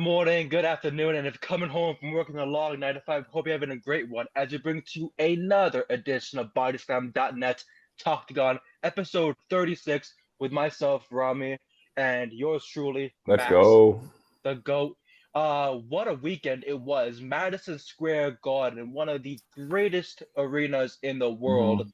morning, good afternoon, and if coming home from working a long 9 to 5, hope you're having a great one as we bring to you another edition of BodySlamNet Talktagon, episode 36, with myself, Rami, and yours truly, Let's Max, go. the GOAT. What a weekend it was. Madison Square Garden, one of the greatest arenas in the world, hmm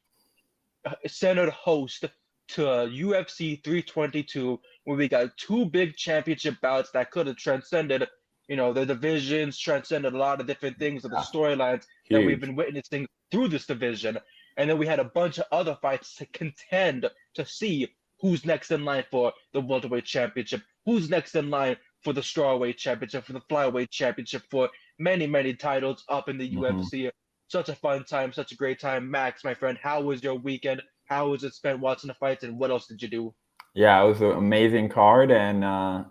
centered host to UFC 322, where we got two big championship bouts that could have transcended, the divisions, transcended a lot of different things of the Yeah, storylines that we've huge. been witnessing through this division. And then we had a bunch of other fights to contend to see who's next in line for the Welterweight Championship, who's next in line for the Strawweight Championship, for the Flyweight Championship, for many, many titles up in the hmm UFC. Such a fun time, such a great time. Max, my friend, how was your weekend? How was it spent watching the fights, and what else did you do? Yeah, it was an amazing card, and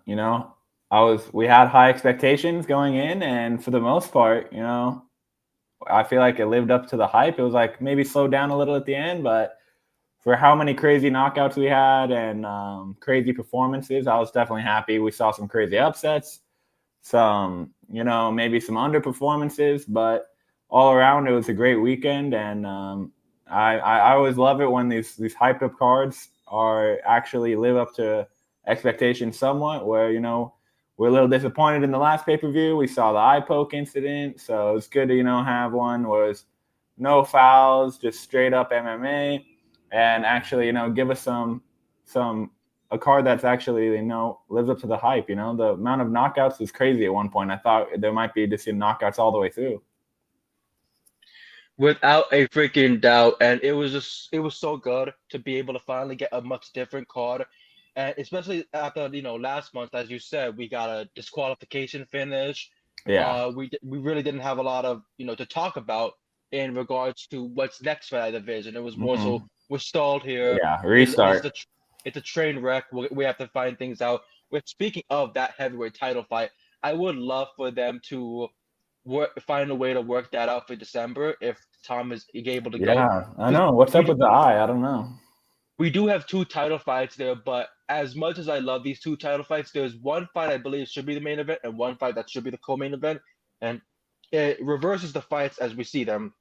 we had high expectations going in, and for the most part, I feel like it lived up to the hype. It was like maybe slowed down a little at the end, but for how many crazy knockouts we had and crazy performances, I was definitely happy. We saw some crazy upsets, some maybe some underperformances, but all around it was a great weekend, and I always love it when these hyped up cards are actually live up to expectations somewhat. Where we're a little disappointed in the last pay per view. We saw the eye poke incident, so it's good to have one where it's no fouls, just straight up MMA, and actually give us some a card that's actually lives up to the hype. The amount of knockouts was crazy at one point. I thought there might be just knockouts all the way through. Without a freaking doubt, and it was so good to be able to finally get a much different card, and especially after last month, as you said, we got a disqualification finish. Yeah. We really didn't have a lot of to talk about in regards to what's next for that division. It was more so hmm we're stalled here. Yeah. It's Restart. it's a train wreck. We have to find things out. With speaking of that heavyweight title fight, I would love for them to find a way to work that out for December if Tom is able to go. Yeah, I Because know. What's up we with the eye? I don't know. we do have two title fights there, but as much as I love these two title fights, there's one fight I believe should be the main event and one fight that should be the co-main event, and it reverses the fights as we see them.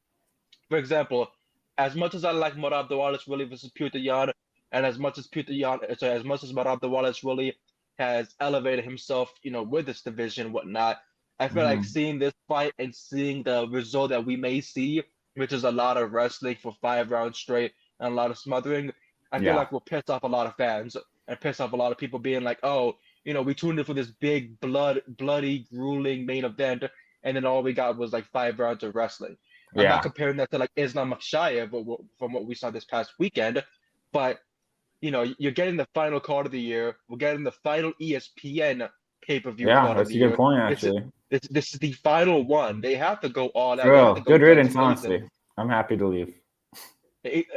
For example, as much as I like Merab Dvalishvili really versus Petr Yan, and as much as Merab Dvalishvili really has elevated himself, with this division and whatnot, I feel like hmm seeing this fight and seeing the result that we may see, which is a lot of wrestling for 5 rounds straight and a lot of smothering, I feel Yeah. like we'll piss off a lot of fans and piss off a lot of people being like, oh, we tuned in for this big bloody, grueling main event, and then all we got was like 5 rounds of wrestling. I'm not Yeah. comparing that to like Islam Makhachev from what we saw this past weekend, but you're getting the final card of the year. We're getting the final ESPN pay-per-view Yeah. card of That's the a good year. point, This is actually. this is the final one. They have to go all out. They have to Bro, go good guns riddance, blazing. honestly. I'm happy to leave.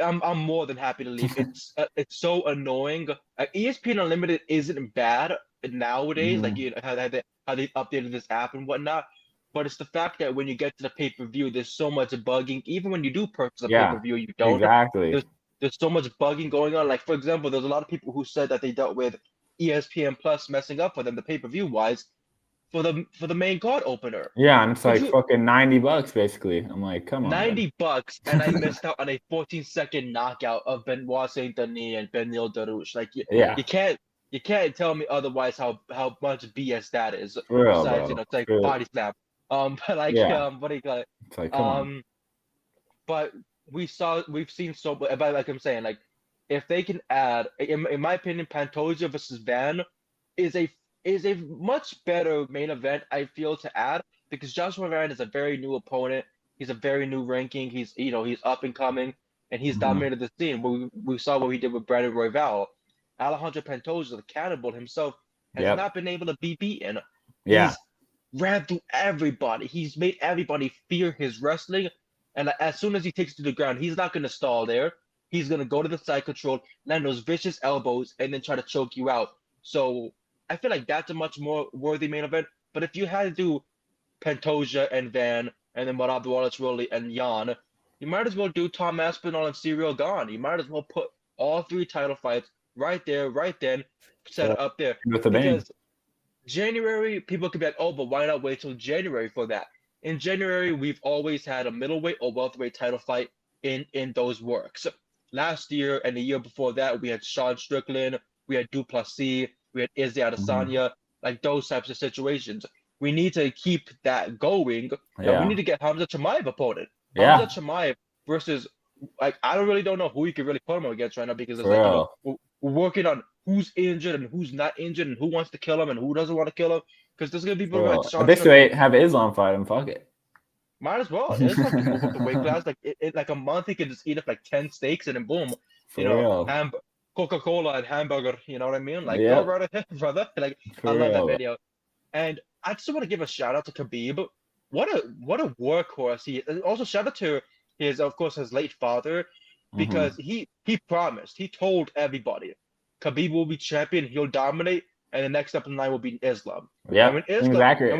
I'm more than happy to leave. It's so annoying. ESPN Unlimited isn't bad nowadays. Like hmm how they updated this app and whatnot. But it's the fact that when you get to the pay-per-view, there's so much bugging. Even when you do purchase a Yeah, pay-per-view, you don't. exactly. There's there's so much bugging going on. Like for example, there's a lot of people who said that they dealt with ESPN Plus messing up for them the pay-per-view wise for the main card opener. Yeah, and it's Could like you fucking $90 basically. I'm like, come on, guys. $90 and I missed out on a 14-second knockout of Benoit Saint Denis and Benil Darush. Like Yeah, you can't you can't tell me otherwise how much BS that is. for real, Besides, bro. it's like For real. body slam. But like Yeah, what do you call it? it's like, come on. Um, but we've seen so, but like I'm saying, like if they can add, in my opinion, Pantoja versus Van is a is a much better main event I feel to add because Joshua Van is a very new opponent. He's a very new ranking. He's up and coming and he's hmm dominated the scene. We saw what he did with Brandon Royval. Alejandro Pantoja, the cannibal himself, has Yep. not been able to be beaten. Yeah. He's ran through everybody. He's made everybody fear his wrestling. And as soon as he takes it to the ground, he's not going to stall there. He's going to go to the side control, land those vicious elbows, and then try to choke you out. So I feel like that's a much more worthy main event. But if you had to do Pantoja and Van, and then Marab Wallace Rowley and Jan, you might as well do Tom Aspinall and Serial Gone. You might as well put all three title fights right there, right then, set Uh, it up there. with the bang. Because January, people could be like, oh, but why not wait till January for that? In January, we've always had a middleweight or welterweight title fight in those works. Last year and the year before that, we had Sean Strickland, we had Duplessis, we had Izzy Adesanya, like those types of situations. We need to keep that going. And we need to get Hamza Chimaev opponent. Hamza Chimaev versus, like, I don't know who you can really put him against right now, because it's like, we're working on who's injured and who's not injured and who wants to kill him and who doesn't want to kill him. Because there's gonna be people like Sean At this rate, have Islam fight him. Fuck it. Might as well. Islam can move up the weight class. Like like a month, he can just eat up like 10 steaks and then boom, Coca-Cola and hamburger. You know what I mean? Like, go right ahead, brother. Like, I love that video. And I just want to give a shout out to Khabib. What a workhorse he is. And also shout out to his late father, because he promised, he told everybody, Khabib will be champion, he'll dominate, and the next up in line will be Islam. Yeah, exactly.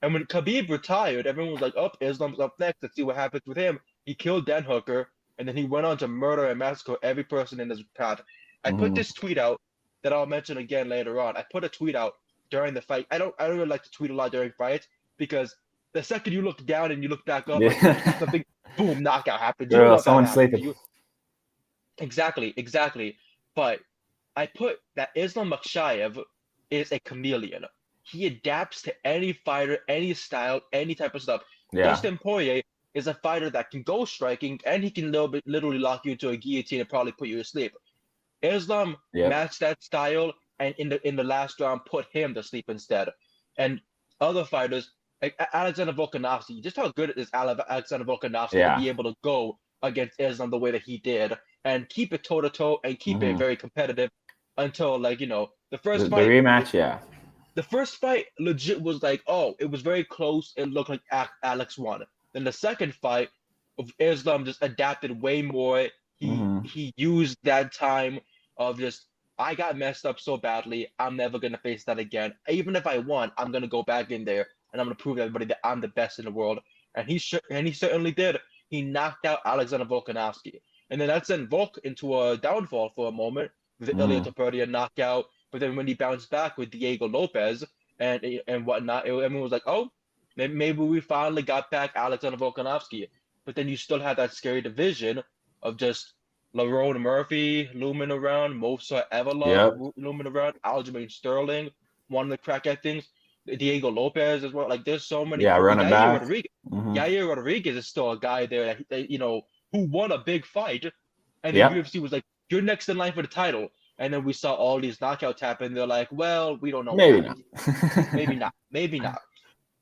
And when Khabib retired, everyone was like, oh, Islam's up next. Let's see what happens with him. He killed Dan Hooker, and then he went on to murder and massacre every person in his path. I put this tweet out that I'll mention again later on. I put a tweet out during the fight. I don't really like to tweet a lot during fights, because the second you look down and you look back up, like, something, boom, knockout happens. Someone's sleeping. Exactly. But I put that Islam Makhachev is a chameleon. He adapts to any fighter, any style, any type of stuff. Dustin Poirier is a fighter that can go striking, and he can literally lock you into a guillotine and probably put you to sleep. Islam matched that style, and in the last round put him to sleep instead. And other fighters, like Alexander Volkanovski, just how good is Alexander Volkanovski to be able to go against Islam the way that he did, and keep it toe-to-toe and keep it very competitive until, like, the first fight. The rematch, The first fight legit was like, oh, it was very close. It looked like Alex won. Then the second fight, of Islam just adapted way more. He used that time of just, I got messed up so badly, I'm never going to face that again. Even if I won, I'm going to go back in there, and I'm going to prove to everybody that I'm the best in the world. And he certainly did. He knocked out Alexander Volkanovski. And then that sent Volk into a downfall for a moment with the Ilia Topuria knockout. But then when he bounced back with Diego Lopez and whatnot, everyone was like, oh, maybe we finally got back Alexander Volkanovski. But then you still had that scary division of just Lerone Murphy looming around, Mosa Evalon looming around, Aljamain Sterling, one of the crack at things, Diego Lopez as well. Like, there's so many. Running back. Yair Rodriguez is still a guy there that, who won a big fight. And the UFC was like, you're next in line for the title. And then we saw all these knockouts happen. They're like, well, we don't know. Maybe not. Maybe not.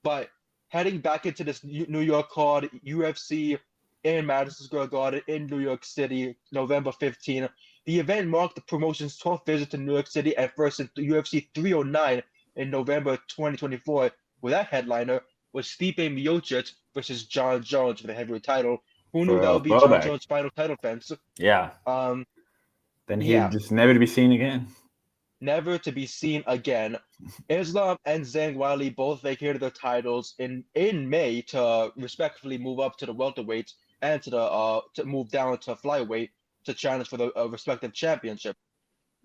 But heading back into this New York card, UFC in Madison Square Garden in New York City, November 15th. The event marked the promotion's 12th visit to New York City and first in UFC 309 in November 2024, where that headliner was Stipe Miocic versus John Jones for the heavyweight title. Who knew that would be John Jones' final title defense? Yeah. Then he'd just never to be seen again. Never to be seen again. Islam and Zhang Weili both vacated their titles in May to respectively move up to the welterweight and to move down to flyweight to challenge for the respective championship.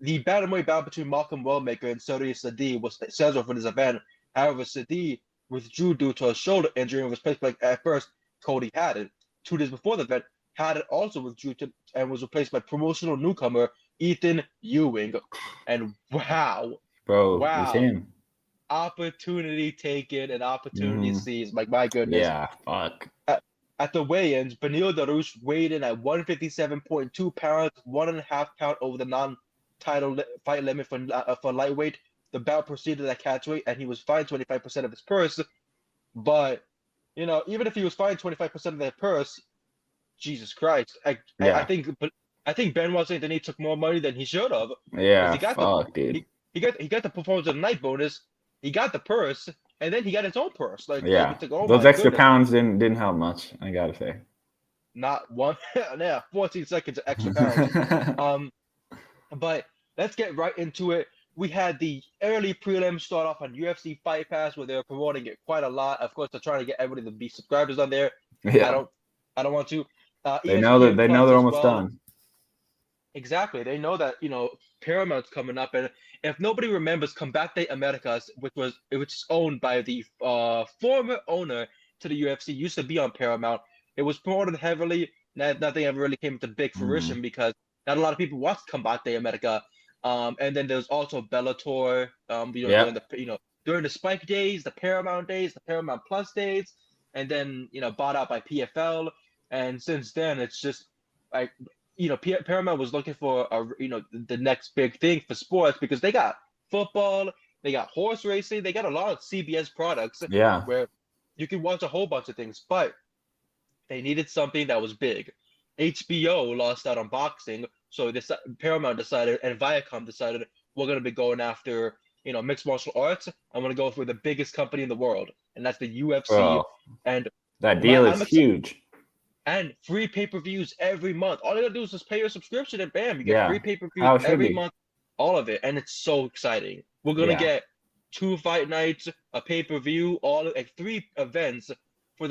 The bantamweight bout between Malcolm Wellmaker and Suri Sadi was scheduled for this event. However, Sadi withdrew due to a shoulder injury and was replaced by, at first, Cody Haddon. 2 days before the event, Haddon also withdrew and was replaced by promotional newcomer Ethan Ewing. And wow, it's him. Opportunity taken and opportunity seized. Like, my goodness. Yeah, fuck. At the weigh-ins, Beneil Dariush weighed in at 157.2 pounds, 1.5 pound over the non-title fight limit for lightweight. The bout proceeded at catchweight, and he was fined 25% of his purse. But, even if he was fined 25% of that purse, Jesus Christ. I think Benoit Saint Denis took more money than he should have. Yeah, dude. He got the performance of the night bonus, he got the purse, and then he got his own purse. Those extra pounds didn't help much, I gotta say. Not one. 14 seconds of extra pounds. But let's get right into it. We had the early prelims start off on UFC Fight Pass, where they're promoting it quite a lot. Of course, they're trying to get everybody to be subscribers on there. Yeah. I don't want to. They know they're almost done. Exactly. They know that, Paramount's coming up, and if nobody remembers, Combate Americas, which is owned by the former owner to the UFC, used to be on Paramount. It was promoted heavily. Nothing ever really came to big fruition because not a lot of people watched Combate America. And then there's also Bellator. During the Spike days, the Paramount days, the Paramount Plus days, and then bought out by PFL. And since then, it's just like Paramount was looking for the next big thing for sports because they got football, they got horse racing, they got a lot of CBS products where you can watch a whole bunch of things, but they needed something that was big. HBO lost out on boxing, so Paramount decided and Viacom decided we're going to be going after mixed martial arts. I'm going to go for the biggest company in the world, and that's the UFC. Bro, and that deal is huge. And free pay-per-views every month. All you gotta do is just pay your subscription, and bam, you get free pay-per-views every month. All of it, and it's so exciting. We're gonna get 2 fight nights, a pay-per-view, all like 3 events for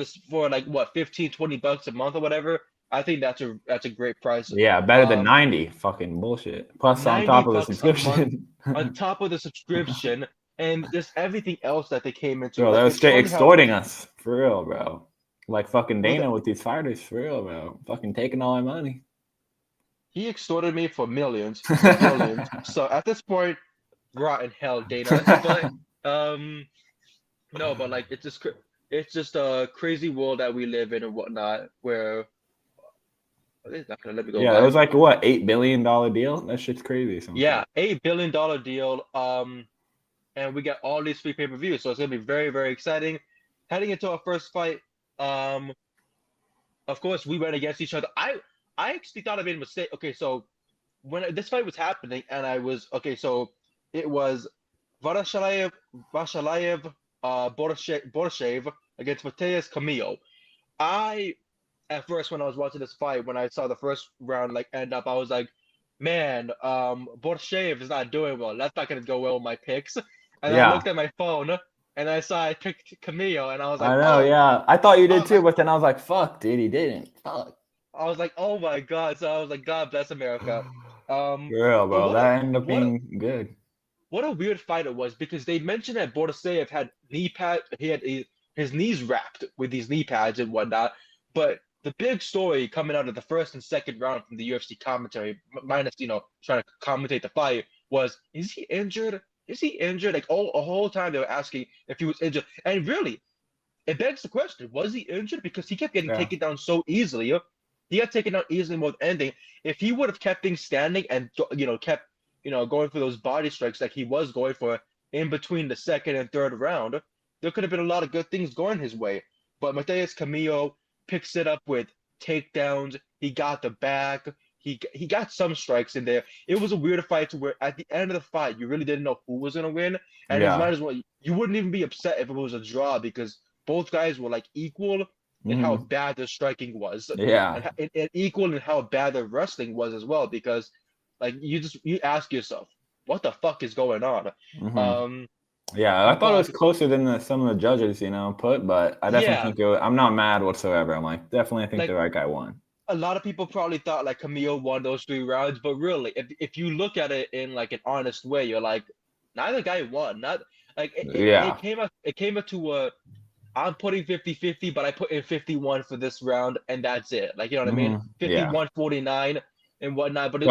like what, $15-20 a month or whatever. I think that's a great price. Yeah, better than 90. Fucking bullshit. Plus on top of the subscription. On top of the subscription, and just everything else that they came into. Bro, like, they were straight extorting us for real, bro. Like fucking Dana with these fighters, for real, bro. Fucking taking all my money. He extorted me for millions. So at this point, rot in hell, Dana. But no, but like it's just a crazy world that we live in and whatnot. Where they're not gonna let me go. Yeah, it was like what, $8 billion deal? That shit's crazy. Yeah, $8 billion deal. And we got all these free pay-per-views, so it's gonna be very, very exciting. Heading into our first fight. Of course, we went against each other. I actually thought I made a mistake. Okay, so when this fight was happening, and so it was Varashalayev, Borshev against Mateus Camillo. At first, when I was watching this fight, when I saw the first round end up, I was like, man, Borshev is not doing well. That's not gonna go well with my picks. And I looked at my phone. And I saw I picked Camillo, and I was like, I know, I thought you did too, but then I was like, fuck, dude, he didn't. Fuck. I was like, oh my God. So I was like, God bless America. Real, bro. That ended up being good. What a weird fight it was, because they mentioned that Bordasev had knee pad, he had his knees wrapped with these knee pads and whatnot. But the big story coming out of the first and second round from the UFC commentary, minus trying to commentate the fight, was, is he injured? Is he injured? Like a whole time they were asking if he was injured. And really, it begs the question, was he injured? Because he kept getting taken down so easily. He got taken down easily more than anything. If he would have kept things standing and kept going for those body strikes like he was going for in between the second and third round, there could have been a lot of good things going his way. But Mateus Camillo picks it up with takedowns. He got the back. He got some strikes in there. It was a weird fight to where at the end of the fight, you really didn't know who was going to win. And it might as well, you wouldn't even be upset if it was a draw, because both guys were equal in how bad the striking was. Yeah. And equal in how bad the wrestling was as well, because you ask yourself, what the fuck is going on? Yeah, I thought it was closer than some of the judges, put, but I definitely think I'm not mad whatsoever. I'm definitely I think the right guy won. A lot of people probably thought Camillo won those 3 rounds, but really, if you look at it in an honest way, you're like, neither guy won. Not it came up to I'm putting 50-50, but I put in 51 for this round, and that's it. You know what I mean? 51-49 and whatnot. But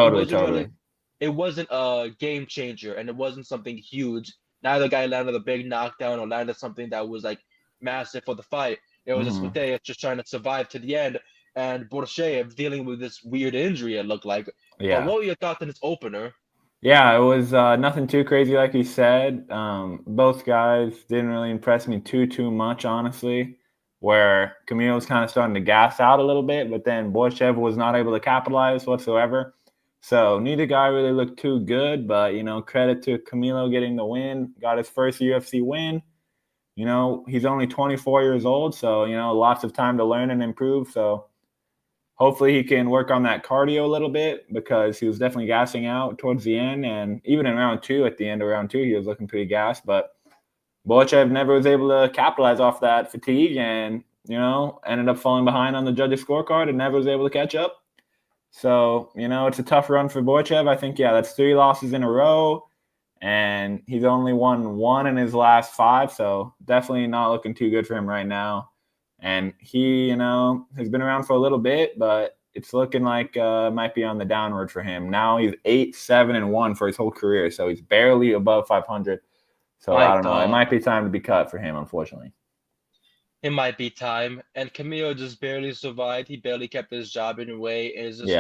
it wasn't a game changer, and it wasn't something huge. Neither guy landed a big knockdown or landed something that was massive for the fight. It was just Mateus just trying to survive to the end. And Borshev dealing with this weird injury, it looked like. Yeah. But what were your thoughts on this opener? Yeah, it was nothing too crazy, like you said. Both guys didn't really impress me too much, honestly, where Camilo was kind of starting to gas out a little bit, but then Borshev was not able to capitalize whatsoever. So neither guy really looked too good, but, credit to Camilo getting the win, got his first UFC win. He's only 24 years old, so, lots of time to learn and improve. So hopefully he can work on that cardio a little bit, because he was definitely gassing out towards the end. And even in round 2, at the end of round 2, he was looking pretty gassed. But Borshev never was able to capitalize off that fatigue and, ended up falling behind on the judges' scorecard and never was able to catch up. So, it's a tough run for Boychev. I think, that's 3 losses in a row. And he's only won 1 in his last 5. So definitely not looking too good for him right now. And he, has been around for a little bit, but it's looking like it might be on the downward for him. Now he's 8-7-1 for his whole career. So he's barely above 500. So I don't know. It might be time to be cut for him, unfortunately. It might be time. And Camilo just barely survived. He barely kept his job anyway. And it's just,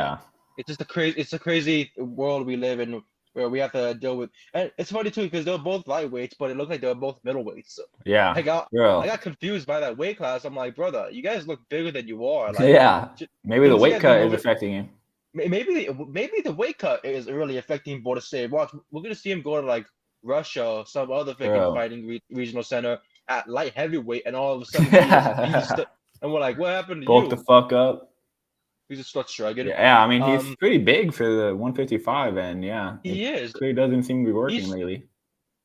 it's a crazy world we live in where we have to deal with. And it's funny too because they're both lightweights, but it looked like they were both middleweights. So yeah, I got confused by that weight class. I'm like, brother, you guys look bigger than you are. Like, maybe the weight cut is affecting him. Maybe the weight cut is really affecting Bordeaux. Watch, we're gonna see him go to like Russia or some other freaking fighting regional center at light heavyweight, and all of a sudden he's a beast. And we're like, what happened to Bulk you? the fuck up. He's just start shrugging. Yeah, I mean he's pretty big for the 155, and he is. Clearly doesn't seem to be working lately.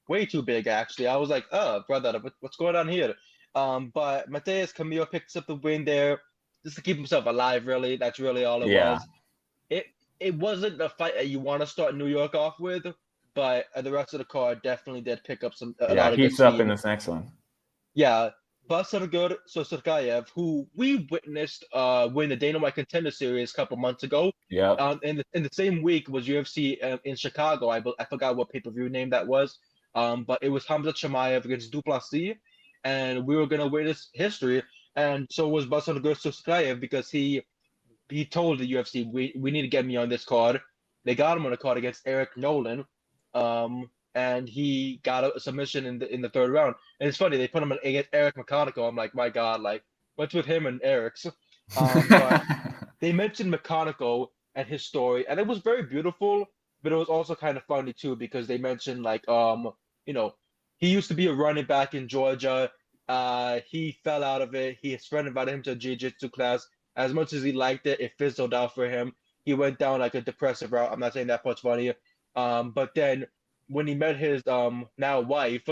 Way too big, actually. I was like, oh, brother, what's going on here? But Mateus Camilo picks up the win there just to keep himself alive. Really, that's really all it was. It wasn't the fight that you want to start New York off with, but the rest of the card definitely did pick up a lot of good heats up in this next one. Yeah. Basargur Sosirkayev, who we witnessed win the Dana White Contender Series a couple months ago. Yeah. In the same week was UFC in Chicago. I forgot what pay-per-view name that was. But it was Hamza Chimaev against Duplessis, and we were gonna witness history. And so was Basargur Sosirkayev because he told the UFC we need to get me on this card. They got him on a card against Eric Nolan. And he got a submission in the 3rd round. And it's funny, they put him against Eric McConaughey. I'm like, my God, like, what's with him and Eric's? But they mentioned McConaughey and his story, and it was very beautiful, but it was also kind of funny too, because they mentioned like, he used to be a running back in Georgia. He fell out of it. His friend invited him to a jiu-jitsu class. As much as he liked it, it fizzled out for him. He went down like a depressive route. I'm not saying that part's funny. But then when he met his now wife,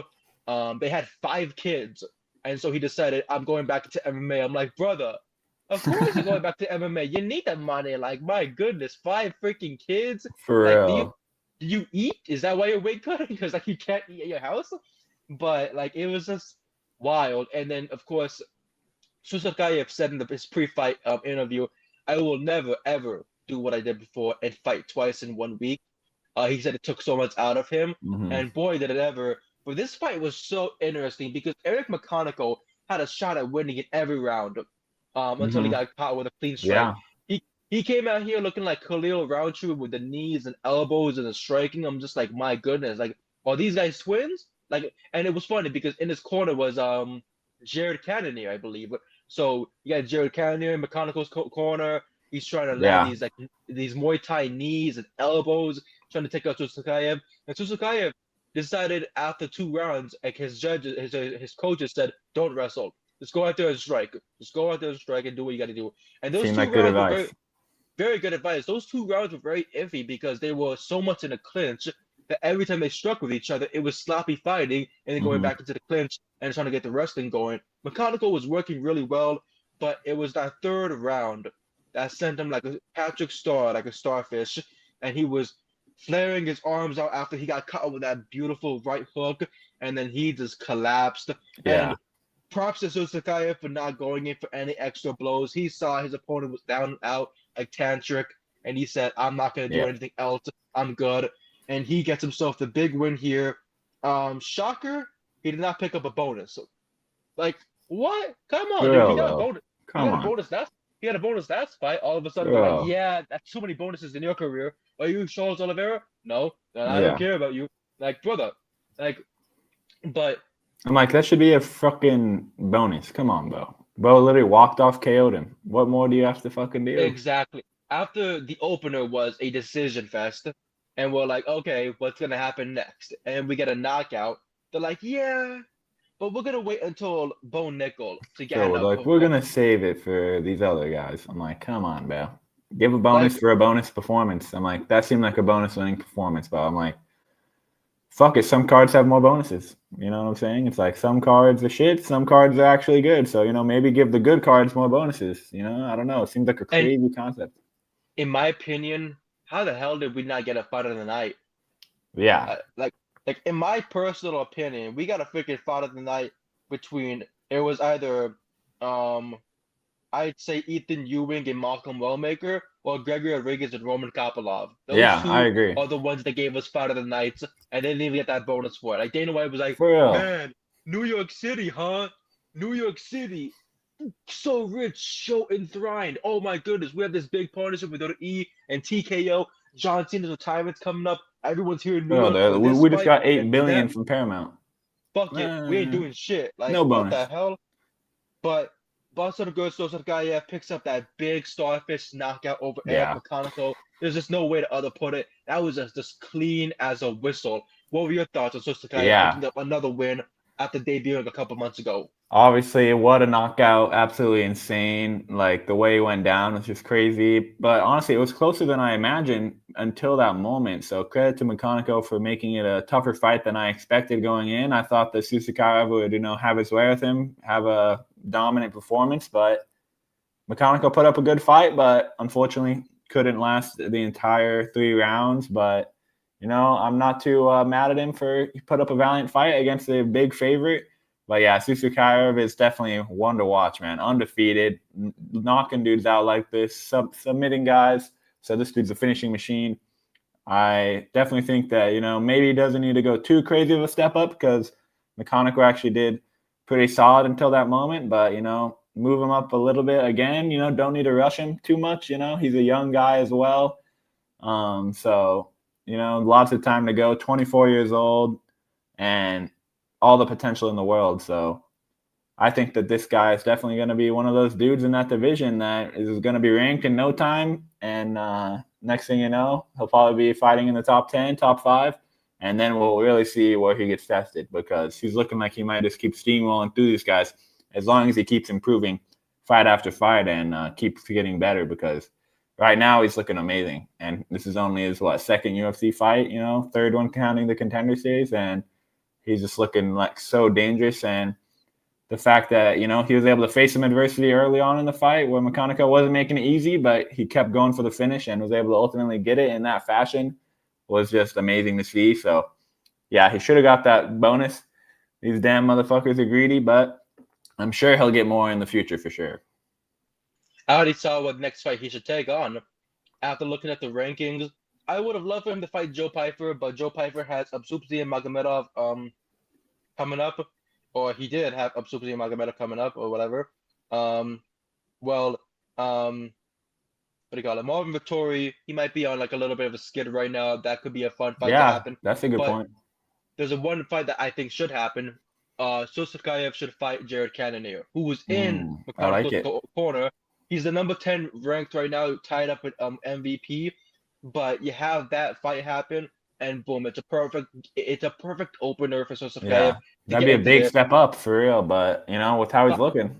they had 5 kids. And so he decided, I'm going back to MMA. I'm like, brother, of course you're going back to MMA. You need that money. Like, my goodness, 5 freaking kids. For like, real. Do you eat? Is that why you're weight cutting? Because like you can't eat at your house? But like it was just wild. And then of course, Sosirkayev said in his pre-fight interview, I will never ever do what I did before and fight twice in 1 week. He said it took so much out of him, and boy, did it ever. But this fight was so interesting because Eric McConaughey had a shot at winning in every round until he got caught with a clean strike. Yeah. He came out here looking like Khalil Roundtree with the knees and elbows and the striking. I'm just like, my goodness, like, are these guys twins? Like, and it was funny because in his corner was Jared Cannonier, I believe. So you got Jared Cannonier in McConaughey's corner. He's trying to land these Muay Thai knees and elbows, trying to take out Sosirkayev. And Sosirkayev decided after 2 rounds, like his coaches said, don't wrestle. Just go out there and strike. Just go out there and strike and do what you got to do. And those 2 rounds were very, very good advice. Those 2 rounds were very iffy because they were so much in a clinch that every time they struck with each other, it was sloppy fighting and then going back into the clinch and trying to get the wrestling going. McConaughey was working really well, but it was that 3rd round that sent him like a Patrick Star, like a starfish, and he was flaring his arms out after he got caught with that beautiful right hook, and then he just collapsed. Yeah. And props to Sosirkayev for not going in for any extra blows. He saw his opponent was down and out like tantric, and he said, I'm not going to do anything else. I'm good. And he gets himself the big win here. Shocker, he did not pick up a bonus. Like, what? Come on, dude. He got a bonus. He had a bonus that fight. All of a sudden, we're like, yeah, that's too many bonuses in your career. Are you Charles Oliveira? No, I don't care about you. Like, brother, like, but I'm like, that should be a fucking bonus. Come on, bro. Bro literally walked off, KO'd him. What more do you have to fucking do? Exactly. After the opener was a decision fest, and we're like, okay, what's gonna happen next? And we get a knockout. They're like, yeah, but we're gonna wait until Bo Nickel to get. So like, we're gonna save it for these other guys. I'm like, come on, bro. Give a bonus for a bonus performance. I'm like, that seemed like a bonus winning performance, but I'm like, fuck it. Some cards have more bonuses. You know what I'm saying? It's like some cards are shit, some cards are actually good. So, maybe give the good cards more bonuses. I don't know. It seems like a crazy concept. in my opinion, how the hell did we not get a fight of the night? Yeah. Like in my personal opinion, we got a freaking fight of the night between it was either um I'd say Ethan Ewing and Malcolm Wellmaker, or Gregory Rodriguez and Roman Kopylov. Those Yeah, I two agree. are the ones that gave us fight of the nights, and they didn't even get that bonus for it. Like Dana White was like, For real. "Man, New York City, huh? New York City, so rich, so enthrined. Oh my goodness, we have this big partnership with WWE and TKO. John Cena's retirement's coming up. Everyone's here in New York for this We just fight got and 8 billion that. from Paramount. Fuck it, we ain't doing shit. Like No what the bonus. hell?" But Boston Sorgayev picks up that big starfish knockout over Eric Yeah. McConnell. There's just no way to other put it. That was just clean as a whistle. What were your thoughts on Sorgayev Yeah. picking up another win after debuting a couple months ago? Obviously, what a knockout. Absolutely insane. Like, the way he went down was just crazy. But honestly, it was closer than I imagined until that moment. So credit to McConaughey for making it a tougher fight than I expected going in. I thought that Susakarev would, have his way with him, have a dominant performance. But McConaughey put up a good fight, but unfortunately couldn't last the entire 3 rounds. But, I'm not too mad at him for he put up a valiant fight against a big favorite. But yeah, Susakarev is definitely one to watch, man. Undefeated, knocking dudes out like this, submitting guys. So this dude's a finishing machine. I definitely think that, maybe he doesn't need to go too crazy of a step up because McConaughey actually did pretty solid until that moment. But, move him up a little bit again. Don't need to rush him too much. He's a young guy as well. So, lots of time to go. 24 years old and all the potential in the world. So I think that this guy is definitely going to be one of those dudes in that division that is going to be ranked in no time. And next thing you know, he'll probably be fighting in the top 10, top 5. And then we'll really see where he gets tested because he's looking like he might just keep steamrolling through these guys as long as he keeps improving fight after fight and keeps getting better because right now he's looking amazing. And this is only his, second UFC fight, third one counting the Contender Series. And he's just looking like so dangerous. And the fact that, he was able to face some adversity early on in the fight where McConaughey wasn't making it easy, but he kept going for the finish and was able to ultimately get it in that fashion was just amazing to see. So, yeah, he should have got that bonus. These damn motherfuckers are greedy, but I'm sure he'll get more in the future for sure. I already saw what next fight he should take on. After looking at the rankings, I would have loved for him to fight Joe Pyfer, but Joe Pyfer has Absupsi and Magomedov coming up, or he did have Absupsi and Magomedov coming up, or whatever. What do you call it? Marvin Vettori, he might be on like a little bit of a skid right now. That could be a fun fight to happen. That's a good point. There's one fight that I think should happen. Susakayev should fight Jared Cannonier, who was in McConnell's corner. He's the number 10 ranked right now, tied up with MVP. But you have that fight happen, and boom, it's a perfect opener for Susakayev. Yeah, that'd be a big step up for real. But with how he's looking.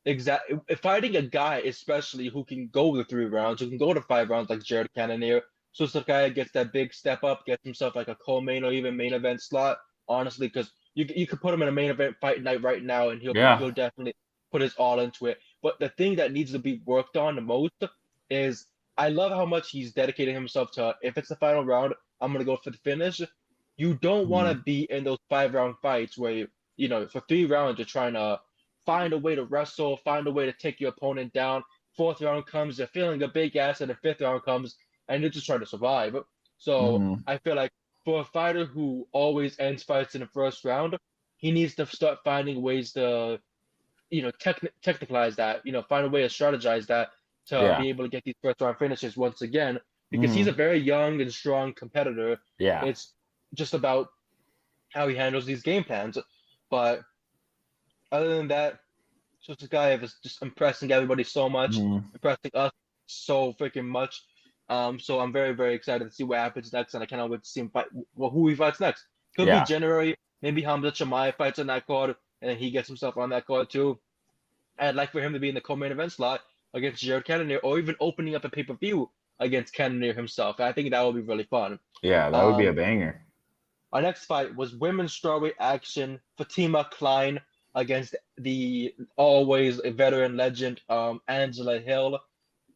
Exactly. Fighting a guy, especially who can go to 3 rounds, who can go to 5 rounds like Jared Cannonier, Susakayev gets that big step up, gets himself like a co-main or even main event slot. Honestly, because you could put him in a main event fight night right now, and he'll definitely put his all into it. But the thing that needs to be worked on the most is I love how much he's dedicating himself to. If it's the final round, I'm gonna go for the finish. You don't want to be in those 5-round fights where for 3 rounds you're trying to find a way to wrestle, find a way to take your opponent down. 4th round comes, you're feeling a big ass, and the 5th round comes, and you're just trying to survive. So I feel like for a fighter who always ends fights in the 1st round, he needs to start finding ways to, technicalize that, find a way to strategize that to be able to get these 1st round finishes once again, because he's a very young and strong competitor. Yeah. It's just about how he handles these game plans. But other than that, Susakayev is just impressing everybody so much, impressing us so freaking much. So I'm very, very excited to see what happens next, and I cannot wait to see him fight. Well, who he fights next? Could be January. Maybe Hamza Chimaev fights on that card, and then he gets himself on that card too. I'd like for him to be in the co-main event slot against Jared Cannonier, or even opening up a pay-per-view against Cannonier himself. I think that would be really fun. Yeah, that would be a banger. Our next fight was women's strawweight action. Fatima Klein against the always veteran legend Angela Hill.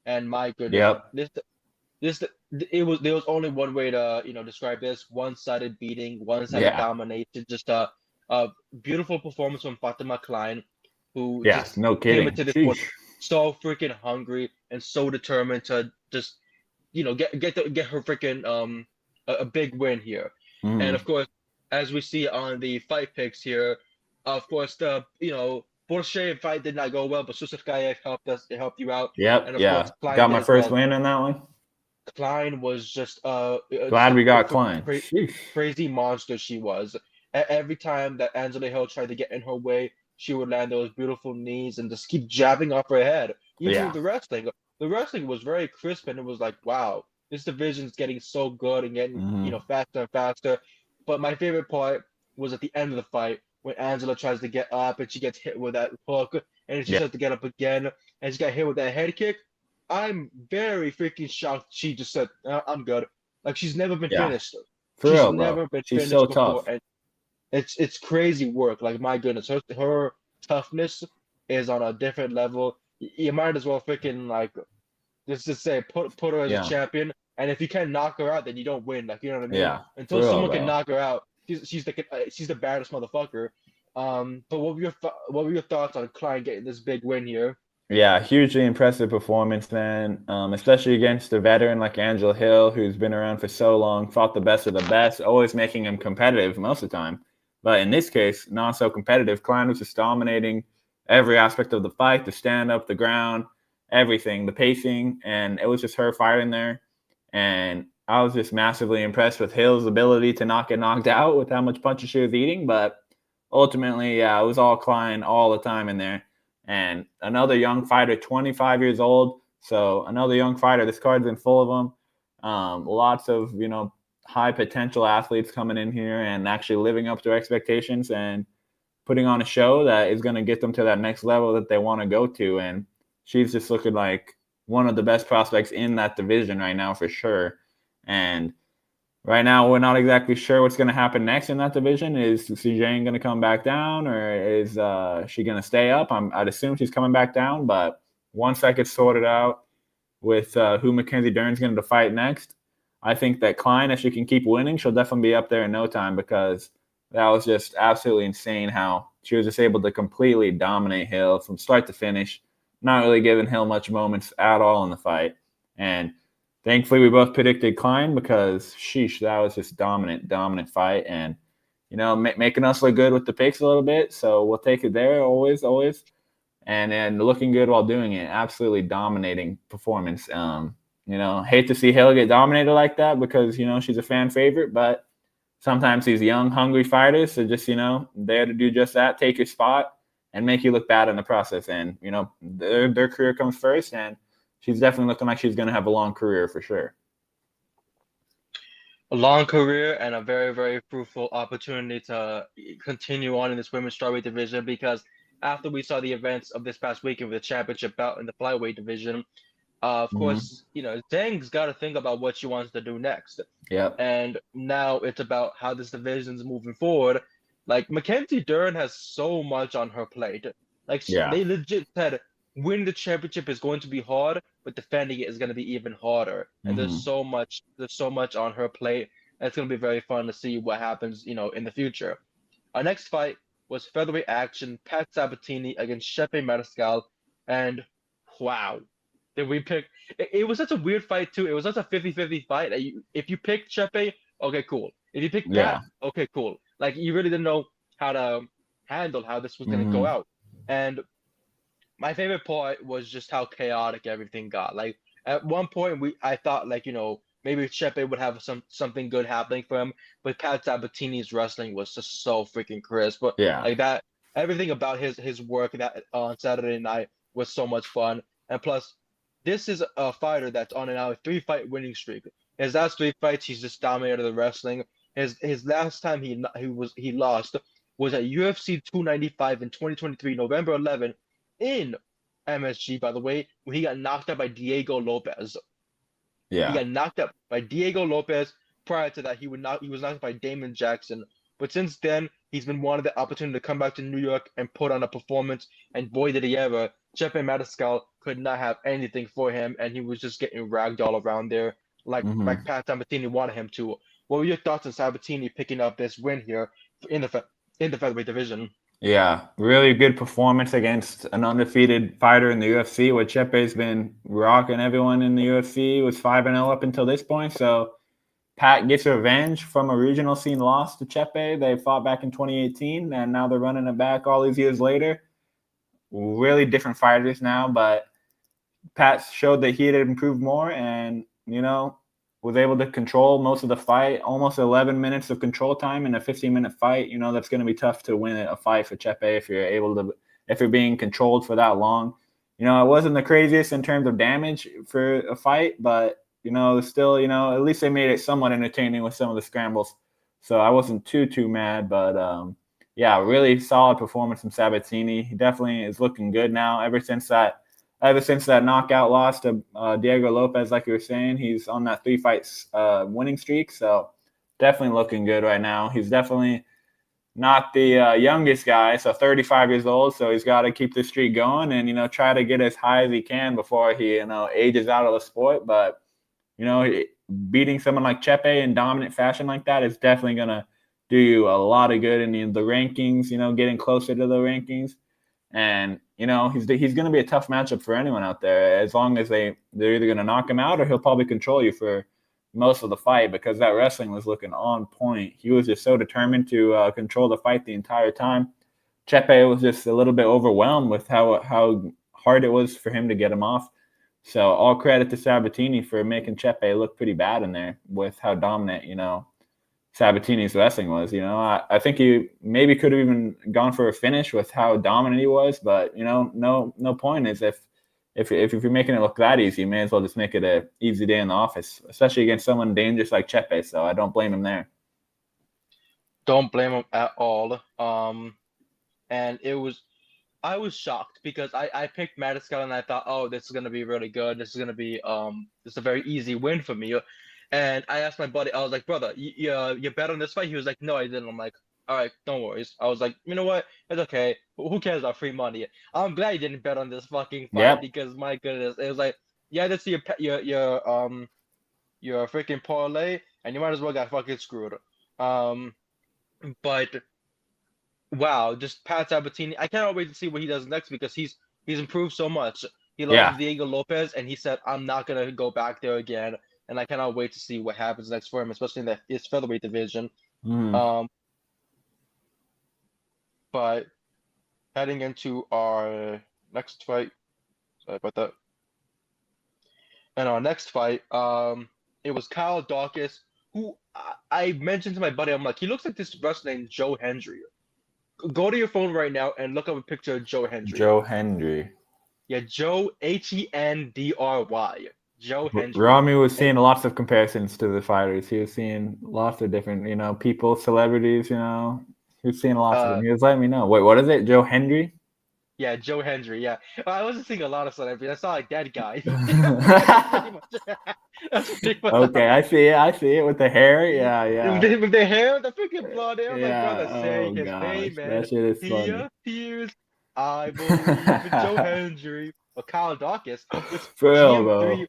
And my goodness, Yep. there was only one way to describe this: one-sided beating, one-sided Yeah. domination. Just a beautiful performance from Fatima Klein, who Yes. just No came kidding. into this one Sheesh. so freaking hungry and so determined to just get her freaking a big win here. And Mm. of course, as we see on the fight picks here, of course the Porsche fight did not go well, but Susakayev helped you out, Yep. and of course Yeah. Klein Got did my as first well. win on that one. Klein was just Glad a we got freaking Klein. Sheesh. crazy monster she was. Every time that Angela Hill tried to get in her way, she would land those beautiful knees and just keep jabbing off her head. Even with Yeah. the wrestling was very crisp, and it was like, wow, this division's getting so good and getting Hmm. faster and faster. But my favorite part was at the end of the fight when Angela tries to get up and she gets hit with that hook, and she Yeah. tries to get up again and she got hit with that head kick. I'm very freaking shocked she just said, I'm good. Like she's never been Yeah. finished. For She's real, bro. never been She's so finished before, tough. and it's crazy work. Like my goodness, her toughness is on a different level. You might as well freaking like just say put her as a Yeah. champion, and if you can't knock her out, then you don't win. Like you know what I mean? Yeah. For Until real, someone can bro. knock her out, she's the baddest motherfucker. But what were your thoughts on Klein getting this big win here? Yeah, hugely impressive performance, man. Especially against a veteran like Angela Hill, who's been around for so long, fought the best of the best, always making him competitive most of the time. But in this case, not so competitive. Klein was just dominating every aspect of the fight, the stand up, the ground, everything, the pacing, and it was just her fighting there. And I was just massively impressed with Hill's ability to not get knocked out with how much punches she was eating. But ultimately, yeah, it was all Klein all the time in there. And another young fighter, 25 years old. So another young fighter. This card's been full of them. Lots of high potential athletes coming in here and actually living up to expectations and putting on a show that is going to get them to that next level that they want to go to. And she's just looking like one of the best prospects in that division right now for sure. And right now, we're not exactly sure what's going to happen next in that division. Is Zhang going to come back down, or is she going to stay up? I'd assume she's coming back down, but once that gets sorted out with who Mackenzie Dern's going to fight next, I think that Klein, if she can keep winning, she'll definitely be up there in no time because that was just absolutely insane how she was just able to completely dominate Hill from start to finish, not really giving Hill much moments at all in the fight. And thankfully, we both predicted Klein because, sheesh, that was just dominant fight, and making us look good with the picks a little bit. So we'll take it there, always, and then looking good while doing it. Absolutely dominating performance. Hate to see Hill get dominated like that because she's a fan favorite, but sometimes these young, hungry fighters are just there to do just that, take your spot, and make you look bad in the process. And their career comes first, and she's definitely looking like she's going to have a long career for sure. A long career and a very, very fruitful opportunity to continue on in this women's strawweight division because after we saw the events of this past weekend with the championship bout in the flyweight division, of Mm-hmm. course, Zhang's got to think about what she wants to do next. Yep. And now it's about how this division's moving forward. Like Mackenzie Dern has so much on her plate. Like Yeah. they legit said, winning the championship is going to be hard, but defending it is going to be even harder. And Mm-hmm. there's so much on her plate. And it's going to be very fun to see what happens, in the future. Our next fight was featherweight action, Pat Sabatini against Chepe Mariscal, and wow, did we pick? It was such a weird fight too. It was such a 50-50 fight. If you picked Chepe, okay, cool. If you picked Pat, Yeah. okay, cool. Like you really didn't know how to handle how this was gonna go Mm-hmm. out. And my favorite part was just how chaotic everything got. Like at one point I thought like, maybe Chepe would have something good happening for him, but Pat Sabatini's wrestling was just so freaking crisp. But Yeah. like that everything about his work that on Saturday night was so much fun. And plus this is a fighter that's on now a 3-fight winning streak. His last 3 fights, he's just dominated the wrestling. His last time he lost was at UFC 295 in 2023, November 11, in MSG, by the way, when he got knocked out by Diego Lopez. He Yeah. got knocked out by Diego Lopez. Prior to that, he was knocked out by Damon Jackson. But since then, he's been wanting the opportunity to come back to New York and put on a performance. And boy, did he ever! Chepe Maniscal could not have anything for him, and he was just getting ragged all around there, like Pat Sabatini wanted him to. What were your thoughts on Sabatini picking up this win here in the featherweight division? Yeah, really good performance against an undefeated fighter in the UFC, where Chepe's been rocking everyone in the UFC, was 5-0 up until this point. So Pat gets revenge from a regional scene loss to Chepe. They fought back in 2018, and now they're running it back all these years later. Really different fighters now, but Pat showed that he had improved more and, was able to control most of the fight. Almost 11 minutes of control time in a 15-minute fight. That's going to be tough to win a fight for Chepe if you're being controlled for that long. It wasn't the craziest in terms of damage for a fight, but, still, at least they made it somewhat entertaining with some of the scrambles. So I wasn't too mad, but yeah, really solid performance from Sabatini. He definitely is looking good now. Ever since that knockout loss to Diego Lopez, like you were saying, he's on that 3 fights winning streak. So definitely looking good right now. He's definitely not the youngest guy, so 35 years old. So he's got to keep the streak going and, try to get as high as he can before he, ages out of the sport. But, beating someone like Chepe in dominant fashion like that is definitely going to do you a lot of good in the rankings, getting closer to the rankings. And, he's going to be a tough matchup for anyone out there, as long as they're either going to knock him out or he'll probably control you for most of the fight, because that wrestling was looking on point. He was just so determined to control the fight the entire time. Chepe was just a little bit overwhelmed with how hard it was for him to get him off. So all credit to Sabatini for making Chepe look pretty bad in there with how dominant, Sabatini's wrestling was. I think he maybe could have even gone for a finish with how dominant he was, but no point is if you're making it look that easy, you may as well just make it an easy day in the office, especially against someone dangerous like Chepe. So I don't blame him there. Don't blame him at all. And I was shocked because I picked Madison and I thought, oh, this is gonna be really good. This is gonna be this is a very easy win for me. And I asked my buddy, I was like, brother, you bet on this fight? He was like, no, I didn't. I'm like, all right, don't worry. I was like, you know what? It's okay. Who cares about free money? I'm glad you didn't bet on this fucking fight because my goodness, it was like, yeah, that's your freaking parlay, and you might as well got fucking screwed. But wow, just Pat Sabatini. I cannot wait to see what he does next because he's improved so much. He lost Diego Lopez, and he said, I'm not gonna go back there again. And I cannot wait to see what happens next for him, especially in his featherweight division. But heading into our next fight, sorry about that. And our next fight, it was Kyle Dawkins, who I mentioned to my buddy. I'm like, he looks like this wrestler named Joe Hendry. Go to your phone right now and look up a picture of Joe Hendry. Joe Hendry. Yeah, Joe Hendry. Joe Hendry. Rami was seeing lots of comparisons to the fighters. He was seeing lots of different, people, celebrities, He was seeing lots of them. He was letting me know. Wait, what is it? Joe Hendry? Yeah, Joe Hendry, yeah. I wasn't seeing a lot of celebrities. I saw like that guy. That's pretty much okay, I see it with the hair. Yeah. With the hair, the freaking blonde hair. Yeah. My brother saying his name, man. That shit is funny. He appears, I believe, in Joe Hendry or Kyle Dawkins. For real, bro.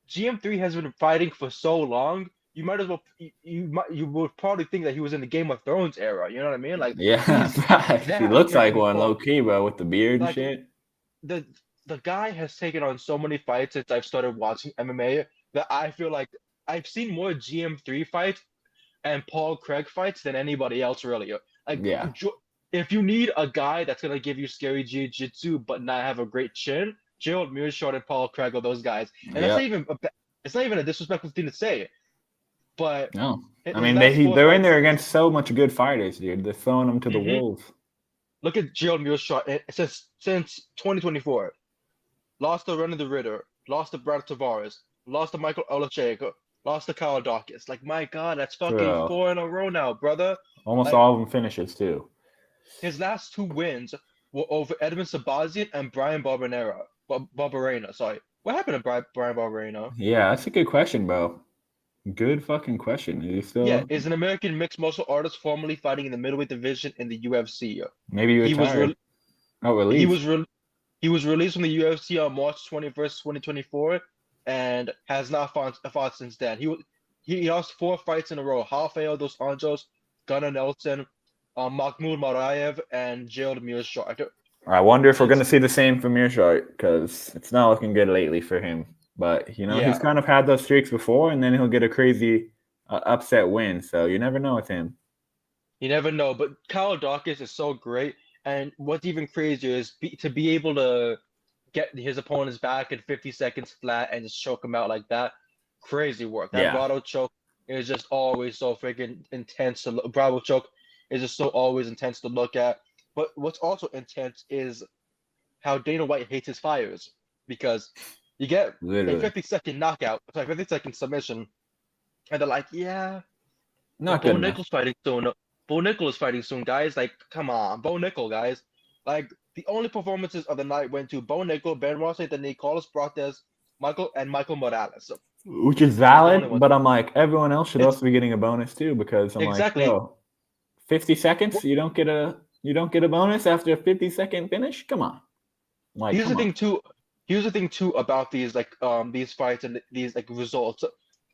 GM3 has been fighting for so long. You might as well. You would probably think that he was in the Game of Thrones era. You know what I mean? Like, he looks like one, low key, bro, with the beard and shit. The guy has taken on so many fights since I've started watching MMA that I feel like I've seen more GM3 fights and Paul Craig fights than anybody else really. Like, if you need a guy that's gonna give you scary jiu-jitsu but not have a great chin, Gerald Mearshart and Paul Craig are those guys, and it's not even a disrespectful thing to say, but no, I mean they're in there against so much good fighters, dude. They're throwing them to the wolves. Look at Gerald Mearshart since 2024, lost to Renan the Ritter, lost to Brad Tavares, lost to Michael Olashek, lost to Kyle Dawkins. Like, my God, that's fucking 4 in a row now, brother. Almost all of them finishes too. His last 2 wins were over Edmund Sabazian and Brian Barberena. Sorry. What happened to Brian Barberena? Yeah, that's a good question, bro. Good fucking question. Is he still? Yeah, is an American mixed martial artist formerly fighting in the middleweight division in the UFC. Maybe he retired. He was He was released from the UFC on March 21st, 2024, and has not fought since then. He lost 4 fights in a row: Rafael dos Anjos, Gunnar Nelson, Mahmoud Marayev, and Gerald Meerschaert. I wonder if we're going to see the same from Meerschaert, because it's not looking good lately for him. But, you know, Yeah. he's kind of had those streaks before, and then he'll get a crazy upset win. So you never know with him. You never know. But Kyle Dawkins is so great. And what's even crazier is to be able to get his opponent's back in 50 seconds flat and just choke him out like that. Crazy work. That Bravo choke is just always so freaking intense. Bravo choke is just so always intense to look at. But what's also intense is how Dana White hates his fires, because you get a 50-second knockout, 50-second submission, and they're like, yeah, not Bo good Nickal's fighting soon. Bo Nickel is fighting soon, guys. Like, come on, Bo Nickel, guys. Like, the only performances of the night went to Bo Nickel, Benoit Saint-Denis, Carlos Prates, Michael Morales. Which is valid, but I'm like, everyone else should also be getting a bonus too, because I'm like, bro, 50 seconds, you don't get a bonus after a 50-second finish? Come on. Like, here's the thing too about these these fights and these like results,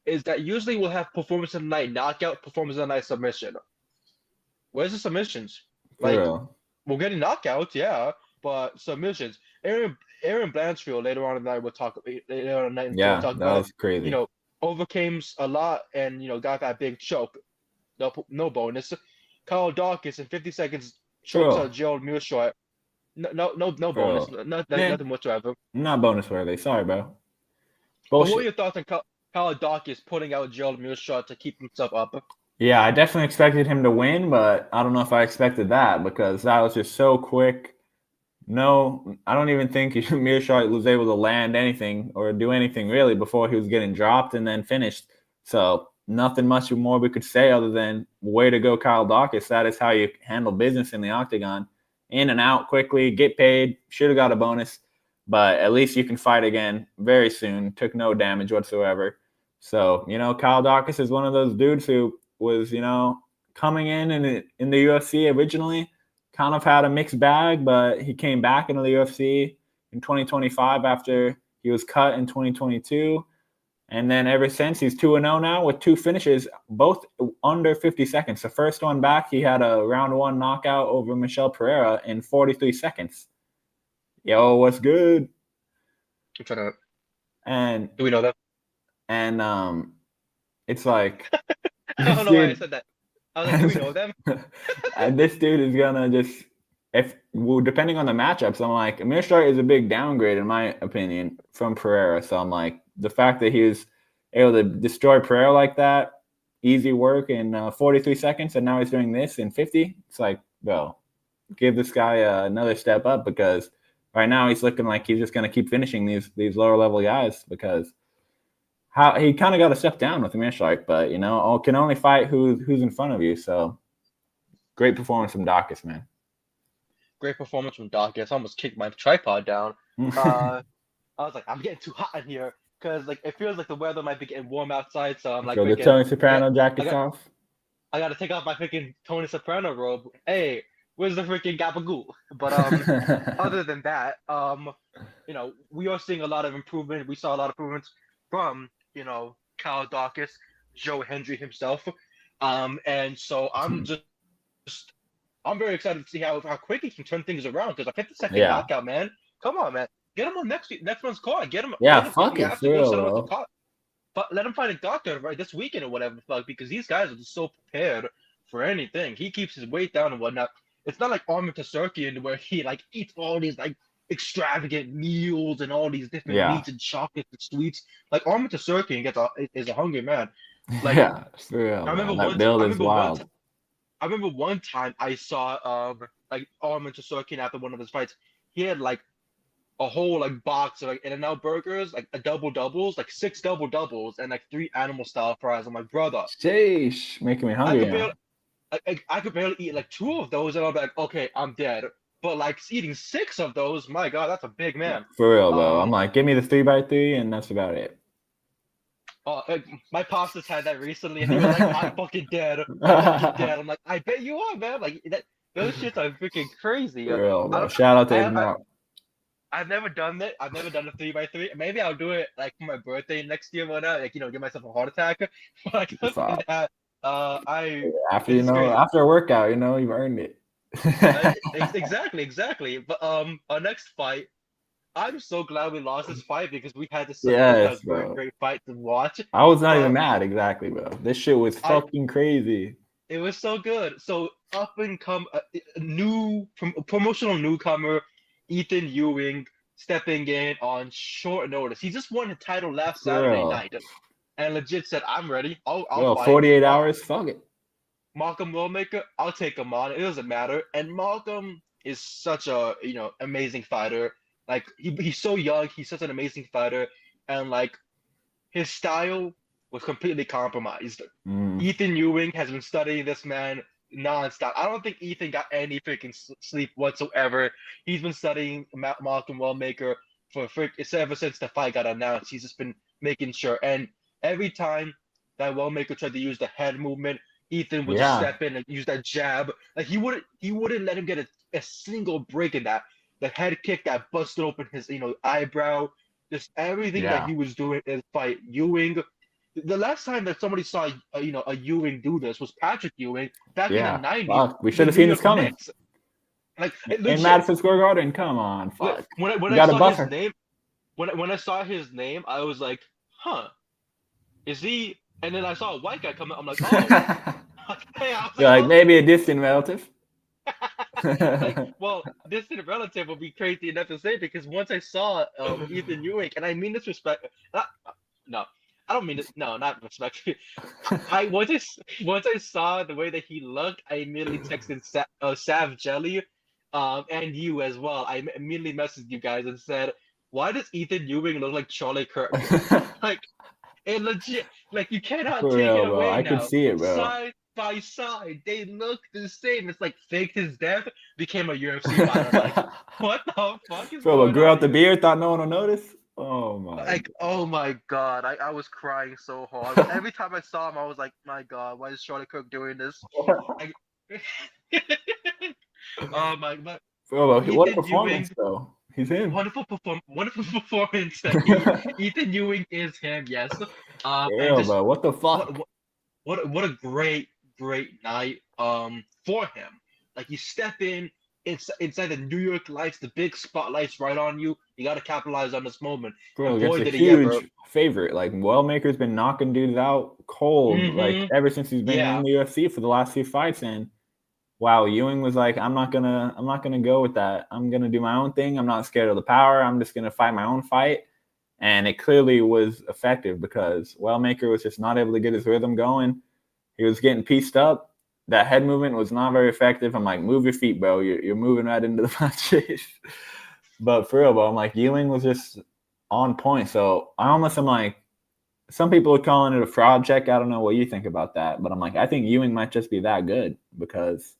is that usually we'll have performance of the night knockout, performance of the night submission. Where's the submissions? Like, we're getting knockouts, yeah, but submissions. Aaron Blanchfield later on in the night we'll talk later on in the night. Yeah, that was crazy. You know, overcame a lot and got that big choke. No bonus. Kyle Dawkins in 50 seconds chokes out Gerald Meerschaert. No bonus. Nothing whatsoever. Not bonus worthy. Sorry, bro. Bullshit. But what are your thoughts on Kyle Dawkins putting out Gerald Meerschaert to keep himself up? Yeah, I definitely expected him to win, but I don't know if I expected that, because that was just so quick. No, I don't even think Meerschaert was able to land anything or do anything really before he was getting dropped and then finished. So nothing much more we could say other than way to go, Kyle Dawkins. That is how you handle business in the octagon. In and out quickly, get paid, should have got a bonus, but at least you can fight again very soon. Took no damage whatsoever. So, Kyle Dawkins is one of those dudes who was, coming in the UFC originally, kind of had a mixed bag, but he came back into the UFC in 2025 after he was cut in 2022. And then ever since, he's 2-0 now with 2 finishes, both under 50 seconds. The first one back, he had a round 1 knockout over Michel Pereira in 43 seconds. Yo, what's good? And do we know that? And it's like, I don't know why I said that. I was like, do we know them? And this dude is gonna just, depending on the matchups, I'm like, Meerschaert is a big downgrade in my opinion from Pereira. So I'm like, the fact that he was able to destroy Pereira like that, easy work in 43 seconds, and now he's doing this in 50. It's like, bro, give this guy another step up, because right now he's looking like he's just gonna keep finishing these lower level guys, because he kind of got a step down with the Meerschaert, but can only fight who's in front of you. So great performance from Dawkins, man. Great performance from Dawkins. I almost kicked my tripod down. I was like, I'm getting too hot in here, because it feels like the weather might be getting warm outside. So I'm like, the Tony Soprano jacket's off. I gotta take off my freaking Tony Soprano robe. Hey, where's the freaking gabagool? But other than that, we are seeing a lot of improvement. We saw a lot of improvements from Kyle Dawkins, Joe Hendry himself, and so I'm I'm very excited to see how quick he can turn things around, because a 50-second knockout, man. Come on, man. Get him on next month's card. Get him. Yeah, fuck it, bro. But let him fight a doctor right this weekend or whatever, because these guys are just so prepared for anything. He keeps his weight down and whatnot. It's not like Armin Tsarukyan where he eats all these extravagant meals and all these different meats and chocolates and sweets. Like, Armin Tsarukyan is a hungry man. Yeah, for real. That build is wild. I remember one time I saw Armin Tsarukyan after one of his fights. He had a whole box of In-N-Out burgers, a double-doubles, 6 double-doubles, and 3 animal style fries. I'm like, brother, sheesh, making me hungry. I could barely eat 2 of those, and I'm like, okay, I'm dead. But eating 6 of those, my God, that's a big man. For real though, I'm like, give me the 3x3, and that's about it. My pastas had that recently, and they were like, I'm fucking dead. I'm like, I bet you are, man. Those shits are freaking crazy. For real, bro. Shout out to In-N-Out. I've never done it. I've never done a 3x3. Maybe I'll do it like for my birthday next year or not. Like give myself a heart attack. But like other than that, it's great. after a workout, you've earned it. Exactly. But our next fight, I'm so glad we lost this fight because we had this such Yes, a great, bro. great fight to watch. I was not even mad, exactly, bro. This shit was fucking crazy. It was so good. So up and come new promotional newcomer, Ethan Ewing stepping in on short notice. He just won the title last Saturday night, and legit said, "I'm ready. I'll fight." 48 hours, fuck it. Malcolm Willmaker, I'll take him on. It doesn't matter. And Malcolm is such a amazing fighter. Like he's so young. He's such an amazing fighter, and like his style was completely compromised. Ethan Ewing has been studying this man nonstop. I don't think Ethan got any freaking sleep whatsoever. He's been studying Malcolm Wellmaker ever since the fight got announced. He's just been making sure. And every time that Wellmaker tried to use the head movement, Ethan would just step in and use that jab. Like he wouldn't let him get a single break in that. The head kick that busted open his eyebrow. Just everything that he was doing in the fight. Ewing. The last time that somebody saw a Ewing do this was Patrick Ewing back in the 90s. Fuck. We should have seen this coming. Knicks. Like in Madison Square Garden, come on, fuck. When I saw his name, when I saw his name, I was like, huh, is he? And then I saw a white guy come up. I'm like, oh, okay. You're like maybe a distant relative. Well, distant relative would be crazy enough to say because once I saw Ethan Ewing, and I mean this respect, no. I don't mean it. No, not respect. Once I saw the way that he looked, I immediately texted Sav Jelly, and you as well. I immediately messaged you guys and said, "Why does Ethan Ewing look like Charlie Kirk?" Like, it legit. Like you cannot take it away I now. could see it, bro. Side by side, they look the same. It's like faked his death, became a UFC fighter. Like, what the fuck is going on? Grew out the beard, thought no one would notice. Oh my god, I was crying so hard. Every time I saw him, I was like, my god, why is Charlie Cook doing this? Oh my god. Bro, what a performance though. He's him. Wonderful performance. Ethan Ewing is him, yes. Bro, what the fuck? What a great night for him. Like you step inside the New York lights, the big spotlight's right on you. You got to capitalize on this moment. Bro, it's a huge favorite. Like Wellmaker's been knocking dudes out cold, like ever since he's been in the UFC for the last few fights. And wow, Ewing was like, I'm not gonna go with that. I'm gonna do my own thing. I'm not scared of the power. I'm just gonna fight my own fight. And it clearly was effective because Wellmaker was just not able to get his rhythm going. He was getting pieced up. That head movement was not very effective. I'm like, move your feet, bro. You're moving right into the punches. But for real, bro, I'm like, Ewing was just on point. So I'm like, some people are calling it a fraud check. I don't know what you think about that. But I'm like, I think Ewing might just be that good because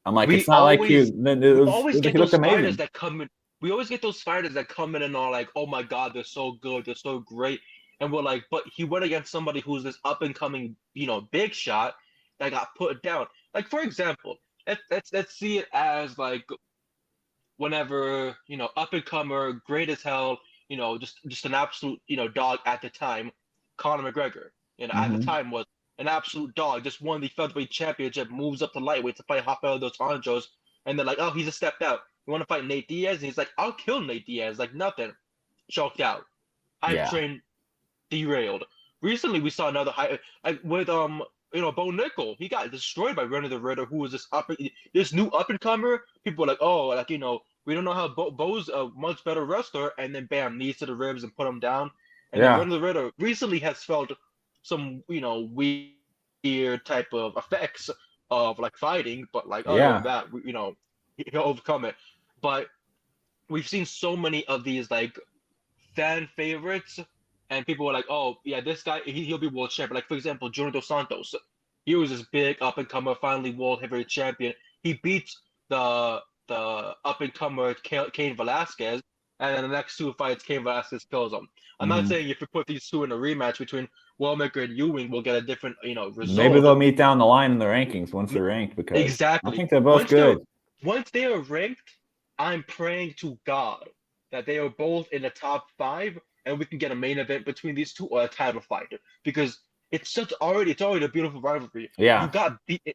I'm like, it's not like he always get those fighters that come in. We always get those fighters that come in and are like, oh my God, they're so good. They're so great. And we're like, but he went against somebody who's this up and coming, big shot that got put down. Like, for example, let's see it as like whenever, up and comer, great as hell, just an absolute, dog at the time, Conor McGregor, at the time was an absolute dog, just won the featherweight championship, moves up to lightweight to fight Rafael dos Anjos, and they're like, oh, he's a stepped out. You want to fight Nate Diaz? And he's like, I'll kill Nate Diaz. Like, nothing. Choked out. Hype train derailed. Recently, we saw another hype, like with, Bo Nickel. He got destroyed by Renner the Ritter, who was this new up-and-comer. People were like, oh, like, we don't know how Bo's a much better wrestler. And then, bam, knees to the ribs and put him down. And then Renner the Ritter recently has felt some, weird type of effects of, like, fighting. But, like, other than that, he'll overcome it. But we've seen so many of these like fan favorites, and people were like, "Oh, yeah, this guy, he'll be world champion." Like for example, Junior Dos Santos, he was this big up and comer, finally world heavyweight champion. He beats the up and comer Cain Velasquez, and then the next two fights, Cain Velasquez kills him. I'm not saying if you put these two in a rematch between Wellmaker and Ewing, we'll get a different, result. Maybe they'll meet down the line in the rankings once they're ranked because I think they're both good. Once they are ranked, I'm praying to God that they are both in the top 5, and we can get a main event between these two or a title fight because it's already a beautiful rivalry. Yeah,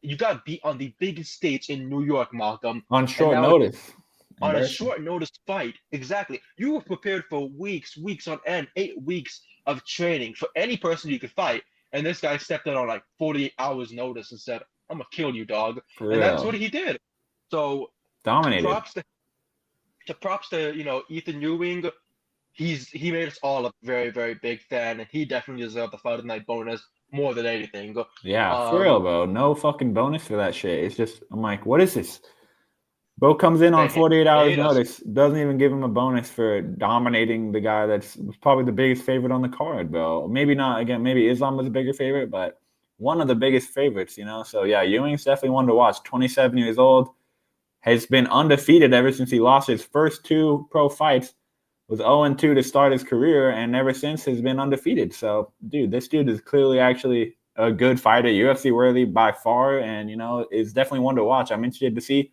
You got beat on the biggest stage in New York, Malcolm, on and short now notice. on a Embarrassing. short notice fight. Exactly. You were prepared for weeks on end, 8 weeks of training for any person you could fight. And this guy stepped in on like 48 hours notice and said, I'm gonna kill you, dog. For And that's real. what he did. So Dominated. props to Ethan Ewing. He made us all a very, very big fan, and he definitely deserved the fight of the night bonus more than anything. Yeah, for Um real, bro. No fucking bonus for that shit. It's just, I'm like, what is this? Bro comes in on they 48 they hours hate us. notice, doesn't even give him a bonus for dominating the guy that's probably the biggest favorite on the card, bro. Maybe not, again, maybe Islam was a bigger favorite, but one of the biggest favorites, you know? So, yeah, Ewing's definitely one to watch. 27 years old, has been undefeated ever since he lost his first 2 pro fights, was 0-2 to start his career, and ever since has been undefeated. So, dude, this dude is clearly actually a good fighter, UFC worthy by far, and, is definitely one to watch. I'm interested to see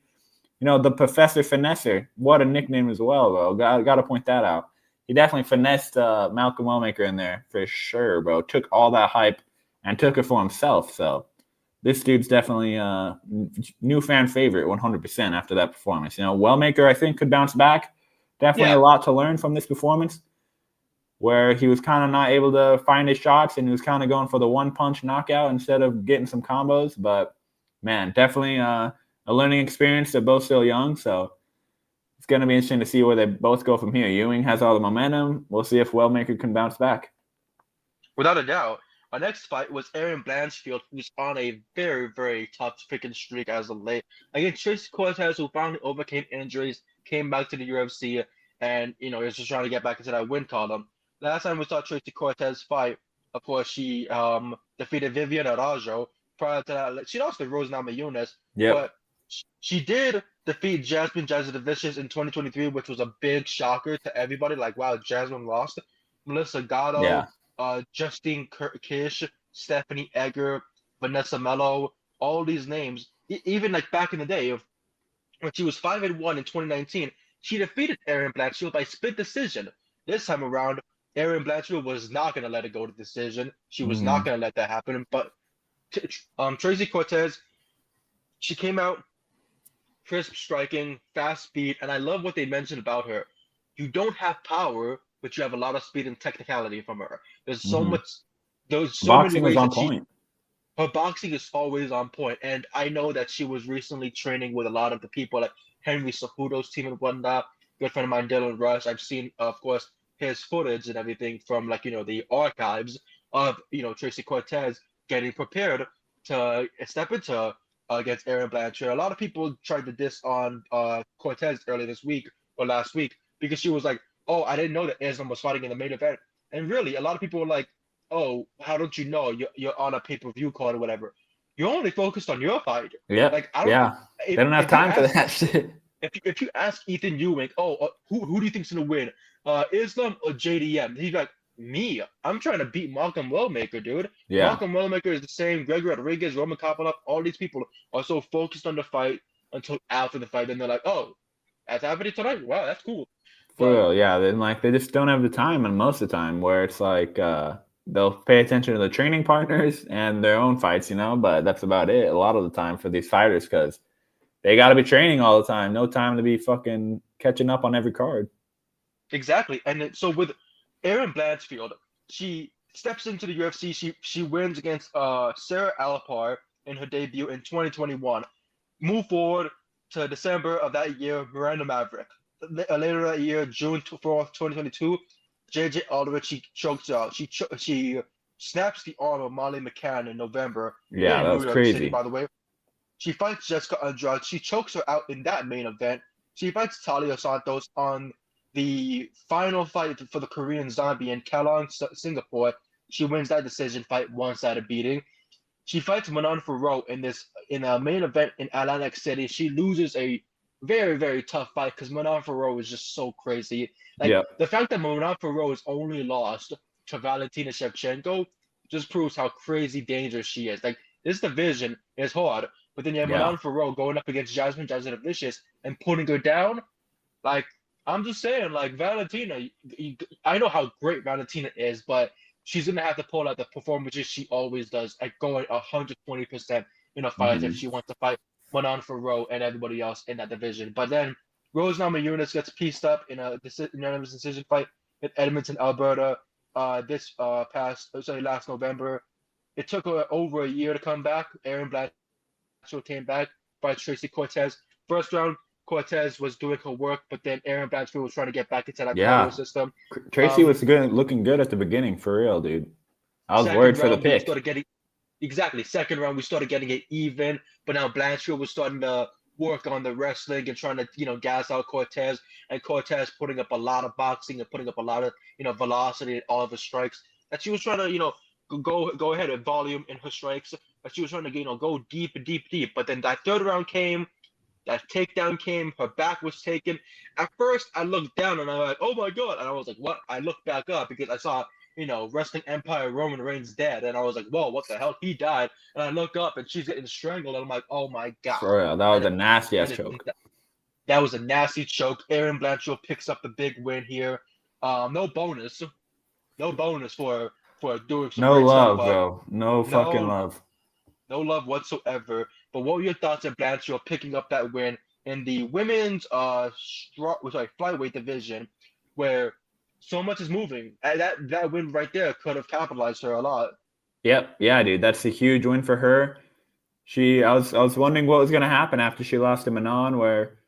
the Professor Finesser. What a nickname as well, bro. Got to point that out. He definitely finessed Malcolm Wellmaker in there for sure, bro. Took all that hype and took it for himself. So this dude's definitely a new fan favorite 100% after that performance. Wellmaker, I think, could bounce back. Definitely a Yeah, lot to learn from this performance where he was kind of not able to find his shots and he was kind of going for the one-punch knockout instead of getting some combos. But, man, definitely a learning experience. They're both still young, so it's going to be interesting to see where they both go from here. Ewing has all the momentum. We'll see if Wellmaker can bounce back. without a doubt. Our next fight was Aaron Blanchfield, who's on a very, very tough freaking streak as of late. Against Tracy Cortez, who finally overcame injuries, came back to the UFC, and is just trying to get back into that win column. Last time we saw Tracy Cortez fight, of course, she defeated Vivian Araújo. Prior to that, she lost to Rose Namajunas, Yep. but she did defeat Jasmine Jasudavicius in 2023, which was a big shocker to everybody. Like, wow, Jasmine lost. Melissa Gatto, Yeah. Justine Kish, Stephanie Egger, Vanessa Mello, all these names, even like back in the day of when she was 5-1 in 2019, she defeated Erin Blanchfield by split decision. This time around, Erin Blanchfield was not going to let it go to decision. She was not Mm-hmm. going to let that happen. But Tracy Cortez, she came out crisp striking, fast speed, and I love what they mentioned about her. You don't have power, but you have a lot of speed and technicality from her. Mm-hmm. There's so many Boxing was ways on that point. her boxing is always on point. And I know that she was recently training with a lot of the people like Henry Cejudo's team and whatnot. Good friend of mine, Dylan Rush. I've seen, of course, his footage and everything from the archives of, Tracy Cortez getting prepared to step into against Aaron Blanchard. A lot of people tried to diss on Cortez earlier this week or last week because she was like, oh, I didn't know that Islam was fighting in the main event. And really, a lot of people were like, oh, how don't you know you're on a pay-per-view card or whatever? You're only focused on your fight. Yep. Like I don't. Yeah. If, They don't have if you time for ask that shit. if you ask Ethan Ewing, oh, who do you think's gonna win, Islam or JDM? He's like, me. I'm trying to beat Malcolm Wellmaker, dude. Yeah. Malcolm Wellmaker is the same. Gregory Rodriguez, Roman Kopylov, all these people are so focused on the fight until after the fight, and they're like, oh, that's happening tonight. Wow, that's cool. For But real, yeah. Then they just don't have the time, and most of the time, where it's like they'll pay attention to the training partners and their own fights, but that's about it. A lot of the time for these fighters, because they got to be training all the time. No time to be fucking catching up on every card. exactly, and so with Erin Blanchfield, she steps into the UFC. She wins against Sarah Alpar in her debut in 2021. Move forward to December of that year, Miranda Maverick. Later that year, June 4th, 2022, JJ Aldrich, she chokes out. She snaps the arm of Molly McCann in November Yeah, in that New was York City, crazy. by the way. She fights Jessica Andrade. She chokes her out in that main event. She fights Talia Santos on the final fight for the Korean Zombie in Kalong, Singapore. She wins that decision fight, one-sided beating. She fights Manon Farrow in a main event in Atlantic City. She loses a very, very tough fight because Manon Farrow is just so crazy. Like Yep. the fact that Manon Farrow is only lost to Valentina Shevchenko just proves how crazy dangerous she is. Like this division is hard, but then you have Yeah. Manon Farrow going up against Jasmine Jasudavicius and putting her down. Like I'm just saying, like Valentina, I know how great Valentina is, but she's gonna have to pull out the performances she always does, like going 120% in a fight if Mhm. she wants to fight Manon Ferro and everybody else in that division. But then Rose Namajunas gets pieced up in a unanimous decision fight in Edmonton, Alberta. This past sorry last November. It took her over a year to come back. Erin Blanchfield came back, fight Tracy Cortez. First round, Cortez was doing her work, but then Erin Blanchfield was trying to get back into that cardio Yeah, system. Tracy Um, was good, looking good at the beginning for real, dude. I was Second worried for the round, we pick. started getting exactly. Second round, we started getting it even, but now Blanchfield was starting to work on the wrestling and trying to, gas out Cortez, and Cortez putting up a lot of boxing and putting up a lot of, velocity in all of his strikes. And she was trying to, go ahead and volume in her strikes, but she was trying to, go deep and deep, deep. But then that third round came, that takedown came, her back was taken. At first, I looked down and I was like, oh my God. And I was like, what? I looked back up because I saw, Wrestling Empire Roman Reigns dead. And I was like, whoa, what the hell? He died. And I look up and she's getting strangled. And I'm like, oh my God. For real, that was And a nasty ass and choke. that was a nasty choke. Erin Blanchfield picks up the big win here. No bonus. No bonus for doing some No great stuff, love, but bro. No fucking no love. no love whatsoever. But what were your thoughts on Blanchfield picking up that win in the women's flyweight division, where so much is moving? And that win right there could have capitalized her a lot. Yep, yeah, dude, that's a huge win for her. I was wondering what was gonna happen after she lost to Manon, where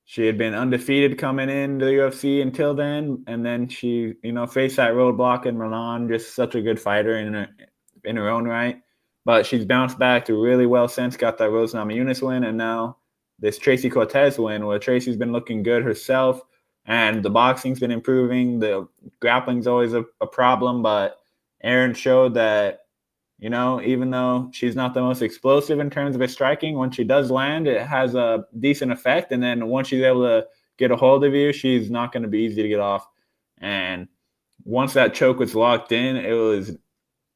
she had been undefeated coming into the UFC until then, and then she, faced that roadblock in Manon, just such a good fighter in her own right. But she's bounced back to really well since, got that Rose Namajunas win, and now this Tracy Cortez win, where Tracy's been looking good herself, and the boxing's been improving. The grappling's always a problem, but Erin showed that, even though she's not the most explosive in terms of her striking, when she does land, it has a decent effect. And then once she's able to get a hold of you, she's not going to be easy to get off. And once that choke was locked in, it was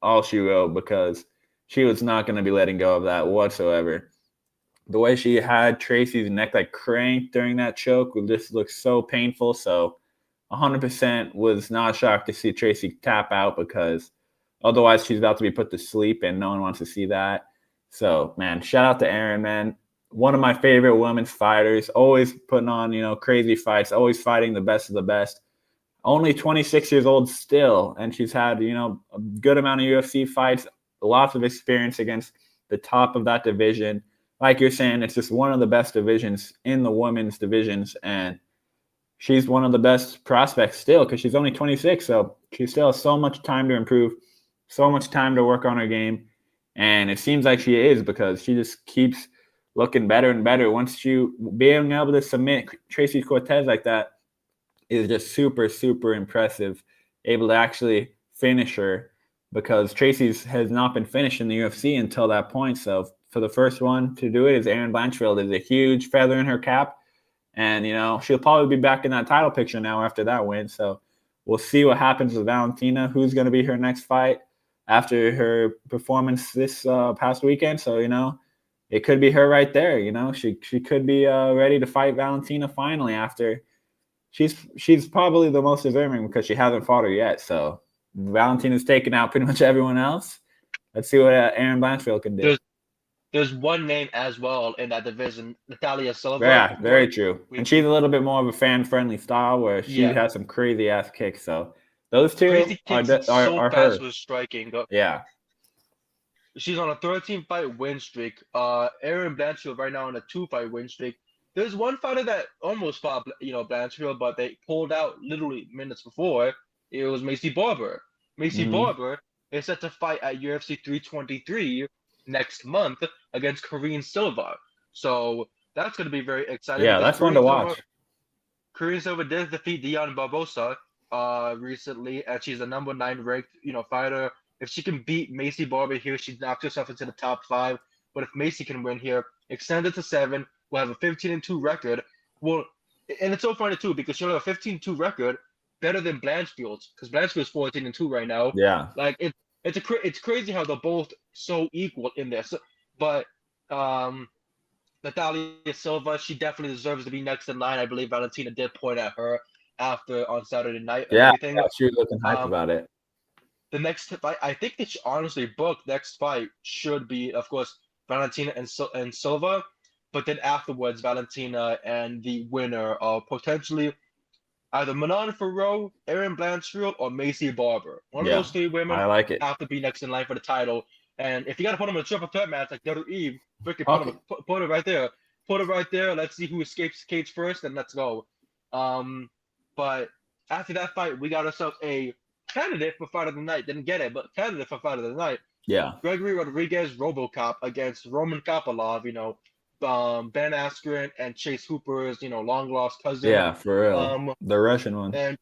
all she wrote, because she was not going to be letting go of that whatsoever. The way she had Tracy's neck like cranked during that choke would just look so painful. So 100% was not shocked to see Tracy tap out, because otherwise she's about to be put to sleep and no one wants to see that. So, man, shout out to Erin, man. One of my favorite women's fighters, always putting on, crazy fights, always fighting the best of the best. Only 26 years old still, and she's had, a good amount of UFC fights, lots of experience against the top of that division. Like you're saying, it's just one of the best divisions in the women's divisions, and she's one of the best prospects still, because she's only 26, so she still has so much time to improve, so much time to work on her game, and it seems like she is, because she just keeps looking better and better. Once you being able to submit Tracy Cortez like that is just super, super impressive. Able to actually finish her, because Tracy's has not been finished in the UFC until that point. So for the first one to do it is Erin Blanchfield. Is a huge feather in her cap. And, she'll probably be back in that title picture now after that win. So we'll see what happens with Valentina, who's going to be her next fight after her performance this past weekend. So, it could be her right there. She could be ready to fight Valentina finally after she's probably the most deserving, because she hasn't fought her yet. So Valentina's taken out pretty much everyone else. Let's see what Erin Blanchfield can do. There's one name as well in that division, Natalia Silva. Yeah, very true. And she's a little bit more of a fan-friendly style, where she Yeah, has some crazy ass kicks. So those two crazy kicks and so are fast her. with striking. Yeah. She's on a 13-fight win streak. Erin Blanchfield right now on a 2-fight win streak. There's one fighter that almost fought, Blanchfield, but they pulled out literally minutes before. It was Macy Barber. Macy Barber is set to fight at UFC 323 next month against Korean Silva. So that's going to be very exciting. Yeah, that's fun to watch. Korean Silva did defeat Dion Barbosa recently, and she's a number 9 ranked, fighter. If she can beat Macy Barber here, she knocks herself into the top 5. But if Macy can win here, extend it to 7, we'll have a 15-2 record. Well, and it's so funny too, because she'll have a 15-2 record better than Blanchfield's, because Blanchfield's 14-2 right now. Yeah. Like it's crazy how they're both so equal in this. But Natalia Silva, she definitely deserves to be next in line. I believe Valentina did point at her after on Saturday night and everything. Yeah, she was looking hype Um, about it. the next fight, I think they should honestly book next fight should be, of course, Valentina and Silva, but then afterwards, Valentina and the winner of potentially either Manon Farrow, Erin Blanchfield, or Macy Barber. One of Yeah, those three women I like it. have to be next in line for the title. And if you got to put them in a triple threat match like the other Eve, freaking Okay. put it right there. Put it right there. Let's see who escapes cage first, and let's go. But after that fight, we got ourselves a candidate for fight of the night. Didn't get it, but candidate for fight of the night. Yeah. Gregory Rodriguez RoboCop against Roman Kopylov. Ben Askren and Chase Hooper's long lost cousin. Yeah, for real. The Russian one. And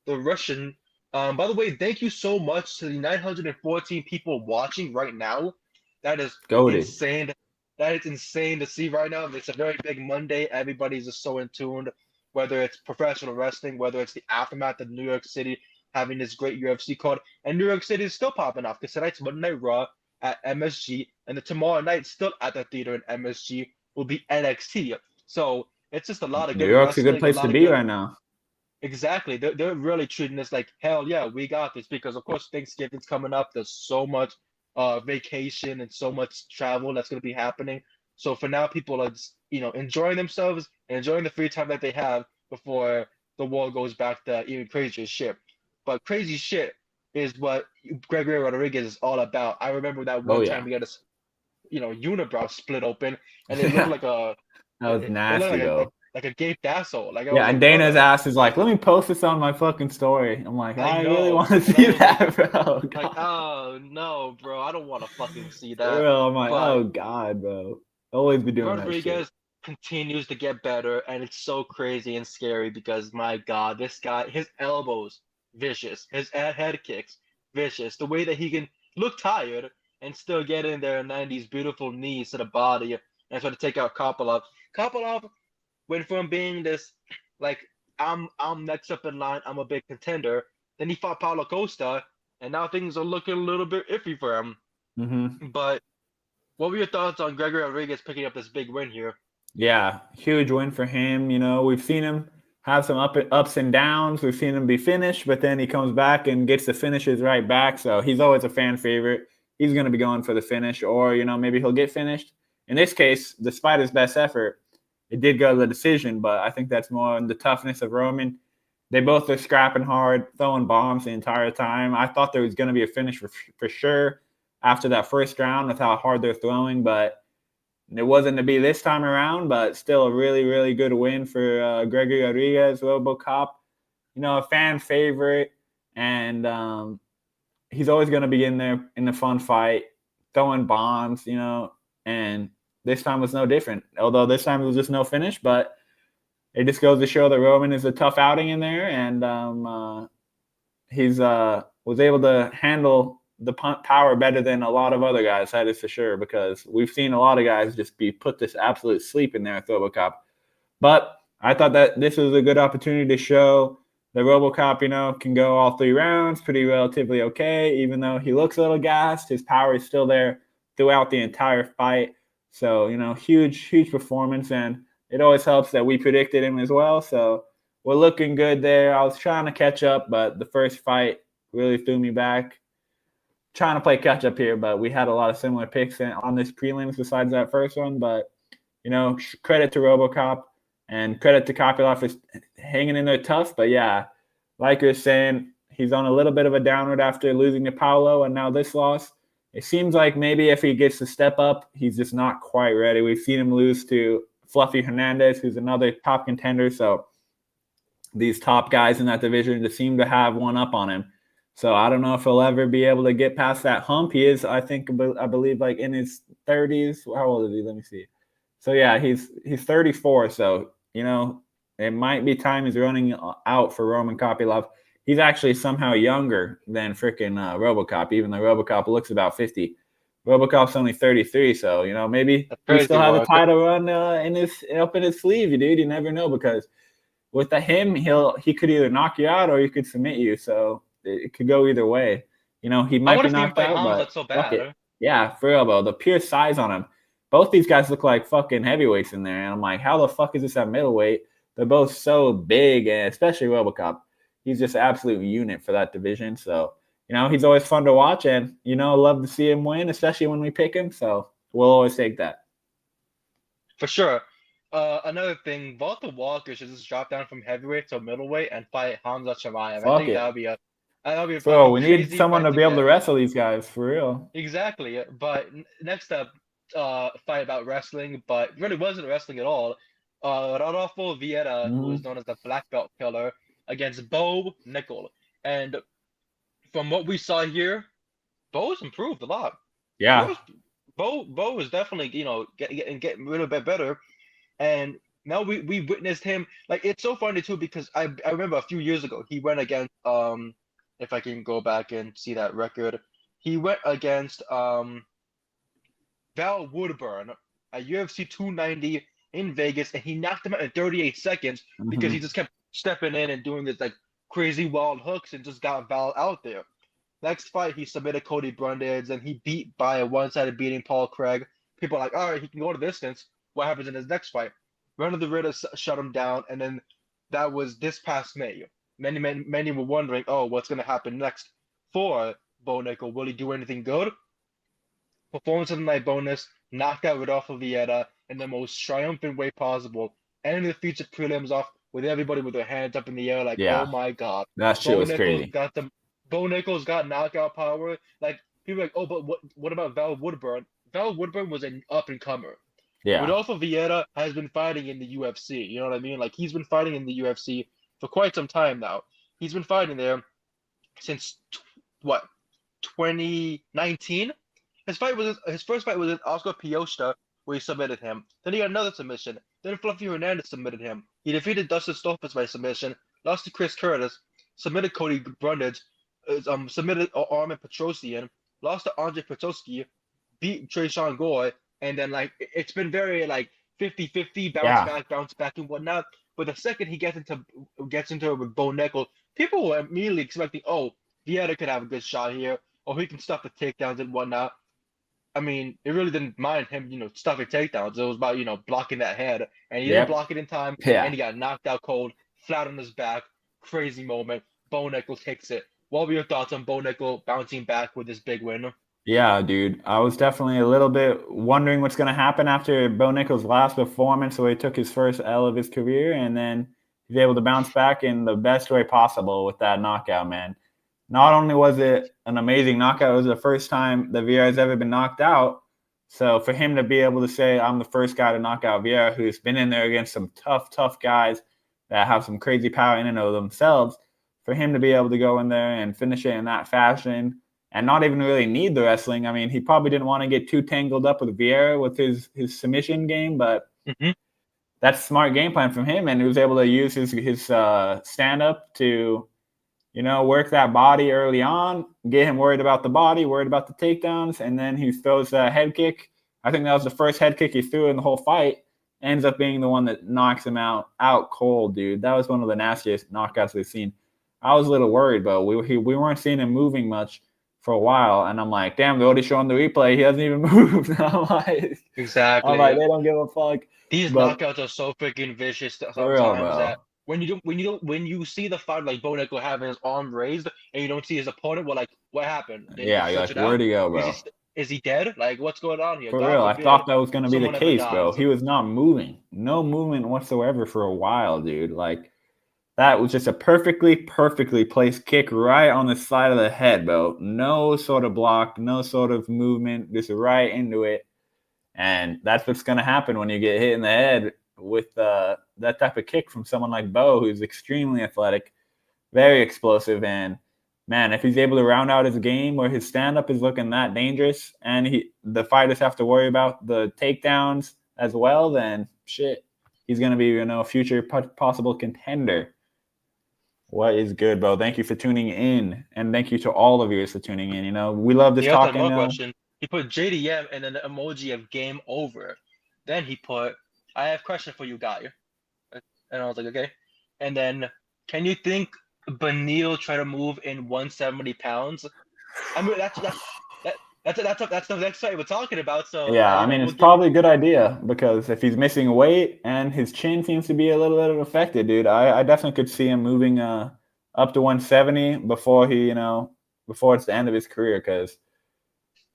the Russian. By the way, thank you so much to the 914 people watching right now. That is insane. That is insane to see right now. It's a very big Monday. Everybody's just so in tune, whether it's professional wrestling, whether it's the aftermath of New York City having this great UFC card. And New York City is still popping off because tonight's Monday Night Raw at MSG, and the tomorrow night still at the theater in MSG will be NXT. So it's just a lot of good New York's wrestling, a good place to be right now. Exactly. They're really treating this like, hell yeah, we got this, because of course Thanksgiving's coming up. There's so much vacation and so much travel that's going to be happening. So for now, people are just, enjoying themselves and enjoying the free time that they have before the world goes back to even crazier shit. But crazy shit is what Gregory Rodriguez is all about. I remember that one time we got a unibrow split open, and it looked like a that was nasty though. Like a gaped asshole. And Dana's ass is like, let me post this on my fucking story. I'm like, I really want to see that, bro. God. Like, oh no, bro, I don't want to fucking see that. Bro, I'm like, oh god, bro. Always be doing Rodriguez that shit. continues to get better, and it's so crazy and scary because my god, this guy, his elbows vicious, his head kicks vicious. The way that he can look tired and still get in there and land these beautiful knees to the body and try to take out Kopylov. Kopylov went from being this, like, I'm next up in line, I'm a big contender. Then he fought Paulo Costa, and now things are looking a little bit iffy for him. Mm-hmm. But what were your thoughts on Gregory Rodriguez picking up this big win here? Yeah, huge win for him. We've seen him have some ups and downs. We've seen him be finished, but then he comes back and gets the finishes right back. So he's always a fan favorite. He's going to be going for the finish, or, maybe he'll get finished. In this case, despite his best effort, it did go to the decision, but I think that's more on the toughness of Roman. They both are scrapping hard, throwing bombs the entire time. I thought there was going to be a finish for sure after that first round with how hard they're throwing, but it wasn't to be this time around, but still a really, really good win for Gregory Rodriguez, RoboCop. A fan favorite, and he's always going to be in there in the fun fight, throwing bombs, and this time was no different, although this time it was just no finish, but it just goes to show that Roman is a tough outing in there, and he's was able to handle the power better than a lot of other guys, that is for sure, because we've seen a lot of guys just be put this absolute sleep in there at RoboCop. But I thought that this was a good opportunity to show that RoboCop, can go all 3 rounds pretty relatively okay, even though he looks a little gassed, his power is still there throughout the entire fight. So, huge performance, and it always helps that we predicted him as well. So we're looking good there. I was trying to catch up, but the first fight really threw me back. Trying to play catch up here, but we had a lot of similar picks on this prelims besides that first one. But, credit to RoboCop and credit to Kopylov for hanging in there tough. But yeah, like you're saying, he's on a little bit of a downward after losing to Paulo and now this loss. It seems like maybe if he gets to step up, he's just not quite ready. We've seen him lose to Fluffy Hernandez, who's another top contender. So these top guys in that division just seem to have one up on him. So I don't know if he'll ever be able to get past that hump. He is, I believe, like in his 30s. How old is he? Let me see. So yeah, he's 34. So, it might be time he's running out for Roman Kopylov. He's actually somehow younger than freaking RoboCop, even though RoboCop looks about 50. RoboCop's only 33, so maybe he still has a title run up in his sleeve, dude. You never know, because with him, he could either knock you out or he could submit you. So it could go either way. He might be knocked out, but that's so bad. Yeah, for real, bro. The pure size on him. both these guys look like fucking heavyweights in there. And I'm like, how the fuck is this at middleweight? They're both so big, and especially Robocop. He's just an absolute unit for that division. So, he's always fun to watch, and, love to see him win, especially when we pick him. So we'll always take that. For sure. Another thing, Walter Walker should just drop down from heavyweight to middleweight and fight Hamza Chimaev. I think that would be a Bro, we crazy need someone fight to be able to get. wrestle these guys, for real. Exactly. But next up, fight about wrestling, but really wasn't wrestling at all. Rodolfo Vieira, who is known as the Black Belt Killer, against Bo Nickel. And from what we saw here, Bo's improved a lot. Yeah. Bo is definitely, getting a little bit better. And now we witnessed him. Like, it's so funny too, because I remember a few years ago he went against if I can go back and see that record, he went against Val Woodburn at UFC 290 in Vegas, and he knocked him out in 38 seconds because he just kept stepping in and doing this like crazy wild hooks and just got Val out there. Next fight, he submitted Cody Brundage, and he beat by a one-sided beating Paul Craig. People are like, all right, he can go to distance. What happens in his next fight? Run of the Ritter shut him down, and then that was this past May. Many were wondering, oh, what's going to happen next for Bo Nickel? Will he do anything good? Performance of the night bonus, knocked out Rodolfo Vieira in the most triumphant way possible, ending the featured prelims off with everybody with their hands up in the air, like, oh my God. That shit was crazy. Bo Nickel's got knockout power. Like, people are like, oh, but what about Val Woodburn? Val Woodburn was an up-and-comer. Yeah. Rodolfo Vieira has been fighting in the UFC. You know what I mean? Like, he's been fighting in the UFC for quite some time now. He's been fighting there since, 2019? His first fight was with Oscar Piosta, where he submitted him. Then he got another submission. Then Fluffy Hernandez submitted him. He defeated Dustin Stolfus by submission, lost to Chris Curtis, submitted Cody Brundage, submitted Armin Petrosian, lost to Andre Petroski, beat Tresean Goy, and then it's been very 50-50, bounce back and whatnot. But the second he gets into it with Bo Nickel, people were immediately expecting, oh, Vieira could have a good shot here, or he can stuff the takedowns and whatnot. I mean, it really didn't mind him, stuffing takedowns. It was about, blocking that head. And he didn't block it in time, and he got knocked out cold, flat on his back. Crazy moment. Bo Nickel takes it. What were your thoughts on Bo Nickel bouncing back with this big win? Yeah, dude. I was definitely a little bit wondering what's going to happen after Bo Nickel's last performance, where he took his first L of his career, and then he's able to bounce back in the best way possible with that knockout, man. Not only was it an amazing knockout, it was the first time that Vieira has ever been knocked out. So for him to be able to say, I'm the first guy to knock out Vieira, who's been in there against some tough guys that have some crazy power in and of themselves, for him to be able to go in there and finish it in that fashion and not even really need the wrestling. I mean, he probably didn't want to get too tangled up with Vieira with his submission game, but that's a smart game plan from him, and he was able to use his stand-up to work that body early on, get him worried about the body, worried about the takedowns, and then he throws a head kick. I think that was the first head kick he threw in the whole fight. Ends up being the one that knocks him out cold, dude. That was one of the nastiest knockouts we've seen. I was a little worried, but we weren't seeing him moving much for a while, and I'm like, damn, they're already showing the replay. He hasn't even moved. I'm like, exactly. I'm like, they don't give a fuck. These knockouts are so freaking vicious sometimes that when you see the fight like Bo Nickel having his arm raised and you don't see his opponent, well, like, what happened? Yeah, you're like, where'd he go, bro? Is he dead? Like, what's going on here? For real, I thought that was going to be the case, bro. He was not moving. No movement whatsoever for a while, dude. Like, that was just a perfectly placed kick right on the side of the head, bro. No sort of block, no sort of movement, just right into it. And that's what's going to happen when you get hit in the head with that type of kick from someone like Bo, who's extremely athletic, very explosive. And, man, if he's able to round out his game where his stand-up is looking that dangerous and the fighters have to worry about the takedowns as well, then shit, he's going to be, a future possible contender. What is good, bro? Thank you for tuning in, and thank you to all of you for tuning in. We love this talking. Question. He put JDM and an emoji of game over. Then he put, I have a question for you, guy. And I was like, okay. And then, can you think Beneil try to move in 170 pounds? I mean, That's the next fight we're talking about. So Yeah, I mean, we'll it's give. probably a good idea because if he's missing weight and his chin seems to be a little bit affected, dude, I definitely could see him moving up to 170 before before it's the end of his career because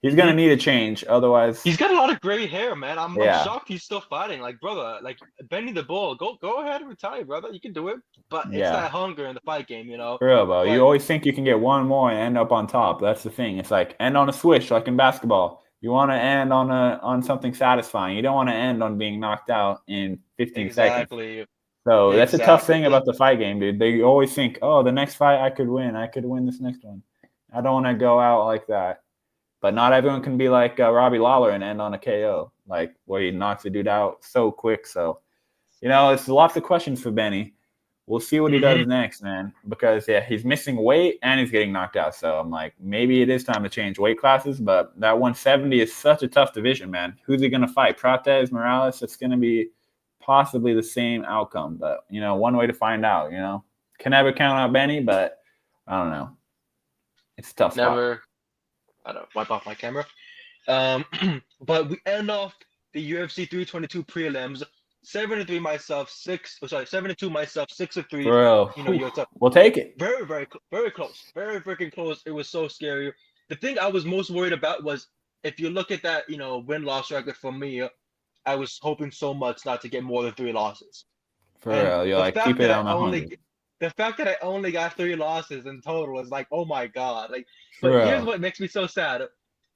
he's gonna Mhm. need a change. Otherwise, He's got a lot of gray hair, man. I'm yeah, shocked he's still fighting. Like, brother, like Benny the Bull, go ahead and retire, brother. You can do it. But it's yeah. that hunger in the fight game. For real, bro. You But always think you can get one more and end up on top. That's the thing. It's like end on a switch, like in basketball. You want to end on something satisfying. You don't want to end on being knocked out in 15 seconds. exactly, So that's a tough exactly. thing about the fight game, dude. They always think, oh, the next fight I could win. I could win this next one. I don't want to go out like that. But not everyone can be like Robbie Lawler and end on a KO, like where he knocks the dude out so quick. So, it's lots of questions for Benny. We'll see what he Hmm. does next, man. Because he's missing weight and he's getting knocked out. So I'm like, maybe it is time to change weight classes. But that 170 is such a tough division, man. Who's he gonna fight? Prates, Morales? It's gonna be possibly the same outcome. But one way to find out. Can never count out Benny, but I don't know. It's a tough spot. Never. I don't wipe off my camera. Um, but we end off the UFC 322 prelims. 7-3 myself, 7-2 myself, 6-3. For real. You're tough. We'll take it. Very, very close. Very freaking close. It was so scary. The thing I was most worried about was if you look at that, win-loss record for me, I was hoping so much not to get more than 3 losses. For And real. You're the like, fact keep it that I on only 100. the fact that I only got 3 losses in total is like, oh my God. Like, For but here's real. what makes me so sad.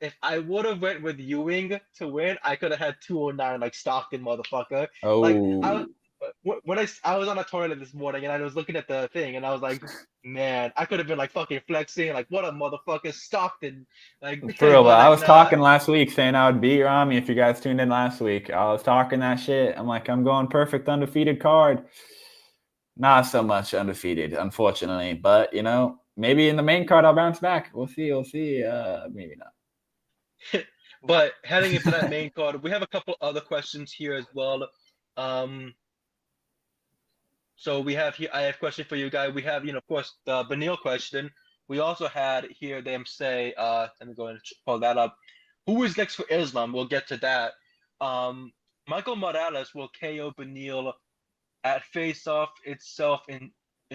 If I would have went with Ewing to win, I could have had 209 like Stockton, motherfucker. Like Oh. when I was on a toilet this morning and I was looking at the thing and I was like, man, I could have been like fucking flexing, like what a motherfucker Stockton, like For real, but but I like was nah. talking last week saying I would beat Rami if you guys tuned in last week. I was talking that shit. I'm like, I'm going perfect undefeated card. Not so much undefeated, unfortunately. But, maybe in the main card I'll bounce back. We'll see. We'll see. Maybe But heading into that not. main card, we have a couple other questions here as well. Um, So we have here, I have a question for you guys. We have, of course, the Benil question. We also had here them say, let me go and pull that up. Who is next for Islam? We'll get to that. Michael Morales will KO Benil at face-off itself in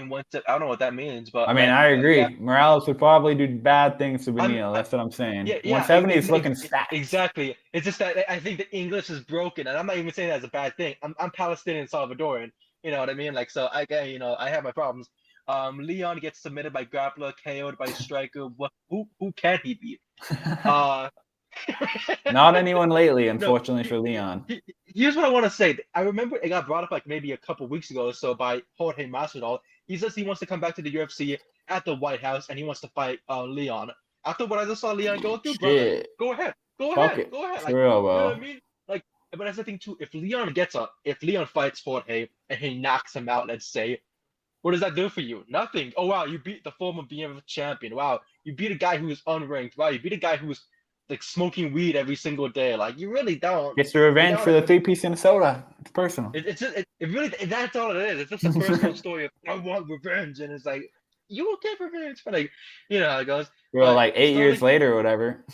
one step. I don't know what that means, I but mean, that I yeah, agree. Morales would probably do bad things to I'm Benil. That's what I'm saying. yeah, 170 is looking stacked. exactly. It's just that I think the English is broken, and I'm not even saying that as a bad thing. I'm Palestinian Salvadoran. You know what I mean? Like, so I have my problems. Leon gets submitted by grappler, KO'd by striker. Who can he beat? Uh, Not anyone lately, no. unfortunately for Leon. Here's what I want to say. I remember it got brought up like maybe a couple weeks ago or so by Jorge Masvidal. He says he wants to come back to the UFC at the White House and he wants to fight Leon. After what I just saw Leon go through, brother, Shit. go ahead, Fuck it. go ahead. For Like, real, you know what I bro. mean? Like, but that's the thing too. If Leon fights Jorge and he knocks him out, let's say, what does that do for you? Nothing. Oh wow, you beat the former BMF champion. Wow, you beat a guy who is unranked. Wow, you beat a guy who's like smoking weed every single day. Like, you really don't. Gets the You revenge know for what the I 3-piece in soda. It's personal. it's just it really that's all it is. It's just a personal story of I want revenge, and it's like you will get revenge, but like you know how it goes. Bro, But like 8 years Sterling, later or whatever.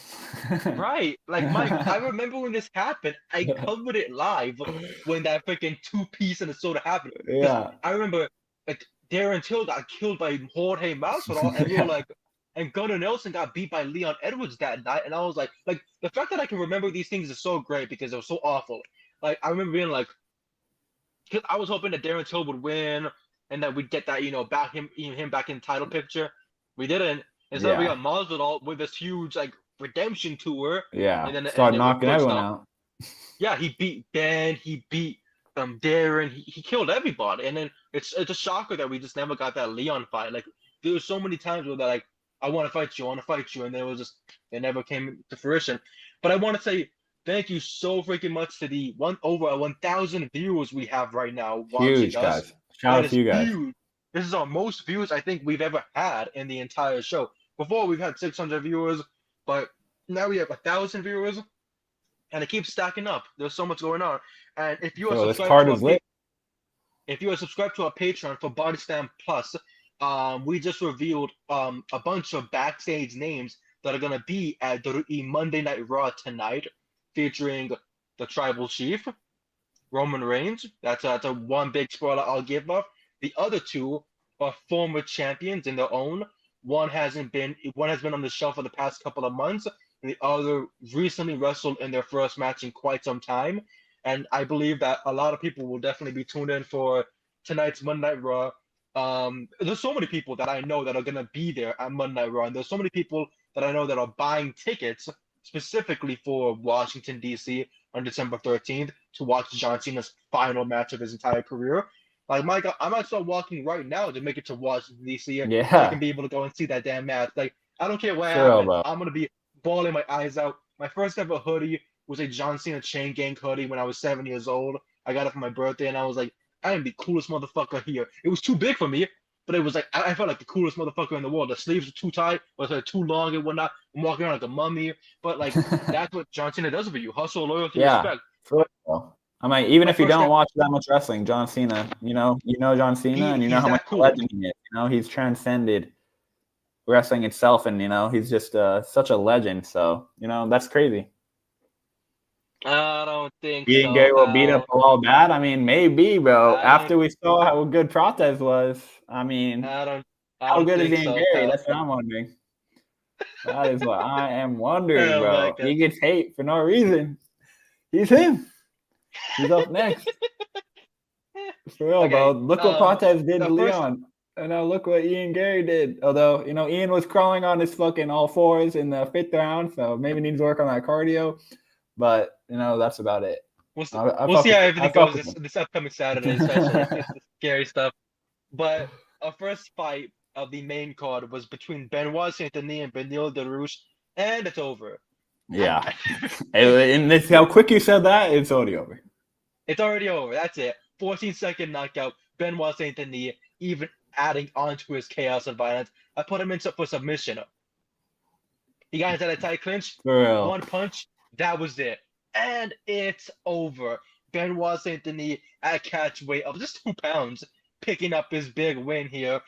right? Like Mike, I remember when this happened. I covered it live when that freaking 2-piece in the soda happened. Because Yeah. I remember like Darren Till got killed by Jorge Masvidal, and we were Yeah. like, and Gunnar Nelson got beat by Leon Edwards that night, and I was like the fact that I can remember these things is so great because it was so awful. Like I remember being like. Because I was hoping that Darren Till would win and that we'd get that, back him back in the title picture. We didn't. Instead, we Yeah. got Masvidal with this huge like redemption tour, Yeah. and Start then of knocking course everyone now, out. yeah, he beat Ben, he beat Darren, he killed everybody, and then it's a shocker that we just never got that Leon fight. Like there were so many times where they're like, I want to fight you, and then it was just it never came to fruition. But I want to say thank you so freaking much to the over 1,000 viewers we have right now watching Huge, us. guys. Shout That out to is you guys. huge. This is our most views I think we've ever had in the entire show. Before we've had 600 viewers, but now we have 1,000 viewers, and it keeps stacking up. There's so much going on. And So this card is lit. if you are subscribed to our Patreon for BodySlam Plus, we just revealed a bunch of backstage names that are going to be at WWE Monday Night Raw tonight, featuring the Tribal Chief, Roman Reigns. That's a one big spoiler I'll give up. The other two are former champions in their own. One has been on the shelf for the past couple of months, and the other recently wrestled in their first match in quite some time. And I believe that a lot of people will definitely be tuned in for tonight's Monday Night Raw. There's so many people that I know that are gonna be there at Monday Night Raw, and there's so many people that I know that are buying tickets specifically for Washington D.C. on December 13th to watch John Cena's final match of his entire career. Like, my God, I might start walking right now to make it to Washington D.C. so I can be able to go and see that damn match. Like, I don't care what happens. I'm gonna be bawling my eyes out. My first ever hoodie was a John Cena Chain Gang hoodie when I was 7 years old. I got it for my birthday, and I was like, I am the coolest motherfucker here. It was too big for me, but it was like I felt like the coolest motherfucker in the world. The sleeves were too tight, or like too long and whatnot. I'm walking around like a mummy, but like that's what John Cena does for you: hustle, loyalty, respect. For real. I mean, even if you don't watch that much wrestling, John Cena, you know John Cena, and you know how much legend he is. You know, he's transcended wrestling itself, and you know he's just such a legend. So you know that's crazy. I don't think Ian Gary will beat up all bad. I mean, maybe, bro. After we saw how good Protez was, I mean, how good is Ian Gary? That's what I'm wondering. That is what I am wondering, bro. He gets hate for no reason. He's him. He's up next. For real, bro. Look what Protez did to Leon. And now look what Ian Gary did. Although, you know, Ian was crawling on his fucking all fours in the 5th round, so maybe needs to work on that cardio. But, you know, that's about it. We'll see how everything goes this upcoming Saturday, especially. It's the scary stuff. But our first fight of the main card was between Benoit Saint-Denis and Beneil Dariush, and it's over. Yeah. And this, how quick you said that, it's already over. It's already over. That's it. 14-second knockout. Benoit Saint-Denis, even adding onto his chaos and violence. I put him in for submission. He got into that tight clinch. One punch. That was it. And it's over. Benoit Saint-Denis at catch weight of just 2 pounds, picking up his big win here.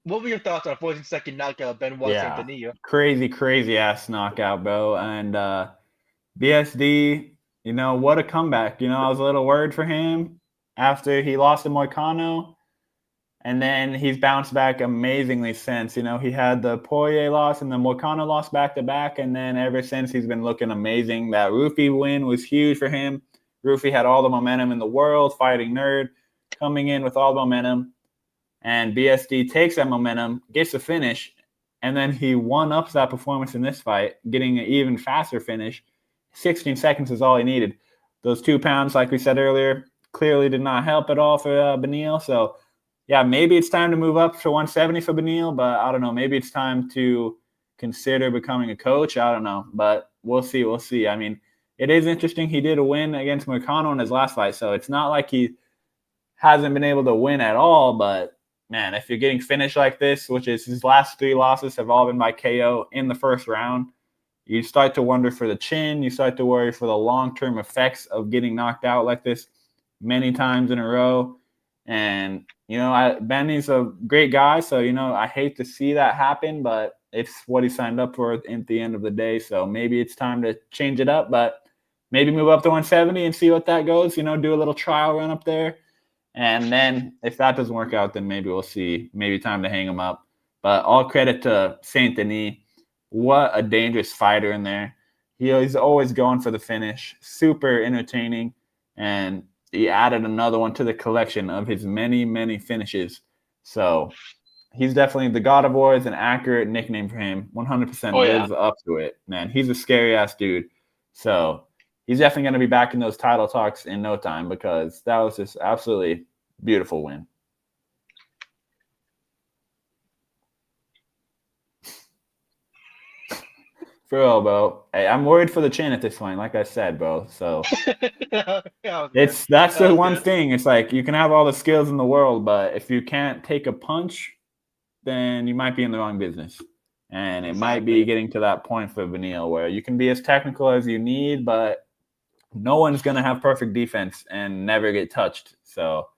What were your thoughts on a 14-second knockout of Benoit Saint-Denis? Crazy ass knockout, bro. And BSD, you know, what a comeback. You know, I was a little worried for him after he lost to Moicano. And then he's bounced back amazingly since. You know, he had the Poirier loss and the Moicano loss back-to-back. And then ever since, he's been looking amazing. That Rufy win was huge for him. Rufy had all the momentum in the world, fighting nerd, coming in with all the momentum. And BSD takes that momentum, gets a finish, and then he one-ups that performance in this fight, getting an even faster finish. 16 seconds is all he needed. Those 2 pounds, like we said earlier, clearly did not help at all for Beneil. So, yeah, maybe it's time to move up to 170 for Beneil, but I don't know. Maybe it's time to consider becoming a coach. I don't know, but we'll see. I mean, it is interesting. He did a win against Moicano in his last fight, so it's not like he hasn't been able to win at all. But, man, if you're getting finished like this, which is his last 3 losses have all been by KO in the first round, you start to wonder for the chin. You start to worry for the long-term effects of getting knocked out like this many times in a row. And, you know, Benny's a great guy, so, you know, I hate to see that happen, but it's what he signed up for at the end of the day. So maybe it's time to change it up, but maybe move up to 170 and see what that goes, you know, do a little trial run up there. And then if that doesn't work out, then maybe we'll see. Maybe time to hang him up. But all credit to Saint-Denis. What a dangerous fighter in there. He's always going for the finish. Super entertaining. And he added another one to the collection of his many, many finishes. So he's definitely the God of War is an accurate nickname for him. 100% lives up to it, man. He's a scary-ass dude. So he's definitely going to be back in those title talks in no time because that was just absolutely beautiful win. For real, bro. Hey, I'm worried for the chin at this point, like I said, bro. So that's the one thing. It's like you can have all the skills in the world, but if you can't take a punch, then you might be in the wrong business. And it might be getting to that point for Beneil where you can be as technical as you need, but no one's going to have perfect defense and never get touched. So,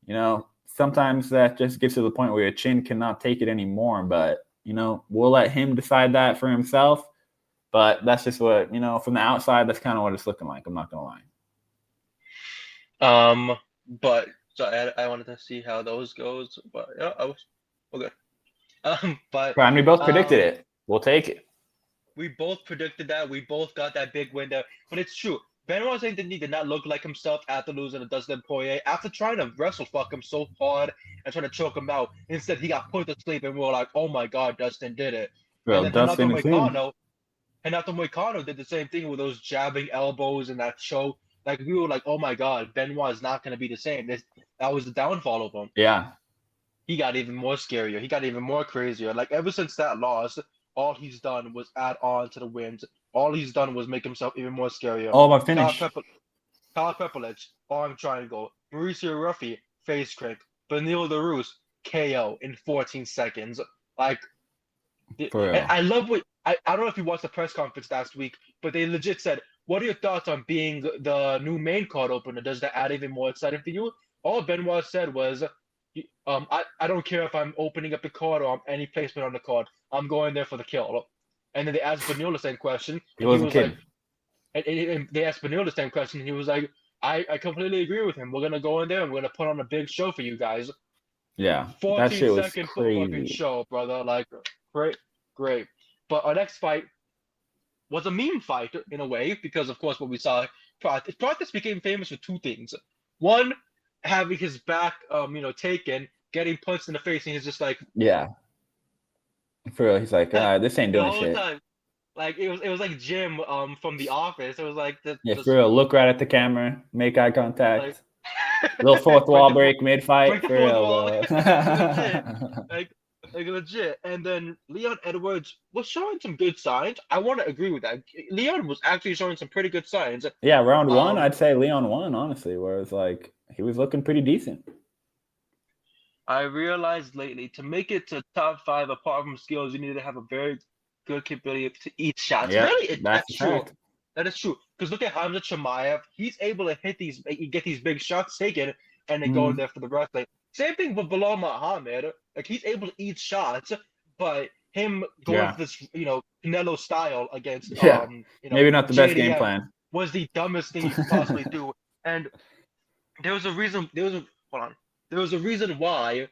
you know, sometimes that just gets to the point where your chin cannot take it anymore. But we'll let him decide that for himself. But that's just what, from the outside, that's kind of what it's looking like. I'm not going to lie. But so I wanted to see how those goes. But yeah, we're good. But we both predicted it. We'll take it. We both predicted that. We both got that big win there. But it's true. Benoit did not look like himself after losing to Dustin Poirier. After trying to wrestle fuck him so hard and trying to choke him out, instead he got put to sleep, and we were like, "Oh my God, Dustin did it." Well, and then Dustin Renato Moicano did the same thing with those jabbing elbows and that choke. Like we were like, "Oh my God, Benoit is not going to be the same." That was the downfall of him. Yeah. He got even more scarier. He got even more crazier. Like ever since that loss, all he's done was add on to the wins. All he's done was make himself even more scarier. Oh, my finish. Kyle Pepperledge, arm triangle. Mauricio Ruffy, face crank. Benil Darius, KO in 14 seconds. Like, I love what I don't know if you watched the press conference last week, but they legit said, "What are your thoughts on being the new main card opener? Does that add even more exciting for you?" All Benoit said was, I don't care if I'm opening up the card or any placement on the card. I'm going there for the kill. And then they asked Benil the same question. He wasn't kidding. And they asked Benil the same question. And he was like, I completely agree with him. We're going to go in there and we're going to put on a big show for you guys. Yeah. 14-second fucking show, brother. Like, great. But our next fight was a meme fight in a way because, of course, what we saw, Pratis became famous for two things. One, having his back, taken, getting punched in the face, and he's just like, yeah. For real, he's like, this ain't doing shit. Time. Like it was like Jim from The Office. It was like for real. Look right at the camera, make eye contact. Little fourth wall break mid fight. For real, like legit. And then Leon Edwards was showing some good signs. I want to agree with that. Leon was actually showing some pretty good signs. Yeah, round one, I'd say Leon won, honestly, where it's like he was looking pretty decent. I realized lately to make it to top 5, apart from skills, you need to have a very good capability to eat shots. Yeah, really, that's true. Fact. That is true. Because look at Hamza Chimaev. He's able to get these big shots taken and then go in there for the wrestling. Same thing with Bilal Muhammad. Like he's able to eat shots, but him going for this, Canelo style against, maybe not the best game plan, was the dumbest thing you could possibly do. And there was a reason. There was a reason why,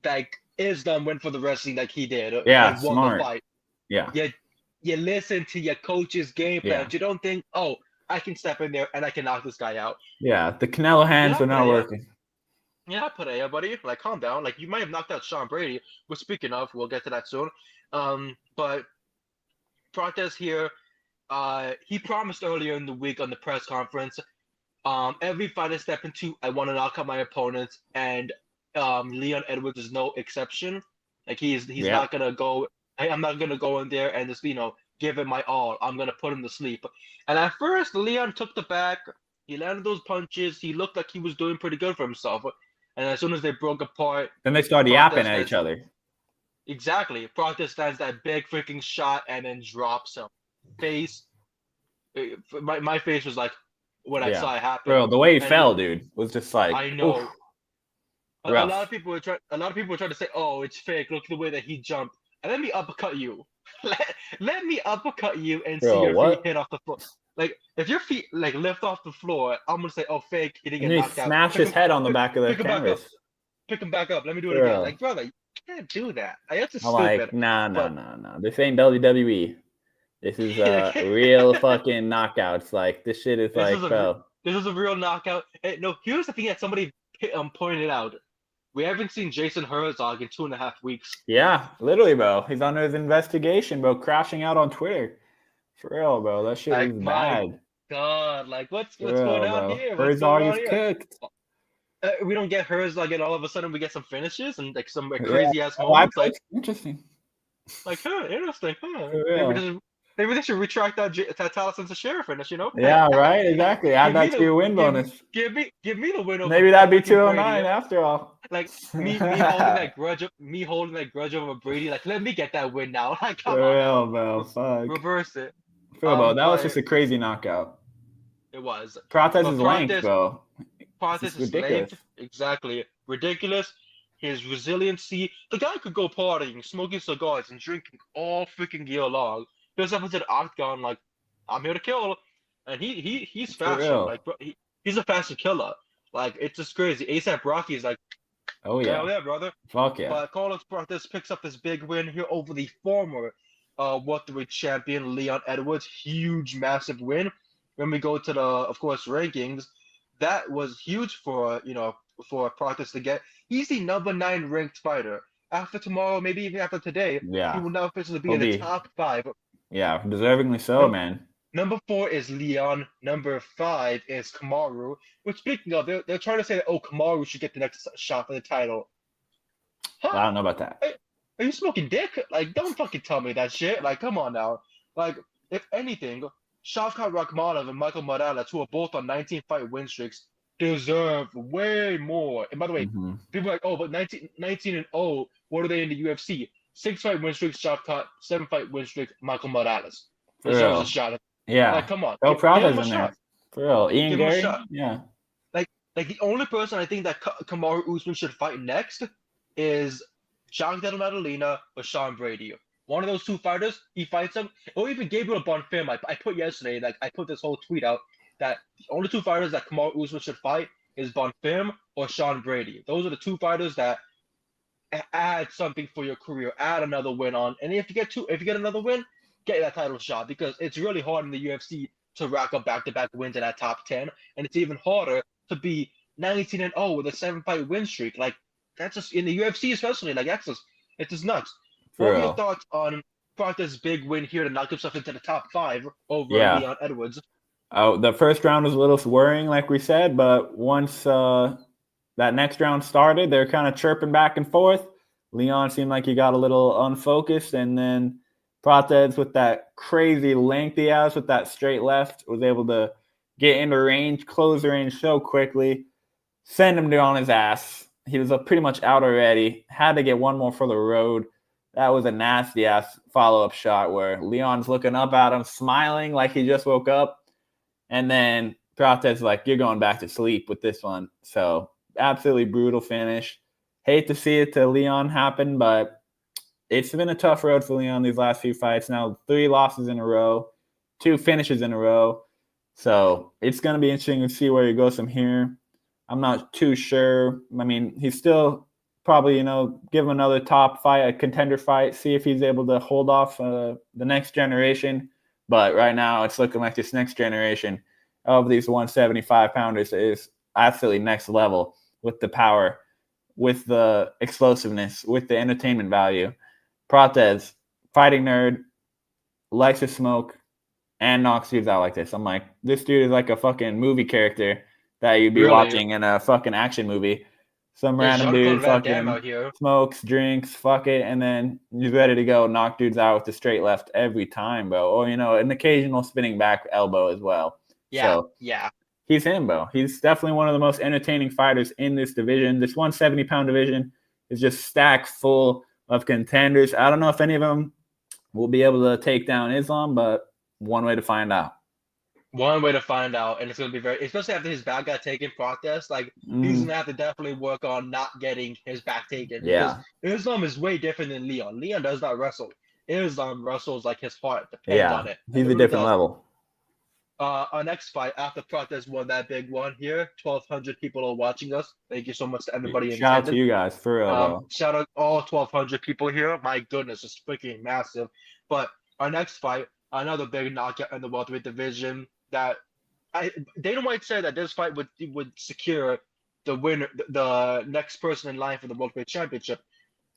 like, Islam went for the wrestling like he did. Yeah, and won smart. The fight. Yeah. You listen to your coach's game plan. You don't think, oh, I can step in there and I can knock this guy out. Yeah, the Canelo hands are not working. Yeah, Pereira, buddy. Like, calm down. Like, you might have knocked out Sean Brady. We're speaking of. We'll get to that soon. But Pratis here, he promised earlier in the week on the press conference, every fight I step into, I want to knock out my opponents, and Leon Edwards is no exception. Like he's not gonna go. I'm not gonna go in there and just give it my all. I'm gonna put him to sleep. And at first, Leon took the back. He landed those punches. He looked like he was doing pretty good for himself. And as soon as they broke apart, then they started yapping at each other. Exactly. Pratis lands that big freaking shot and then drops him. Face. My face was like, when I saw it happen. Bro, the way he fell, dude, was just like, I know. Oof. A lot of people were trying to say, "Oh, it's fake. Look at the way that he jumped." And let me uppercut you. let me uppercut you and see your feet hit off the floor. Like if your feet lift off the floor, I'm gonna say, "Oh, fake." He didn't get knocked out. Smash his head on the back of the canvas. Pick him back up. Let me do it again. Like, brother, you can't do that. That's just stupid. Like, nah. This ain't WWE. This is real fucking knockouts. Like this shit is bro. This is a real knockout. Hey, no, here's the thing that somebody pointed out. We haven't seen Jason Herzog in 2.5 weeks. Yeah, literally, bro. He's under his investigation, bro. Crashing out on Twitter. For real, bro. That shit is bad. God, what's going on here? Herzog is cooked. We don't get Herzog, and all of a sudden we get some finishes and some crazy ass moments. Interesting. Interesting. Huh? Maybe they should retract that Taliesin Teixeira finish, Yeah, right. Exactly. Add that to your win bonus. Give me the win. Maybe that'd be 209 after all. Like me holding that grudge over Brady. Like, let me get that win now. Like, come on, bro. Fuck. Reverse it. Bro, that was just a crazy knockout. It was. Pratis is length, bro. Pratis is length. Exactly. Ridiculous. his resiliency. The guy could go partying, smoking cigars, and drinking all freaking year long. He goes up into the octagon like, I'm here to kill, and he's For faster. real. Like, bro, he's a faster killer. Like, it's just crazy. ASAP Rocky is like, Oh hell yeah. yeah, brother. Fuck yeah. But Carlos Prates picks up this big win here over the former welterweight champion Leon Edwards. Huge, massive win. When we go to the, of course, rankings, that was huge for for Prates to get. He's the number 9 ranked fighter. After tomorrow, maybe even after today, he Yeah. will now officially be He'll in the be- top 5. Yeah, deservingly so, man. Number 4 is Leon. Number 5 is Kamaru. Which, speaking of, they're trying to say that, oh, Kamaru should get the next shot for the title. Huh? I don't know about that. Are you smoking dick? Like, don't fucking tell me that shit. Like, come on now. Like, if anything, Shavkat Rakhmonov and Michael Morales, who are both on 19-fight win streaks, deserve way more. And by the way, Mhm. people are like, oh, but 19-0, what are they in the UFC? 6-fight win streaks, Shavkat, 7-fight win streak, Michael Morales. For Deserves real. a shot. Yeah. Like, come on. Go Give Prates him a in there. shot. For real. Ian Give him a Gary? shot. Yeah. Like the only person I think that Kamaru Usman should fight next is Jack Della Maddalena or Sean Brady. One of those 2 fighters, he fights them. Or even Gabriel Bonfim. I put yesterday, like I put this whole tweet out that the only 2 fighters that Kamaru Usman should fight is Bonfim or Sean Brady. Those are the 2 fighters that add something for your career, add another win on. And if you get another win, get that title shot, because it's really hard in the UFC to rack up back-to-back wins in that top 10, and it's even harder to be 19-0 with a 7-fight win streak. Like, that's just in the UFC especially. Like, it's just nuts. For What are real. your thoughts on Prates' big win here to knock himself into the top 5 over Yeah. Leon Edwards? Oh, the first round was a little worrying, like we said, but once that next round started, they're kind of chirping back and forth. Leon seemed like he got a little unfocused, and then Prates, with that crazy length he has with that straight left, was able to get into range, close the range so quickly, send him on his ass. He was pretty much out already. Had to get one more for the road. That was a nasty-ass follow-up shot where Leon's looking up at him, smiling like he just woke up. And then Prates is like, you're going back to sleep with this one. So absolutely brutal finish. Hate to see it to Leon happen, but it's been a tough road for Leon these last few fights. Now 3 losses in a row, 2 finishes in a row. So it's going to be interesting to see where he goes from here. I'm not too sure. I mean, he's still probably, give him another top fight, a contender fight, see if he's able to hold off the next generation. But right now, it's looking like this next generation of these 175-pounders is absolutely next level with the power, with the explosiveness, with the entertainment value. Prates, fighting nerd, likes to smoke, and knocks dudes out like this. I'm like, this dude is like a fucking movie character that you'd be watching in a fucking action movie. Some random dude fucking smokes, drinks, fuck it, and then he's ready to go knock dudes out with the straight left every time, bro. Or, an occasional spinning back elbow as well. Yeah, so, yeah. He's him, bro. He's definitely one of the most entertaining fighters in this division. This 170-pound division is just stacked full of contenders. I don't know if any of them will be able to take down Islam, but one way to find out. One way to find out, and it's going to be especially after his back got taken, Prates, like, he's going to have to definitely work on not getting his back taken. Because Islam is way different than Leon. Leon does not wrestle. Islam wrestles like his heart depends on it. He's a different level. Our next fight, after Prates won that big one here, 1,200 people are watching us. Thank you so much to everybody. Shout out to you guys, for real. Shout out all 1,200 people here. My goodness, it's freaking massive. But our next fight, another big knockout in the welterweight division. That Dana White said that this fight would secure the winner, the next person in line for the Welterweight Championship.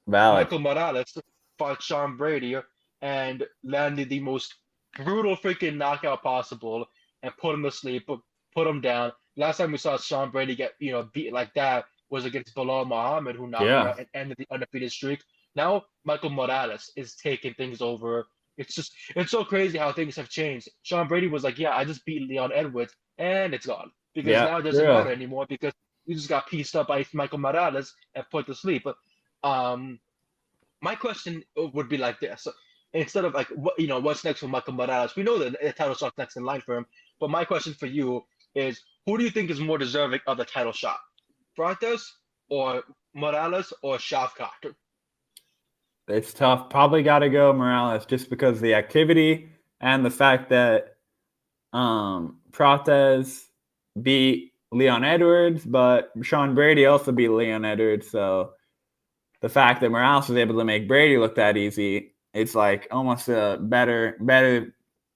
Valid. Michael Morales fought Sean Brady and landed the most brutal freaking knockout possible and put him to sleep, put him down. Last time we saw Sean Brady get beat like that was against Bilal Muhammad, who knocked him out and ended the undefeated streak. Now Michael Morales is taking things over. It's so crazy how things have changed. Sean Brady was like, yeah, I just beat Leon Edwards, and it's gone. Because now it doesn't matter anymore, because you just got pieced up by Michael Morales and put to sleep. My question would be like this. Instead of like, what's next for Michael Morales? We know that the title shot's next in line for him. But my question for you is, who do you think is more deserving of the title shot? Prates or Morales or Shavkat? It's tough. Probably got to go Morales just because the activity and the fact that Prates beat Leon Edwards, but Sean Brady also beat Leon Edwards. So the fact that Morales was able to make Brady look that easy, it's like almost a better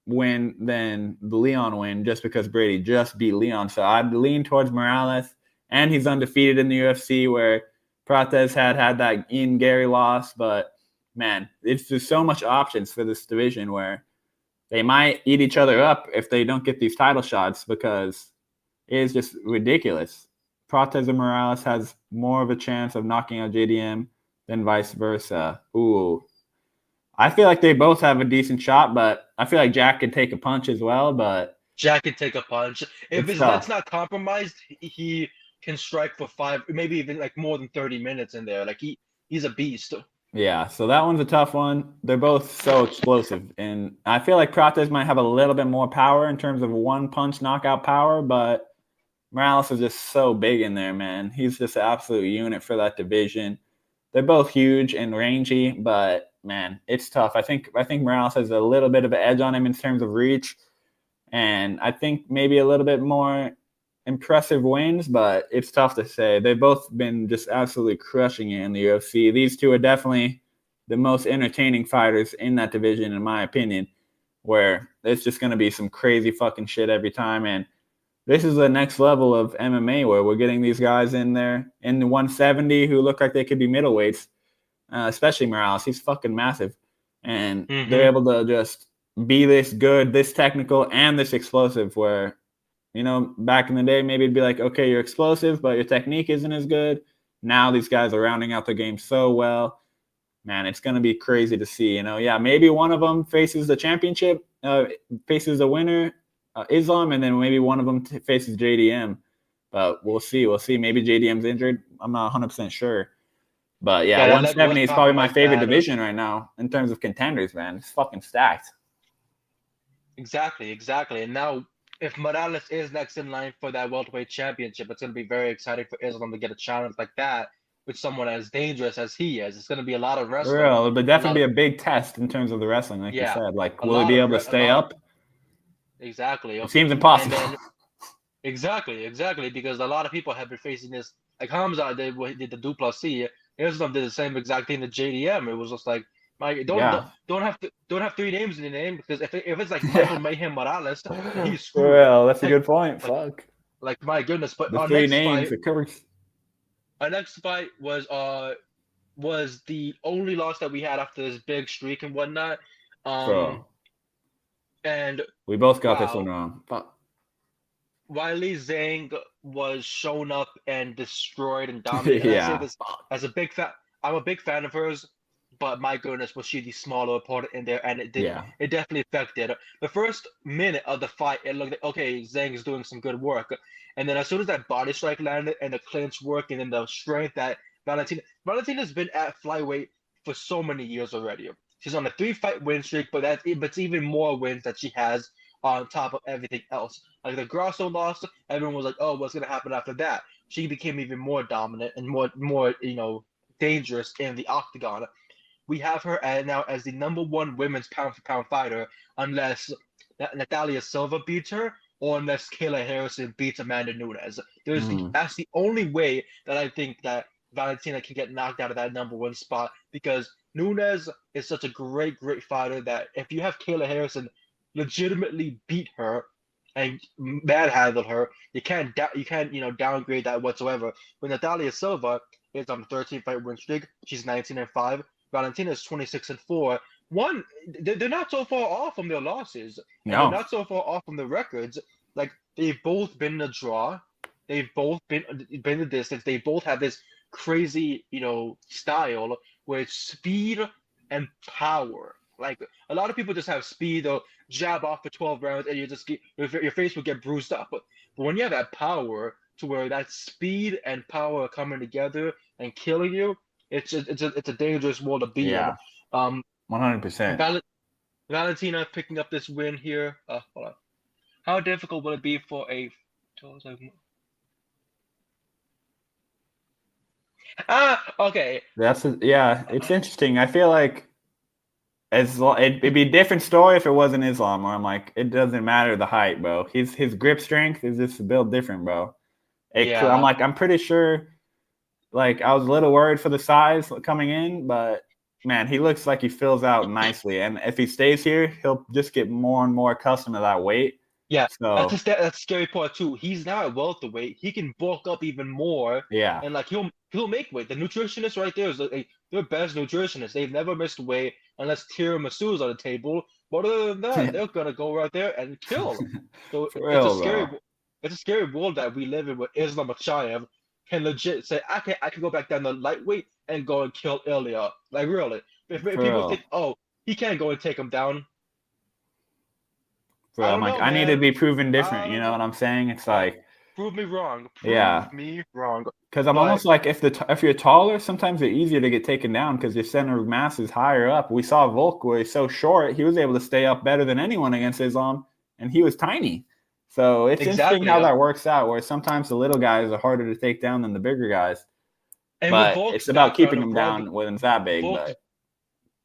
win than the Leon win just because Brady just beat Leon. So I'd lean towards Morales, and he's undefeated in the UFC where Prates had that Ian Gary loss. But, man, it's just so much options for this division where they might eat each other up if they don't get these title shots because it is just ridiculous. Prates and Morales has more of a chance of knocking out JDM than vice versa. Ooh. I feel like they both have a decent shot, but I feel like Jack could take a punch as well, but Jack can take a punch. If it's his leg's tough. not compromised, he can strike for 5, maybe even like more than 30 minutes in there. Like he's a beast. Yeah, so that one's a tough one. They're both so explosive, and I feel like Prates might have a little bit more power in terms of one-punch knockout power, but Morales is just so big in there, man. He's just an absolute unit for that division. They're both huge and rangy, but man, it's tough. I think Morales has a little bit of an edge on him in terms of reach, and I think maybe a little bit more impressive wins, but it's tough to say. They've both been just absolutely crushing it in the UFC. These two are definitely the most entertaining fighters in that division, in my opinion, where it's just going to be some crazy fucking shit every time. And this is the next level of MMA where we're getting these guys in there in the 170 who look like they could be middleweights, especially Morales. He's fucking massive. And they're able to just be this good, this technical, and this explosive where, you know, back in the day, maybe it'd be like, okay, you're explosive, but your technique isn't as good. Now these guys are rounding out their game so well. Man, it's going to be crazy to see. You know, yeah, maybe one of them faces the championship, faces the winner, Islam, and then maybe one of them faces JDM. But we'll see. We'll see. Maybe JDM's injured. I'm not 100% sure. But yeah, Yeah, that leg was 170 is probably my compromised favorite bad. division right now in terms of contenders, man. It's fucking stacked. Exactly. And now, if Morales is next in line for that welterweight championship, it's going to be very exciting for Islam to get a challenge like that with someone as dangerous as he is. It's going to be a lot of For wrestling. real, it'll definitely be a big test in terms of the wrestling, like you Yeah, said. Like, a will he lot be of able to a stay lot of up? exactly. It seems And impossible. then exactly, because a lot of people have been facing this. Like Hamza did the Duplessis. Islam did the same exact thing to JDM. It was just like, my Yeah. don't have 3 names in your name, because if it's like Michael Yeah. Mayhem Morales, he's For screwed. real, that's a Like good point. like Fuck. my goodness. But The three names, it covers. our next fight was the only loss that we had after this big streak and whatnot. Bro, And we both got this one wow, wrong. Fuck. Wiley Zhang was shown up and destroyed and dominated. And I say Yeah. this as a big fan. I'm a big fan of hers, but my goodness, was she the smaller opponent in there, and Yeah. it definitely affected. The first minute of the fight, it looked like, okay, Zhang is doing some good work, and then as soon as that body strike landed and the clinch work, and then the strength that Valentina's been at flyweight for so many years already. She's on a 3-fight win streak, but it's even more wins that she has on top of everything else. Like the Grosso loss, everyone was like, "Oh, what's gonna happen after that?" She became even more dominant and more dangerous in the octagon. We have her now as the #1 women's pound for pound fighter, unless Natalia Silva beats her or unless Kayla Harrison beats Amanda Nunes. That's the only way that I think that Valentina can get knocked out of that #1 spot, because Nunes is such a great fighter that if you have Kayla Harrison legitimately beat her and manhandle her, you can't downgrade that whatsoever. But Natalia Silva is on a 13-fight win streak. She's 19-5. Valentina is 26-4. They're not so far off from their losses, and they're No. not so far off from the records. Like, they've both been in a draw. They've both been the distance. They both have this crazy, style where it's speed and power. Like, a lot of people just have speed or jab off for 12 rounds, and your face will get bruised up. But when you have that power, to where that speed and power are coming together and killing you, it's a dangerous world to be in. Yeah. 100%. Valentina picking up this win here. Hold on. How difficult will it be for a Okay. Yeah, it's interesting. I feel like it'd be a different story if it wasn't Islam, where I'm like, it doesn't matter the height, bro. His grip strength is just built different, bro. I'm Yeah. like, I'm pretty sure. Like, I was a little worried for the size coming in, but man, he looks like he fills out nicely. And if he stays here, he'll just get more and more accustomed to that weight. Yeah, So that's the scary part too. He's now at welterweight. He can bulk up even more, yeah, and like he'll make weight. The nutritionist right there is like their best nutritionist. They've never missed weight unless tiramisu's on the table. But other than that, they're gonna go right there and kill. So for real, bro. it's a scary world that we live in where Islam Makhachev can legit say, I can go back down to lightweight and go and kill Ilya. Like really, if For people think, real. oh, he can't go and take him down. I Bro, I'm don't like, know, I need to man. be proven different. I You don't know know. what I'm saying? It's Yeah, like, prove me wrong. yeah. Prove me wrong. Because I'm But almost like if you're taller, sometimes it's easier to get taken down because your center of mass is higher up. We saw Volk where he's so short, he was able to stay up better than anyone against Islam, and he was tiny. So it's interesting exactly, how that works out, where sometimes the little guys are harder to take down than the bigger guys. and with But Volk's it's about keeping background them of rugby, down when it's that big. Volk's But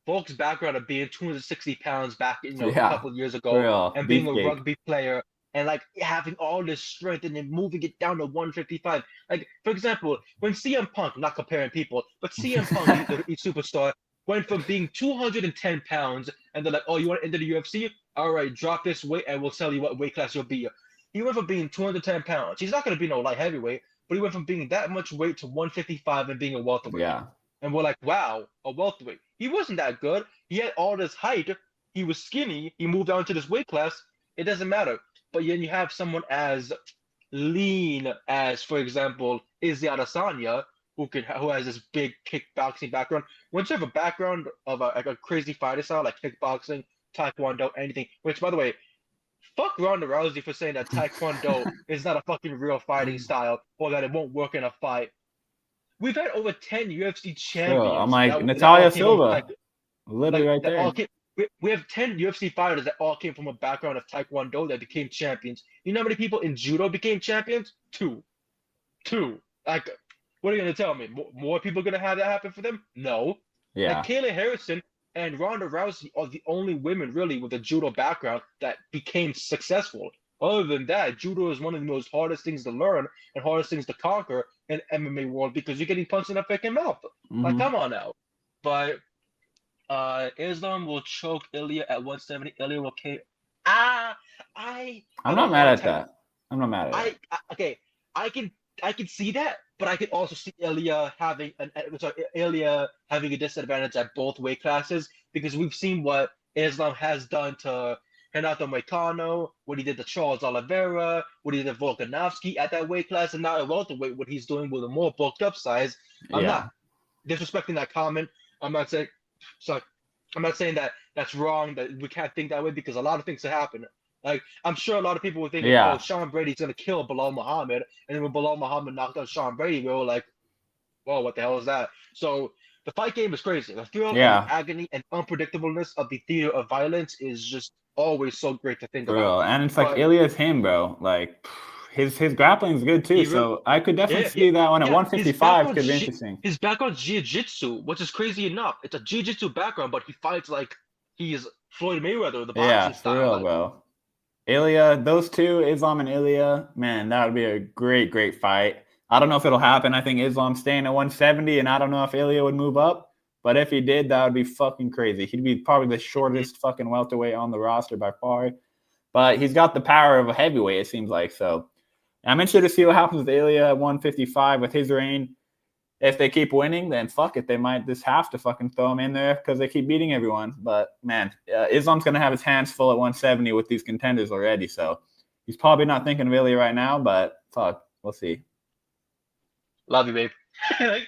Volk's background of being 260 pounds back, a yeah, couple of years for ago, real, and being a beefcake. rugby player, and like having all this strength and then moving it down to 155. Like for example, when CM Punk, not comparing people, but CM Punk, the superstar, went from being 210 pounds, and they're like, oh, you want to enter the UFC? All right, drop this weight, and we'll tell you what weight class you'll be. He went from being 210 pounds. He's not going to be no light heavyweight, but he went from being that much weight to 155 and being a welterweight. Yeah, And we're like, wow, a welterweight. He wasn't that good. He had all this height. He was skinny. He moved down to this weight class. It doesn't matter. But then you have someone as lean as, for example, Izzy Adesanya, who has this big kickboxing background. Once you have a background of like a crazy fighter style like kickboxing, taekwondo, anything. Which, by the way, fuck Ronda Rousey for saying that taekwondo is not a fucking real fighting style or that it won't work in a fight. We've had over 10 UFC for real. I'm champions like that all Natalia came from Silva, literally like right that all there. came. We have 10 UFC fighters that all came from a background of Taekwondo that became champions. You know how many people in judo became champions? Two. Like, what are you gonna tell me? More people gonna have that happen for them? No. Like Yeah, Kayla Harrison and Ronda Rousey are the only women really with a judo background that became successful. Other than that, judo is one of the most hardest things to learn and hardest things to conquer in MMA world because you're getting punched in the freaking mouth. Like, mm-hmm. come on now. But Islam will choke Ilya at 170. Ilya will K. Ah, I I'm have a not mad hard at time. that. I'm not mad at that. Okay. I can I can see that, but I can also see Ilya having Ilya having a disadvantage at both weight classes because we've seen what Islam has done to Renato Moicano, what he did to Charles Oliveira, what he did to Volkanovski at that weight class, and now at welterweight, what he's doing with a more bulked up size. I'm not Yeah, disrespecting that comment. I'm not saying sorry. I'm not saying that that's wrong, that we can't think that way because a lot of things have happened. Like I'm sure a lot of people were thinking, oh, yeah, Sean Brady's gonna kill Bilal Muhammad, and then when Bilal Muhammad knocked out Sean Brady, we were like, whoa, what the hell is that? So the fight game is crazy. The thrill and the yeah. agony and unpredictableness of the theater of violence is just always so great to think For about. real. And it's like But Ilya's him, bro. Like his grappling is good too. he really, So I could definitely yeah, yeah, see that one at yeah. 155 could be interesting. His background's jiu-jitsu, which is crazy enough. It's a jiu-jitsu background, but he fights like he's Floyd Mayweather, the Yeah, boxing for style. real, Like, bro. Ilya, those two, Islam and Ilya, man, that would be a great, great fight. I don't know if it'll happen. I think Islam's staying at 170, and I don't know if Ilya would move up. But if he did, that would be fucking crazy. He'd be probably the shortest fucking welterweight on the roster by far. But he's got the power of a heavyweight, it seems like. So I'm interested to see what happens with Ilya at 155 with his reign. If they keep winning, then fuck it. They might just have to fucking throw him in there because they keep beating everyone. But, man, Islam's going to have his hands full at 170 with these contenders already. So he's probably not thinking of Ilya right now, but fuck, we'll see. love you, babe. Like,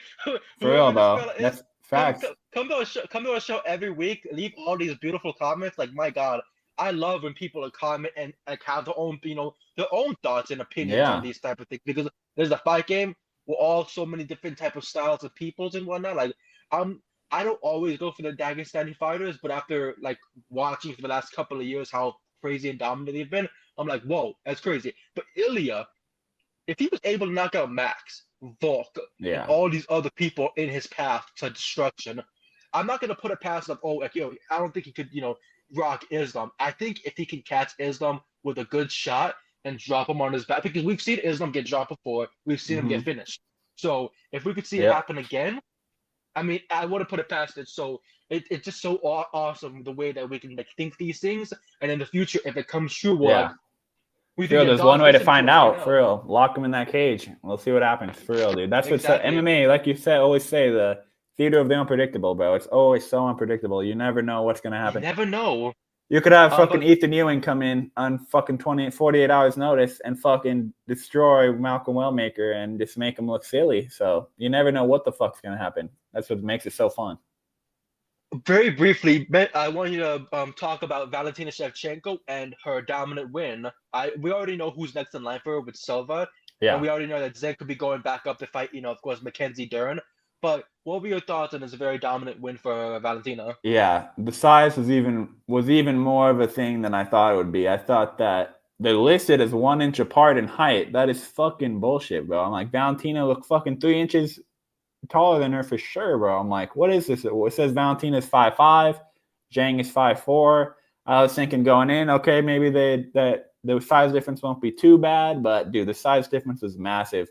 For real, whoever this bro. fella is, That's facts. come to a show every week. Leave all these beautiful comments. Like, my God, I love when people comment and like have their own, their own thoughts and opinions on Yeah. these type of things. Because there's a fight game. We're all so many different type of styles of peoples and whatnot. Like, I don't always go for the Dagestani fighters, but after like watching for the last couple of years how crazy and dominant they've been, I'm like, whoa, that's crazy. But Ilya, if he was able to knock out Max, Volk, and Yeah. all these other people in his path to destruction. I'm not gonna put it past him. Oh, like, I don't think he could, rock Islam. I think if he can catch Islam with a good shot and drop him on his back, because we've seen Islam get dropped before, we've seen him get finished. So if we could see it happen again, I mean, I wouldn't put it past it. So it's just so awesome the way that we can think these things, and in the future, if it comes true, we For real, think, there's God's one way to listening find us right out. now. For real, lock him in that cage. We'll see what happens. For real, dude. That's Exactly. what MMA, like you said, always say, the theater of the unpredictable, bro. It's always so unpredictable. You never know what's gonna happen. You never know. You could have fucking Ethan Ewing come in on fucking 48 hours notice and fucking destroy Malcolm Wellmaker and just make him look silly. So you never know what the fuck's gonna happen. That's what makes it so fun. Very briefly, I want you to talk about Valentina Shevchenko and her dominant win. We already know who's next in line for her with Silva. Yeah. And we already know that Zhang could be going back up to fight, of course, Mackenzie Dern. But what were your thoughts on this very dominant win for Valentina? Yeah, the size was even more of a thing than I thought it would be. I thought that they're listed as 1 inch apart in height. That is fucking bullshit, bro. I'm like, Valentina looked fucking 3 inches taller than her for sure, bro. I'm like, what is this? It says Valentina's 5'5", Zhang is 5'4". I was thinking going in, okay, maybe the size difference won't be too bad, but dude, the size difference is massive.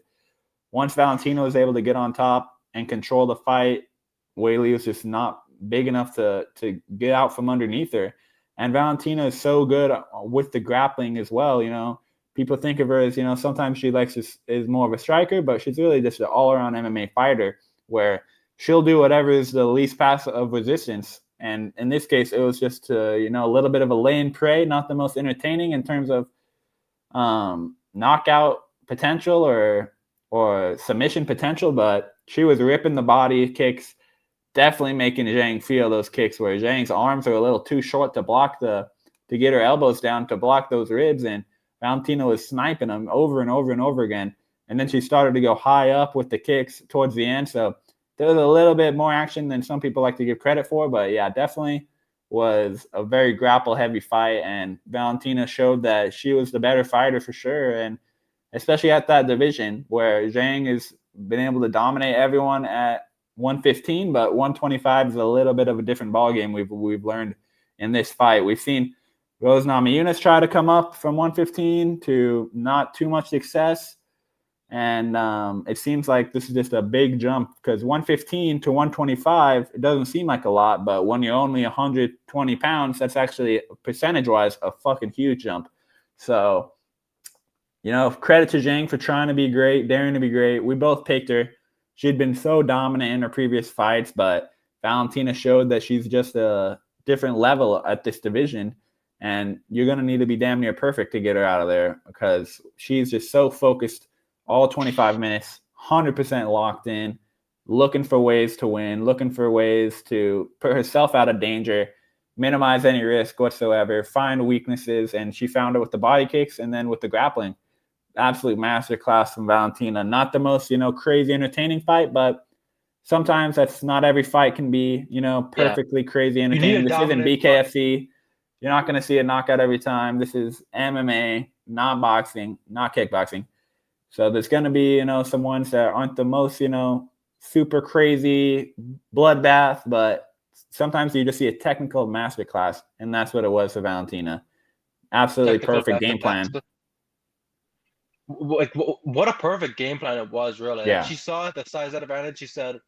Once Valentina was able to get on top and control the fight, Weili was just not big enough to get out from underneath her. And Valentina is so good with the grappling as well. People think of her as, sometimes she is more of a striker, but she's really just an all-around MMA fighter where she'll do whatever is the least path of resistance. And in this case, it was just a little bit of a lay and pray, not the most entertaining in terms of knockout potential or submission potential, but she was ripping the body kicks, definitely making Zhang feel those kicks where Zhang's arms are a little too short to get her elbows down to block those ribs, and Valentina was sniping them over and over and over again. And then she started to go high up with the kicks towards the end. So there was a little bit more action than some people like to give credit for. But yeah, definitely was a very grapple-heavy fight. And Valentina showed that she was the better fighter for sure. And especially at that division where Zhang has been able to dominate everyone at 115, but 125 is a little bit of a different ballgame we've learned in this fight. We've seen Rose Namajunas try to come up from 115 to not too much success. And it seems like this is just a big jump because 115 to 125, it doesn't seem like a lot, but when you're only 120 pounds, that's actually percentage-wise a fucking huge jump. So, credit to Zhang for trying to be great, daring to be great. We both picked her. She'd been so dominant in her previous fights, but Valentina showed that she's just a different level at this division. And you're going to need to be damn near perfect to get her out of there because she's just so focused all 25 minutes, 100% locked in, looking for ways to win, looking for ways to put herself out of danger, minimize any risk whatsoever, find weaknesses. And she found it with the body kicks and then with the grappling. Absolute masterclass from Valentina. Not the most, crazy entertaining fight, but sometimes that's not every fight can be, perfectly crazy entertaining. This isn't BKFC. You're not going to see a knockout every time. This is MMA, not boxing, not kickboxing. So there's going to be, some ones that aren't the most, super crazy bloodbath, but sometimes you just see a technical masterclass, and that's what it was for Valentina. Absolutely perfect game plan. Like, what a perfect game plan it was, really. Yeah. She saw the size advantage. She said,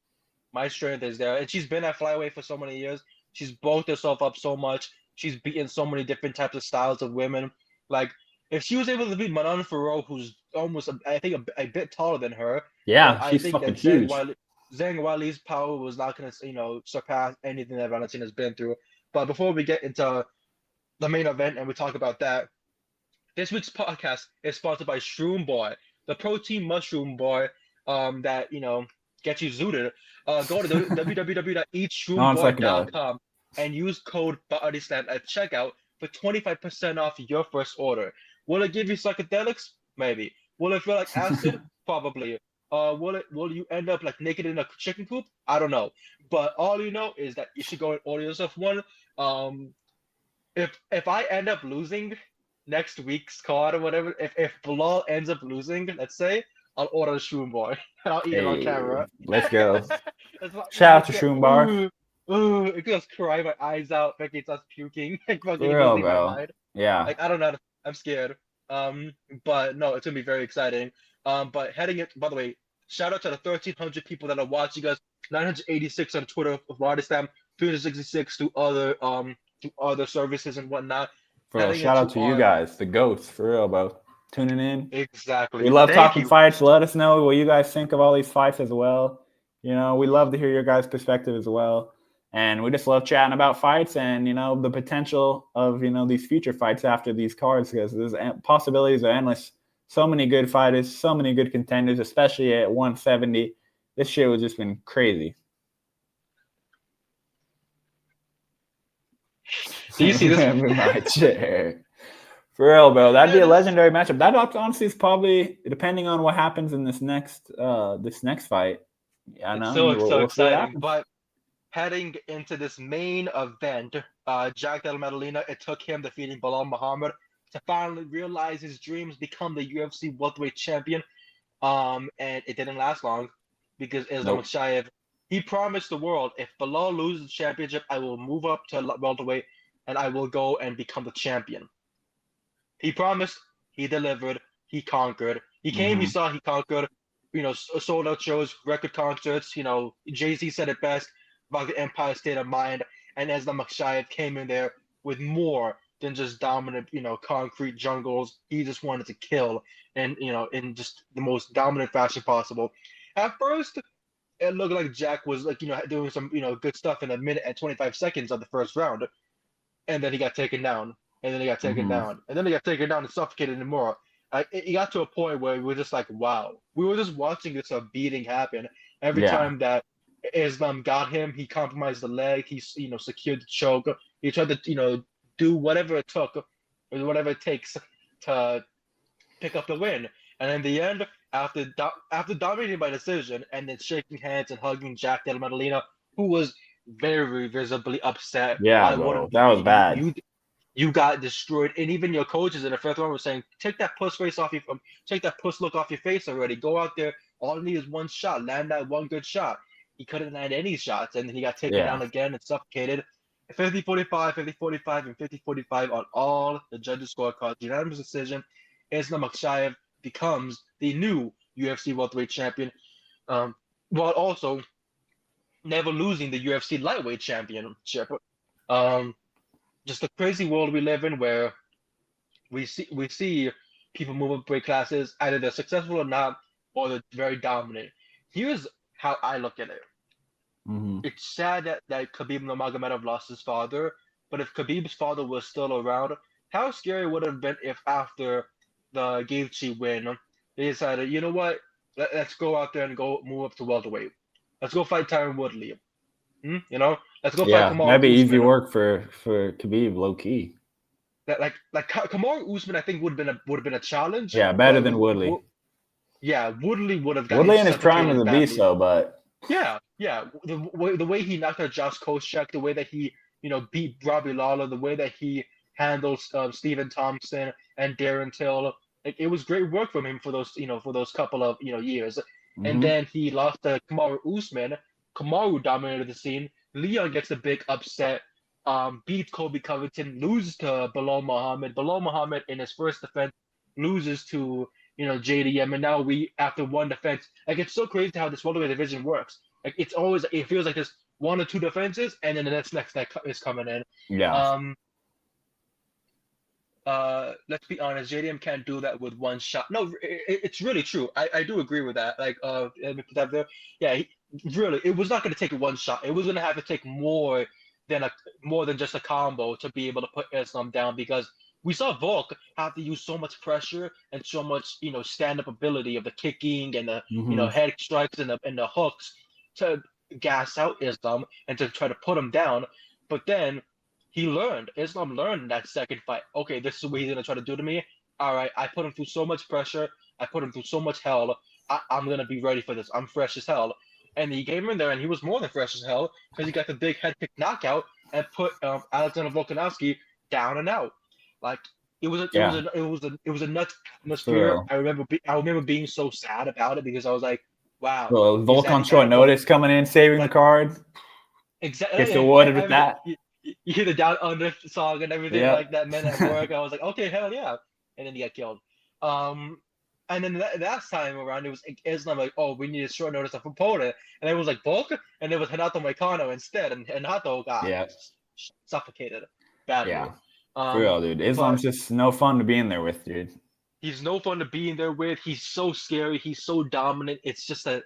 my strength is there. And she's been at flyweight for so many years. She's bulked herself up so much. She's beaten so many different types of styles of women. Like, if she was able to beat Manon Ferro, who's almost, I think, a bit taller than her. Yeah, she's fucking huge. Zhang Weili's power was not going to, surpass anything that Valentina's been through. But before we get into the main event and we talk about that, this week's podcast is sponsored by Shroom Boy, the protein mushroom boy that, gets you zooted. Go to www.eatshroomboy.com and use code BodySlam at checkout for 25% off your first order. Will it give you psychedelics? Maybe. Will it feel like acid? Probably. Will you end up like naked in a chicken coop? I don't know. But all you know is that you should go and order yourself one. If I end up losing next week's card or whatever, if Bilal ends up losing, let's say, I'll order a shroom bar and I'll eat it on Hey, camera. let's go. Then Shout I out to get Shroom Bar. it just cry my eyes out, fucking starts puking, like fucking For real, losing my bro. mind. Yeah. Like I don't know, I'm scared. But no, it's gonna be very exciting. But heading it, by the way, shout out to the 1,300 people that are watching us. 986 on Twitter of BodySlam, 366 to other services and whatnot. For real. Heading Shout out into to you guys, the goats. For real, bro. Tuning in. We exactly. love Thank talking you. fights. Let us know what you guys think of all these fights as well. You know, we love to hear your guys' perspective as well. And we just love chatting about fights and, you know, the potential of, you know, these future fights after these cards, because there's possibilities are endless. So many good fighters, so many good contenders, especially at 170. This shit has just been crazy. Do you see this? Remember my chair. For real, bro. That'd be a legendary matchup. That honestly is probably, depending on what happens in this next fight. I It's know. so We'll see what exciting. happens. But heading into this main event, Jack Della Maddalena, it took him defeating Bilal Muhammad to finally realize his dreams, become the UFC welterweight champion. And it didn't last long because Islam Makhachev, he promised the world, if Bilal loses the championship, I will move up to welterweight and I will go and become the champion. He promised, he delivered, he conquered. He came, he saw, he conquered. You know, sold out shows, record concerts. You know, Jay-Z said it best about the Empire State of Mind, and Islam Makhachev came in there with more than just dominant, you know, concrete jungles. He just wanted to kill, and you know, in just the most dominant fashion possible. At first, it looked like Jack was like, you know, doing some, you know, good stuff in a minute and 25 seconds of the first round, and then he got taken down, and then he got taken down, and then he got taken down and suffocated anymore. It got to a point where we were just like, wow, we were just watching this beating happen. Every time that Islam got him, he compromised the leg, he, you know, secured the choke, he tried to, you know, do whatever it took, or whatever it takes to pick up the win. And in the end, after dominating by decision and then shaking hands and hugging Jack Della Maddalena, who was very visibly upset. Yeah, Why bro. wouldn't That was you? bad. You got destroyed, and even your coaches in the fifth round were saying, "Take that puss face off your, take that puss look off your face already. Go out there. All you need is one shot. Land that one good shot." He couldn't land any shots, and then he got taken down again and suffocated. 50-45, 50-45, and 50-45 on all the judges' scorecards. Unanimous decision. Islam Makhachev becomes the new UFC welterweight champion, while also never losing the UFC lightweight championship. Just the crazy world we live in, where we see people move up weight classes, either they're successful or not, or they're very dominant. Here's how I look at it. It's sad that Khabib Nurmagomedov lost his father, but if Khabib's father was still around, how scary would it have been if after the Gaethje win, they decided, you know what, let's go out there and go move up to welterweight. Let's go fight Tyron Woodley. You know, let's go fight Kamaru that'd be Usman. easy work for Khabib, low key. That like Kamaru Usman, I think would have been a challenge. Yeah, better than Woodley. Woodley would have gotten Woodley in his prime was a beast, though. But yeah, the way he knocked out Josh Koscheck, the way that he, you know, beat Robbie Lawler, the way that he handles Stephen Thompson and Darren Till, like, it was great work from him for those, you know, for those couple of, you know, years. And then he lost to Kamaru Usman. Kamaru dominated the scene. Leon gets a big upset. Beats Colby Covington, loses to Bilal Muhammad. Bilal Muhammad in his first defense loses to, you know, JDM, and now we, after one defense, like, it's so crazy how this welterweight division works. Like, it feels like there's one or two defenses, and then the next is coming in. yeah, Let's be honest, JDM can't do that with one shot. No, it's really true. I do agree with that. Like, yeah, really, it was not going to take one shot. It was going to have to take more than just a combo to be able to put Islam down, because we saw Volk have to use so much pressure and so much, you know, stand-up ability of the kicking and the you know, head strikes and the hooks to gas out Islam and to try to put him down. But then Islam learned in that second fight, okay, this is what he's going to try to do to me. All right, I put him through so much pressure. I put him through so much hell. I'm going to be ready for this. I'm fresh as hell. And he came in there, and he was more than fresh as hell, because he got the big head kick knockout and put Alexander Volkanovski down and out. Like, it was a nuts For atmosphere. real. I remember being so sad about it because I was like, wow, Well, he's Volk at on the short end. But notice coming in, saving the like card. Gets exactly, awarded with that. you hear the down under song and everything Yep. like that. Men at work. I was like, okay, hell yeah, and then he got killed. Um, and then last time around, it was Islam like, oh, we need a short notice of opponent, and it was like Volk, and it was Renato Moicano instead, and Renato got Yeah. suffocated badly. Yeah. For real, dude. But Islam's just no fun to be in there with, dude. he's no fun to be in there with. He's so scary. He's so dominant. It's just a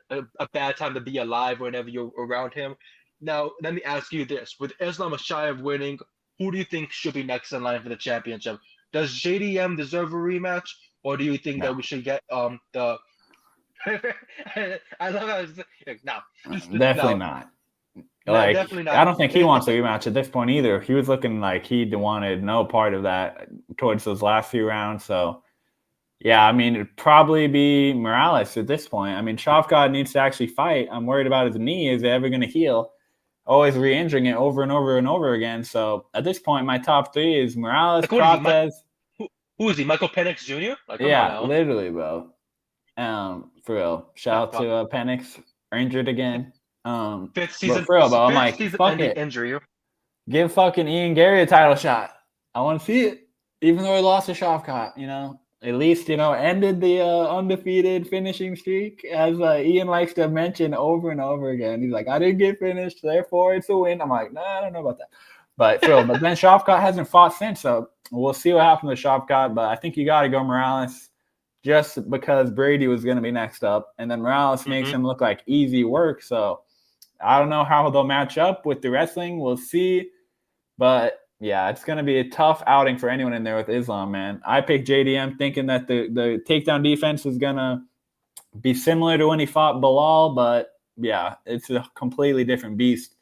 bad time to be alive whenever you're around him. Now, let me ask you this. With Islam Makhachev winning, who do you think should be next in line for the championship? Does JDM deserve a rematch? Or do you think that No. we should get the I love how it's like, no. Definitely No. not. No, Like, definitely I not. don't think he wants a rematch at this point either. He was looking like he wanted no part of that towards those last few rounds. So, yeah, I mean, it'd probably be Morales at this point. I mean, Shavkat needs to actually fight. I'm worried about his knee. Is it ever going to heal? Always re-injuring it over and over and over again. So, at this point, my top three is Morales, Like, what is he? Prates. Who is he? Michael Penix Jr.? Like, come on Yeah, now. literally, bro. For real. Shout out to Penix, injured again. Fifth But for real, bro, I'm like, season fuck ending it. injury. Give fucking Ian Gary a title shot. I want to see it. Even though he lost to Shavkat, at least, ended the undefeated finishing streak, as Ian likes to mention over and over again. He's like, I didn't get finished, therefore it's a win. I'm like, nah, I don't know about that. But but then Shavkat hasn't fought since, so we'll see what happens with Shavkat. But I think you got to go Morales just because Brady was going to be next up. And then Morales makes him look like easy work. So I don't know how they'll match up with the wrestling. We'll see. But yeah, it's going to be a tough outing for anyone in there with Islam, man. I picked JDM thinking that the takedown defense was going to be similar to when he fought Bilal. But yeah, it's a completely different beast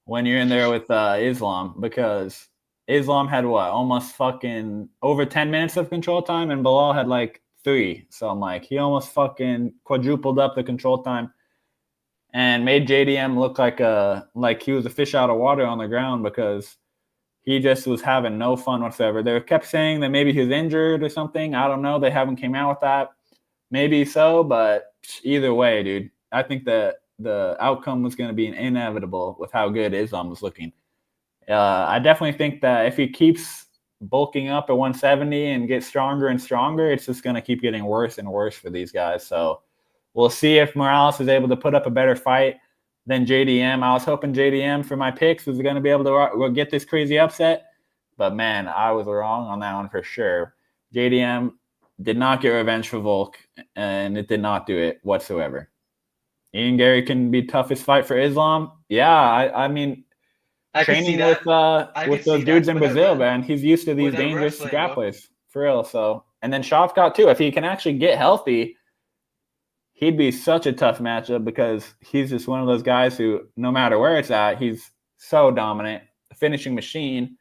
when you're in there with Islam, because Islam had almost fucking over 10 minutes of control time, and Bilal had like 3. So I'm like, he almost fucking quadrupled up the control time and made JDM look like he was a fish out of water on the ground, because he just was having no fun whatsoever. They kept saying that maybe he was injured or something. I don't know. They haven't came out with that. Maybe so, but either way, dude, I think that the outcome was going to be inevitable with how good Islam was looking. I definitely think that if he keeps bulking up at 170 and gets stronger and stronger, it's just going to keep getting worse and worse for these guys. So we'll see if Morales is able to put up a better fight than JDM. I was hoping JDM for my picks was going to be able to get this crazy upset, but man, I was wrong on that one for sure. JDM did not get revenge for Volk, and it did not do it whatsoever. Ian Gary can be toughest fight for Islam. Yeah, I mean, I training with those dudes in Brazil, man. He's used to these dangerous grapplers, for real. So, and then Shavkat too. If he can actually get healthy, he'd be such a tough matchup, because he's just one of those guys who, no matter where it's at, he's so dominant, a finishing machine,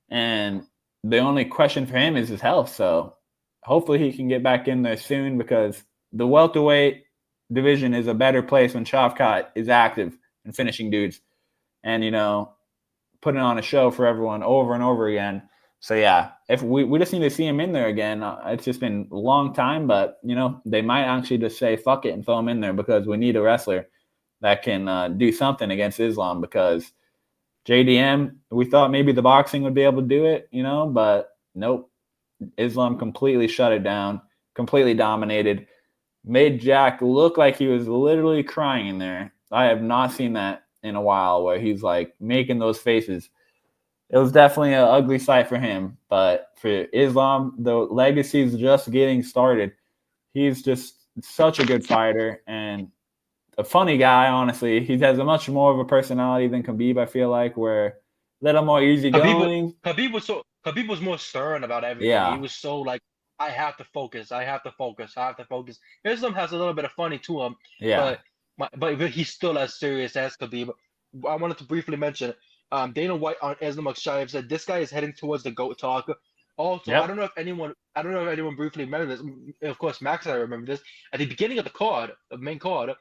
and the only question for him is his health. So hopefully he can get back in there soon, because the welterweight division is a better place when Shavkat is active and finishing dudes and, putting on a show for everyone over and over again. So, yeah, if we just need to see him in there again. It's just been a long time, but, they might actually just say, fuck it, and throw him in there, because we need a wrestler that can do something against Islam, because JDM, we thought maybe the boxing would be able to do it, but nope. Islam completely shut it down, completely dominated, made Jack look like he was literally crying in there. I have not seen that in a while, where he's like making those faces. It was definitely an ugly sight for him, but for Islam, the legacy is just getting started. He's just such a good fighter and a funny guy, honestly. He has a much more of a personality than Khabib, I feel like, where a little more easygoing. Khabib was more stern about everything. Yeah. He was so like, I have to focus. Islam has a little bit of funny to him. Yeah. But he's still as serious as Khabib. I wanted to briefly mention, Dana White on Islam Makhachev said this guy is heading towards the GOAT talk. Also, Yep. I don't know if anyone briefly remembers this. Of course, Max and I remember this. At the beginning of the main card,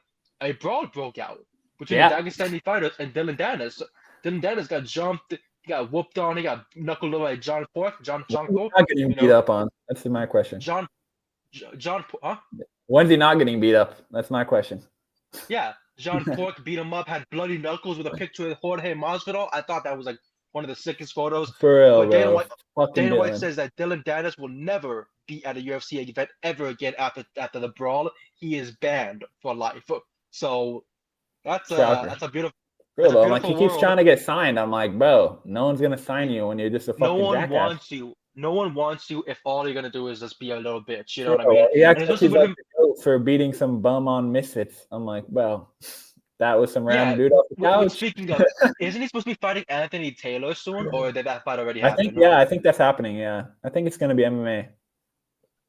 a brawl broke out between the Dagestani fighters and Dylan Dennis. Dylan Dennis got jumped got whooped on. He got knuckled over by John Pork, John When's he Shanko. not getting beat up on? That's my question. John, huh? When's he not getting beat up? That's my question. Yeah, John Pork beat him up, had bloody knuckles with a picture of Jorge Masvidal. I thought that was like one of the sickest photos. For real, But bro. Fucking Dana White Dylan. says that Dylan Dennis will never be at a UFC event ever again after the brawl. He is banned for life. So that's a beautiful. Real though, I'm like, beautiful he keeps world. trying to get signed. I'm like, bro, no one's gonna sign you when you're just a fucking No one jackass. wants you. No one wants you if all you're gonna do is just be a little bitch. You know what I mean? He acts And like especially he's with like him, the goat for beating some bum on Misfits. I'm like, bro, that was some random dude off the With couch. speaking of, isn't he supposed to be fighting Anthony Taylor soon, or did that fight already happen? I think that's happening. Yeah, I think it's gonna be MMA.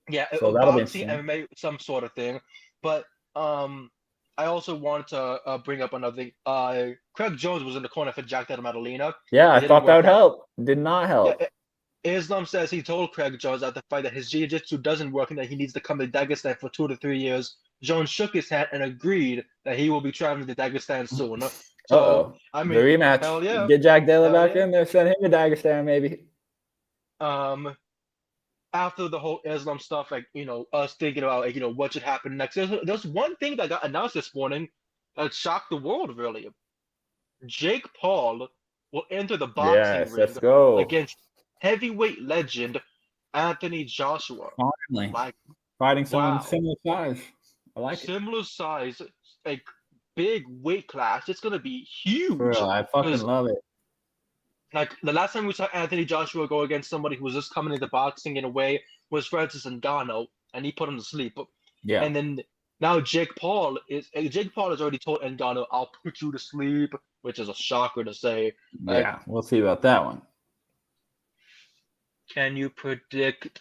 Yeah, So that'll be boxing, interesting. MMA, some sort of thing. But I also wanted to bring up another thing. Craig Jones was in the corner for Jack Della Maddalena. Yeah, I It didn't thought that work would out. help. Did not help. Yeah, Islam says he told Craig Jones at the fight that his jiu-jitsu doesn't work and that he needs to come to Dagestan for 2 to 3 years. Jones shook his hand and agreed that he will be traveling to Dagestan soon. So, I The mean, rematch. hell yeah. Get Jack Della Hell back yeah. in there. Send him to Dagestan, maybe. After the whole Islam stuff, like, us thinking about, like, what should happen next. There's one thing that got announced this morning that shocked the world, really. Jake Paul will enter the boxing Yes, ring let's go. against heavyweight legend Anthony Joshua. Finally. Like, Fighting someone wow. similar size. I like it. Similar size, like big weight class. It's gonna be huge. For real, I fucking love it. Like the last time we saw Anthony Joshua go against somebody who was just coming into boxing in a way was Francis Ngannou, and he put him to sleep. Yeah. And then now Jake Paul has already told Ngannou, "I'll put you to sleep," which is a shocker to say. Yeah, we'll see about that one. Can you predict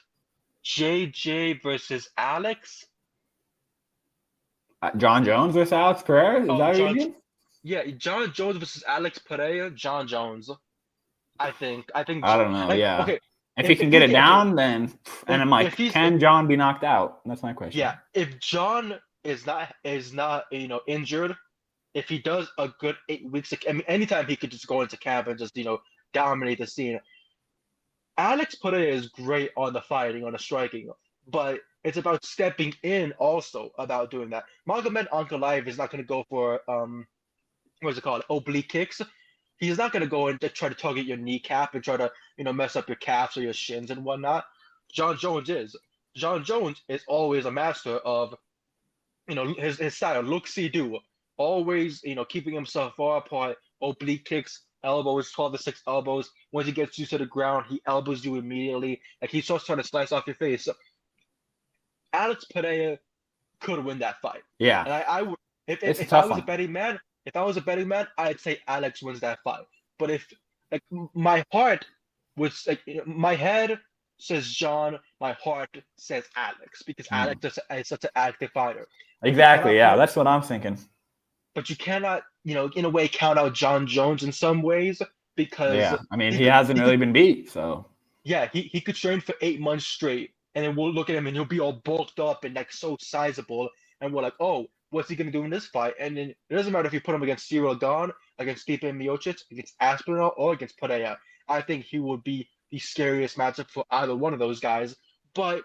JJ versus Alex? John Jones versus Alex Pereira? Is that what you mean? Yeah, John Jones versus Alex Pereira. John Jones. I think. I don't know. Yeah. Okay. If he can get it down, then and I'm like, can John be knocked out? That's my question. Yeah. If John is not injured, if he does a good 8 weeks, I mean, anytime he could just go into camp and just dominate the scene. Alex Pereira is great on the fighting, on the striking, but it's about stepping in also about doing that. Magomed Ankalaev is not going to go for what's it called, oblique kicks. He's not going to go and try to target your kneecap and try to mess up your calves or your shins and whatnot. John Jones is. John Jones is always a master of his style, look-see-do, always keeping himself far apart, oblique kicks, elbows, 12 to 6 elbows. Once he gets you to the ground, he elbows you immediately. Like he starts trying to slice off your face. Alex Pereira could win that fight. Yeah. And I would, if I was a betting man, I'd say Alex wins that fight. But if my heart was my head says John, my heart says Alex because Alex is such an active fighter. Exactly. Yeah, that's what I'm thinking. But you cannot, in a way, count out John Jones in some ways because I mean he hasn't really been beat, so he could train for 8 months straight, and then we'll look at him and he'll be all bulked up and so sizable, and we're like, oh, what's he gonna do in this fight? And then it doesn't matter if you put him against Cyril Gane, against Stipe Miocic, against Aspinall, or against Pereira. I think he would be the scariest matchup for either one of those guys. But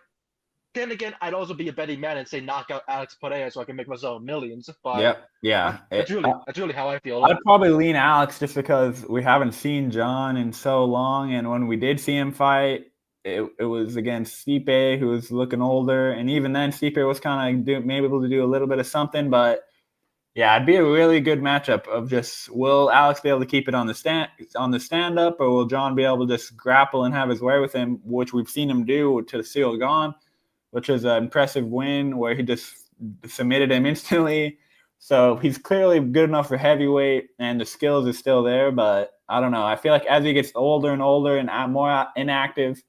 then again, I'd also be a betting man and say knock out Alex Pereira so I can make myself millions. But that's really how I feel. I'd probably lean Alex just because we haven't seen John in so long, and when we did see him fight, it was against Stipe, who was looking older, and even then Stipe was kind of maybe able to do a little bit of something, but yeah, it'd be a really good matchup of just will Alex be able to keep it on the stand up, or will John be able to just grapple and have his way with him, which we've seen him do to Cyril Gane, which was an impressive win where he just submitted him instantly. So he's clearly good enough for heavyweight, and the skills are still there. But I don't know. I feel like as he gets older and older and more inactive,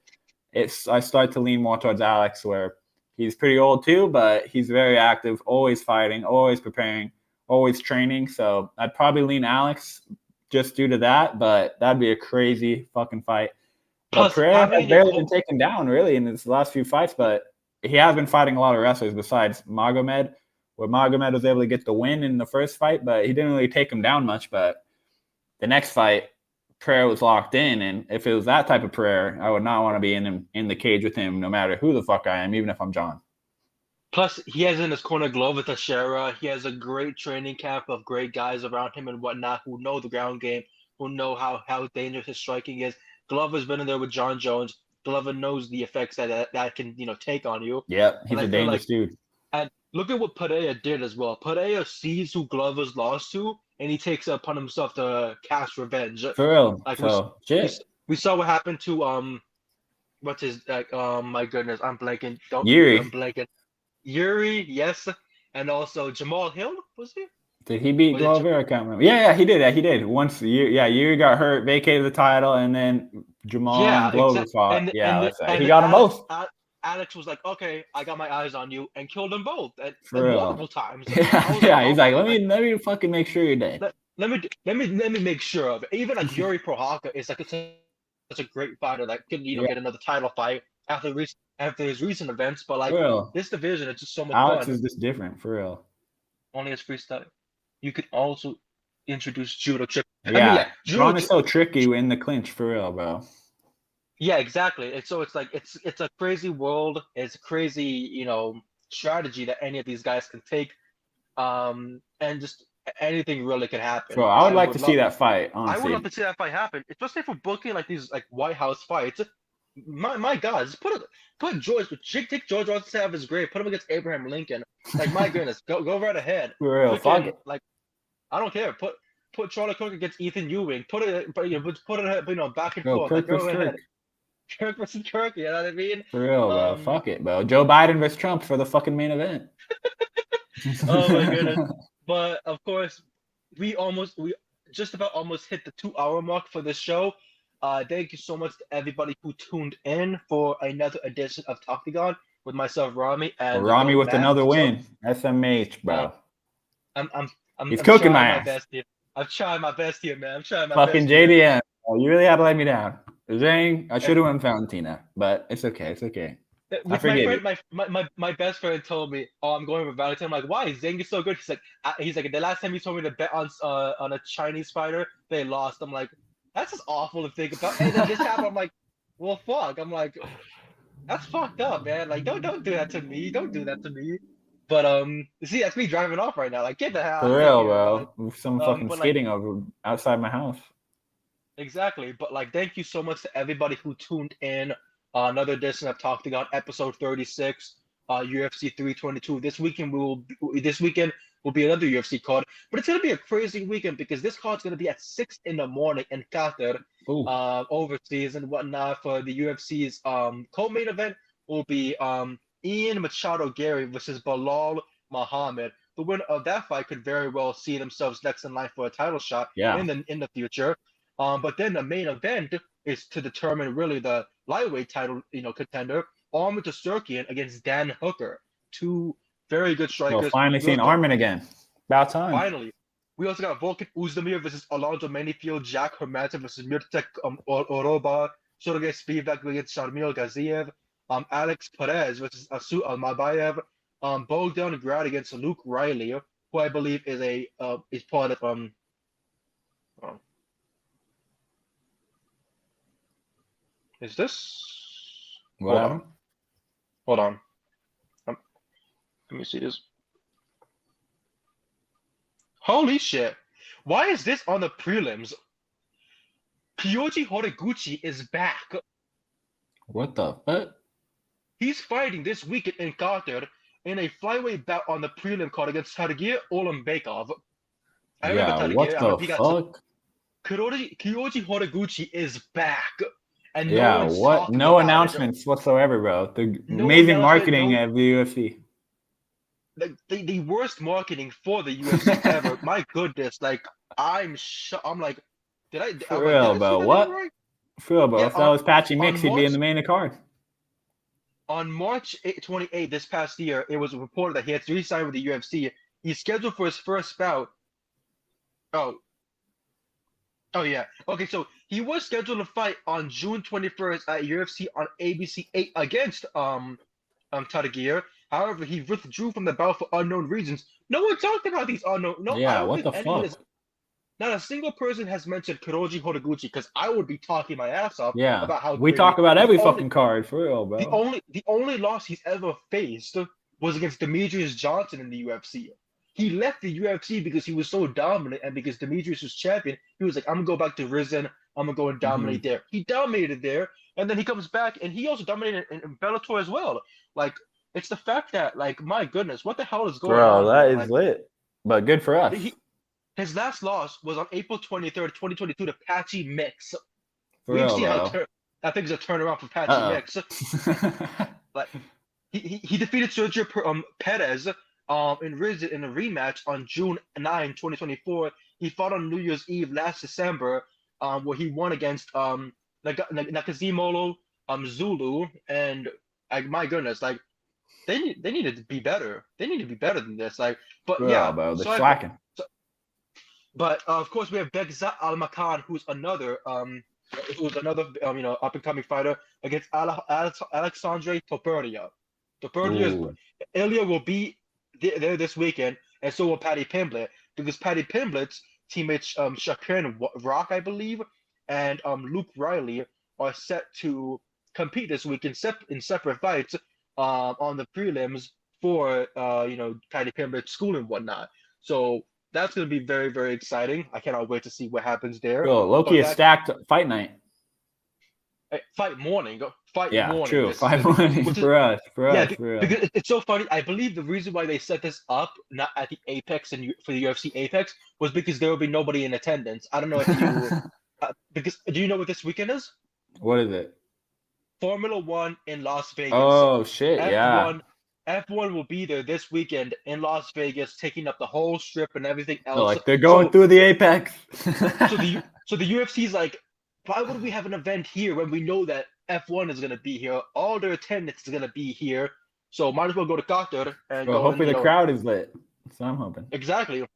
I start to lean more towards Alex, where he's pretty old too, but he's very active, always fighting, always preparing, always training. So I'd probably lean Alex just due to that, but that'd be a crazy fucking fight. But Pereira has barely been taken down really in his last few fights, but he has been fighting a lot of wrestlers besides Magomed, where Magomed was able to get the win in the first fight, but he didn't really take him down much. But the next fight, prayer was locked in. And if it was that type of prayer, I would not want to be in the cage with him, no matter who the fuck I am, even if I'm John. Plus, he has in his corner Glover Teixeira. He has a great training camp of great guys around him and whatnot who know the ground game, who know how dangerous his striking is. Glover's been in there with John Jones. Glover knows the effects that can take on you. Yep, he's And a dangerous dude. And look at what Pereira did as well. Pereira sees who Glover's lost to, and he takes it upon himself to cast revenge. For real. Like so, we saw what happened to what's his my goodness, I'm blanking. Yuri. I'm blanking. Yuri, yes, and also Jamal Hill, was he? Did he beat Glover? I can't remember. Yeah, he did. Yeah, he did. Once, Yuri got hurt, vacated the title, and then Jamal and Glover fought. He got them both. Alex was like, "Okay, I got my eyes on you," and killed them both at multiple times. He's like, "Let me fucking make sure you're dead. Let me make sure of it." Even like Yuri Prohaska is like such a great fighter that could get another title fight after his recent events, but like this division, it's just so much fun. Alex is just different, for real. Only his freestyle. You could also introduce judo trick. Judo is so tricky in the clinch, for real, bro. Yeah, exactly. It's a crazy world. It's a crazy, strategy that any of these guys can take, and just anything really can happen. So I would like to see that fight. Honestly, I would love to see that fight happen, especially for booking like these like White House fights. My God, just put George, take George Washington out of his grave, put him against Abraham Lincoln. Like my goodness, go right ahead. For real, fuck it. Like I don't care. Put Charlie Kirk against Ethan Ewing. Put it back and forth. Kirk versus Kirk. Kirk versus Kirk, you know what I mean? For real, bro. Fuck it, bro. Joe Biden versus Trump for the fucking main event. Oh my goodness. But of course, we just about almost hit the 2-hour mark for this show. Thank you so much to everybody who tuned in for another edition of Talktagon with myself, Rami, and Rami with another win. SMH, bro. He's cooking my ass. I'm trying my best here, man. I'm trying my fucking best. JDM. Oh, you really had to let me down. Zhang, I should have won Valentina, but it's okay. It's okay. My friend, my best friend told me, "Oh, I'm going with Valentina." I'm like, "Why? Zhang is so good." He's like, the last time he told me to bet on a Chinese fighter, they lost. I'm like, that's just awful to think about. And then this happened. I'm like, well, fuck. I'm like, that's fucked up, man. Like, don't do that to me. Don't do that to me. But see, that's me driving off right now. Like, get the hell out of here. For real, bro. Some fucking skating over outside my house. Exactly. But like, thank you so much to everybody who tuned in. Another edition of Talktagon, episode 36, UFC 322. This weekend will be another UFC card, but it's gonna be a crazy weekend because this card's gonna be at 6 in the morning in Qatar, overseas and whatnot. For the UFC's co-main event will be Ian Machado Gary versus Bilal Muhammad. The winner of that fight could very well see themselves next in line for a title shot in the future. But then the main event is to determine really the lightweight title, contender, Arman Tsarukyan against Dan Hooker. Two very good strikers. Well, finally seeing Arman again. About time. Finally. We also got Volkan Oezdemir versus Alonzo Menifield, Jack Hermanson versus Mirtek Oroba, Sergey Spivak against Sharmil Gaziev, Alex Perez versus Asu Almabayev, Bogdan Grad against Luke Riley, who I believe is part of is this? What? Hold on. Let me see this. Holy shit. Why is this on the prelims? Kyoji Horiguchi is back. What the fuck? He's fighting this weekend in Qatar in a flyweight bout on the prelim card against Sergey Olombekov. I remember what the fuck? Kyoji Horiguchi is back. And no announcements whatsoever, bro. The amazing marketing at the UFC. The worst marketing for the UFC ever. My goodness, like I'm like, did I? For real, bro. What? For real, bro. If that was Patchy Mix, he'd be in the main card. On March 28th this past year, it was reported that he had re-signed with the UFC. He's scheduled for his first bout. Oh yeah. Okay, so he was scheduled to fight on June 21st at UFC on ABC 8 against Tadagir. However, he withdrew from the bout for unknown reasons. No one talked about these unknown. What the fuck? not a single person has mentioned Kuroji Horiguchi because I would be talking my ass off Yeah. about how We great talk about every the only fucking card, for real, bro. the only loss he's ever faced was against Demetrius Johnson in the UFC. He left the UFC because he was so dominant, and because Demetrius was champion, he was like, "I'm gonna go back to Rizin. I'm gonna go and dominate there." He dominated there, and then he comes back, and he also dominated in Bellator as well. Like, it's the fact that, like, my goodness, what the hell is going Bro, on, that man? is Like, lit. But good for us. his last loss was on April 23rd, 2022 to Patchy Mix. For We've real, seen how bro. I think it's a turnaround for Patchy Mix. Like, he defeated Sergio Perez in Rizin in a rematch on June 9, 2024. He fought on New Year's Eve last December, where he won against Nakazimolo Zulu, and like, my goodness, like, they needed to be better. They need to be better than this. Like, but For real, yeah, bro. They're so slacking. but of course we have Begzat Al-Makan, who's another up and coming fighter against Alexandre Topuria. Ilya will be there this weekend, and so will Paddy Pimblett, because Paddy Pimblett's teammates Shaquin Rock, I believe, and Luke Riley are set to compete this week in separate fights on the prelims for Paddy Pimblett's school and whatnot. So that's going to be very, very exciting. I cannot wait to see what happens there. Bro, Loki is stacked fight night. Fight morning. Yeah, true. This fight morning for us. Because it's so funny. I believe the reason why they set this up not at the Apex and for the UFC Apex was because there will be nobody in attendance. I don't know if you because do you know what this weekend is? What is it? Formula One in Las Vegas. Oh shit! F1 will be there this weekend in Las Vegas, taking up the whole strip and everything else. So, like, they're going through the Apex. so the UFC's like, why would we have an event here when we know that F1 is gonna be here? All their attendance is gonna be here, so might as well go to Qatar and go. Hopefully the crowd is lit. That's what I'm hoping. Exactly.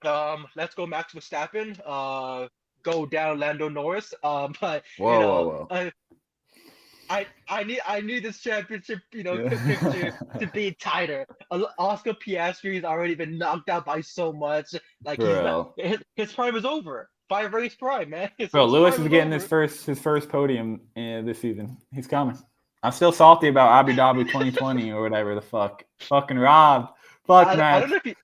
Let's go Max Verstappen. Go down Lando Norris. But whoa. I need this championship, picture to be tighter. Oscar Piastri's already been knocked out by so much. Like, his prime is over. 5 race prime, man. Lewis is getting his first podium this season. He's coming. I'm still salty about Abu Dhabi 2020 or whatever the fuck. Fucking robbed. Fuck, man. I don't know if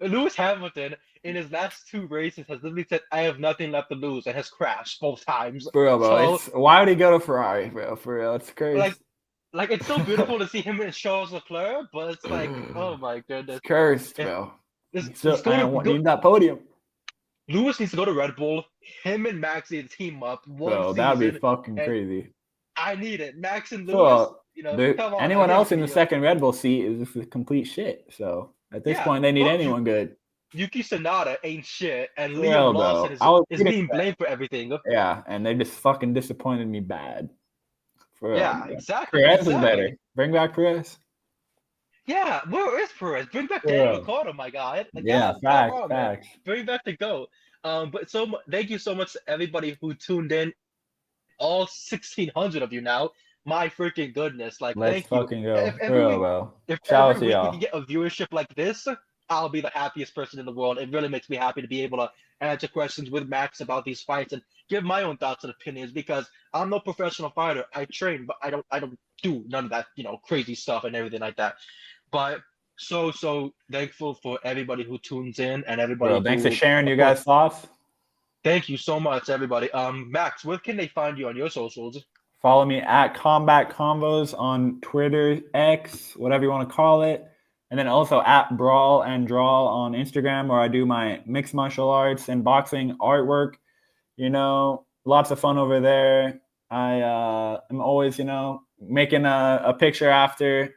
Lewis Hamilton in his last 2 races has literally said, "I have nothing left to lose," and has crashed both times. Bro, why would he go to Ferrari, bro? For real, it's crazy. Like it's so beautiful to see him and Charles Leclerc, but it's like, oh my goodness, it's cursed, bro. Need that podium. Lewis needs to go to Red Bull. Him and Max need to team up. Bro, that'd be fucking crazy. I need it. Max and Lewis. Come on, anyone else in the second Red Bull seat is just a complete shit. So at this point, they need anyone good. Yuki Tsunoda ain't shit, and Liam Lawson is being blamed for everything. Yeah, and they just fucking disappointed me bad. Exactly. Perez is better. Bring back Perez. Yeah, where is Perez? Bring back Daniel Ricciardo, my guy. Facts. Bring back the GOAT. But thank you so much to everybody who tuned in. All 1,600 of you now. My freaking goodness! Like, let's fucking go, if every week we can get a viewership like this, I'll be the happiest person in the world. It really makes me happy to be able to answer questions with Max about these fights and give my own thoughts and opinions, because I'm no professional fighter. I train, but I don't do none of that, crazy stuff and everything like that. But so thankful for everybody who tunes in and everybody. Bro, thanks for sharing your guys' thoughts. Thank you so much, everybody. Max, where can they find you on your socials? Follow me at Combat Convos on Twitter, X, whatever you want to call it. And then also at Brawl and Draw on Instagram, where I do my mixed martial arts and boxing artwork. Lots of fun over there. I am always, making a picture after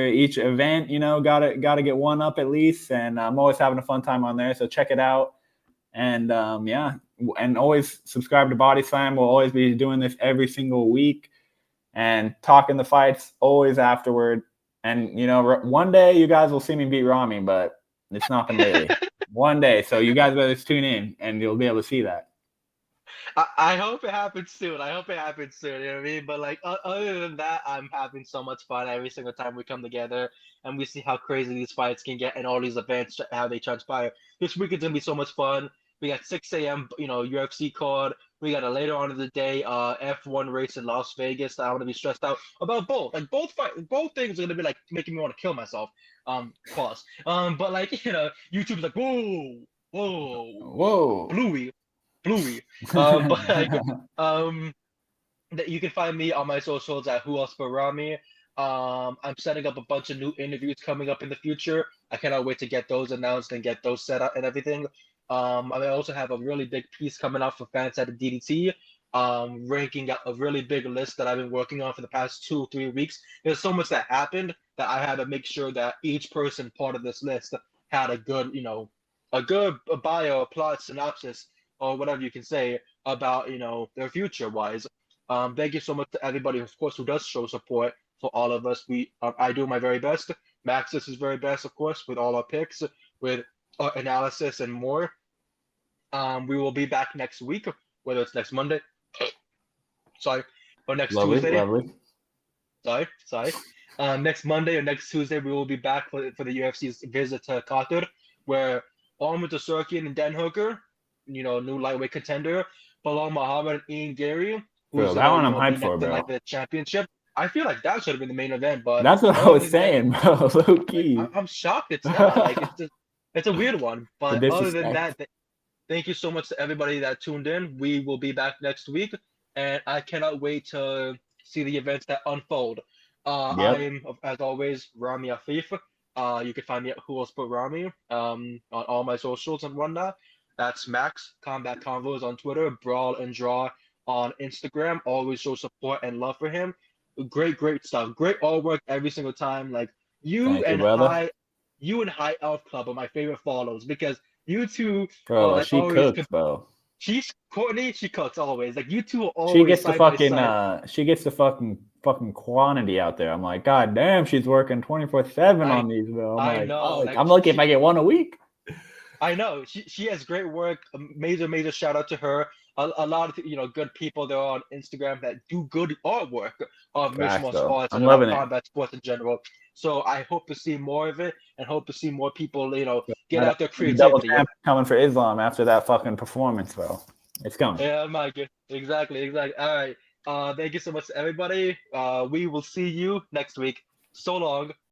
each event. Gotta get one up at least. And I'm always having a fun time on there. So check it out. And and always subscribe to BodySlam. We'll always be doing this every single week and talking the fights always afterward. And, one day you guys will see me beat Rami, but it's not going to be one day. So you guys better tune in and you'll be able to see that. I hope it happens soon. I hope it happens soon. You know what I mean? But like other than that, I'm having so much fun every single time we come together and we see how crazy these fights can get and all these events how they transpire. This weekend's gonna be so much fun. We got 6 a.m. UFC card. We got a later on in the day F1 race in Las Vegas that I'm gonna be stressed out about both. Like both things are gonna be like making me want to kill myself. Pause. But like YouTube's like whoa, Whoa. Bluey. Bluey. But like, um, that you can find me on my socials at Who Else But Rami. I'm setting up a bunch of new interviews coming up in the future. I cannot wait to get those announced and get those set up and everything. I also have a really big piece coming out for fans at the DDT, ranking out a really big list that I've been working on for the past 2 3 weeks. There's so much that happened that I had to make sure that each person part of this list had a good bio, plot, synopsis, or whatever you can say about their future wise. Thank you so much to everybody, of course, who does show support for all of us. I do my very best. Max does his very best, of course, with all our picks, with analysis and more. We will be back next week, whether it's next Monday, sorry, or next Lovely, Tuesday. lovely. Sorry. Next Monday or next Tuesday, we will be back for the UFC's visit to Qatar, where Armin Tsarukyan and Dan Hooker, new lightweight contender, Bilal Muhammad and Ian Gary, Bro, who's that one gonna, I'm be hyped for, next in bro. like the championship. I feel like that should have been the main event, but That's what I other was than that, saying, bro. Low like key. I'm shocked it's not. Like it's a weird one. The But other than that, disrespect. thank you so much to everybody that tuned in. We will be back next week, and I cannot wait to see the events that unfold. I Yep. am, as always, Rami Afif. You can find me at Who Else But Rami on all my socials and whatnot. That's Max Combat Convos on Twitter, Brawl and Draw on Instagram. Always show support and love for him. Great stuff. Great artwork every single time. Like you Thank you, and brother. High Elf Club are my favorite follows because you two are Bro, like she always. cooks, bro. She's Courtney. She cooks always. Like you two are She always gets the side by fucking side. she gets the fucking quantity out there. I'm like, God damn, she's working 24/7 I on these, bro. I'm I like, know. oh, Like I'm lucky if I get one a week. I know she has great work. A major shout out to her. A lot of good people there on Instagram that do good artwork of mixed Facts, martial though. arts I'm and about loving it. combat sports in general. So I hope to see more of it and hope to see more people get That out their double creativity. champ coming for Islam after that fucking performance, bro. It's coming. Yeah, Mike. Exactly. All right. Thank you so much to everybody. We will see you next week. So long.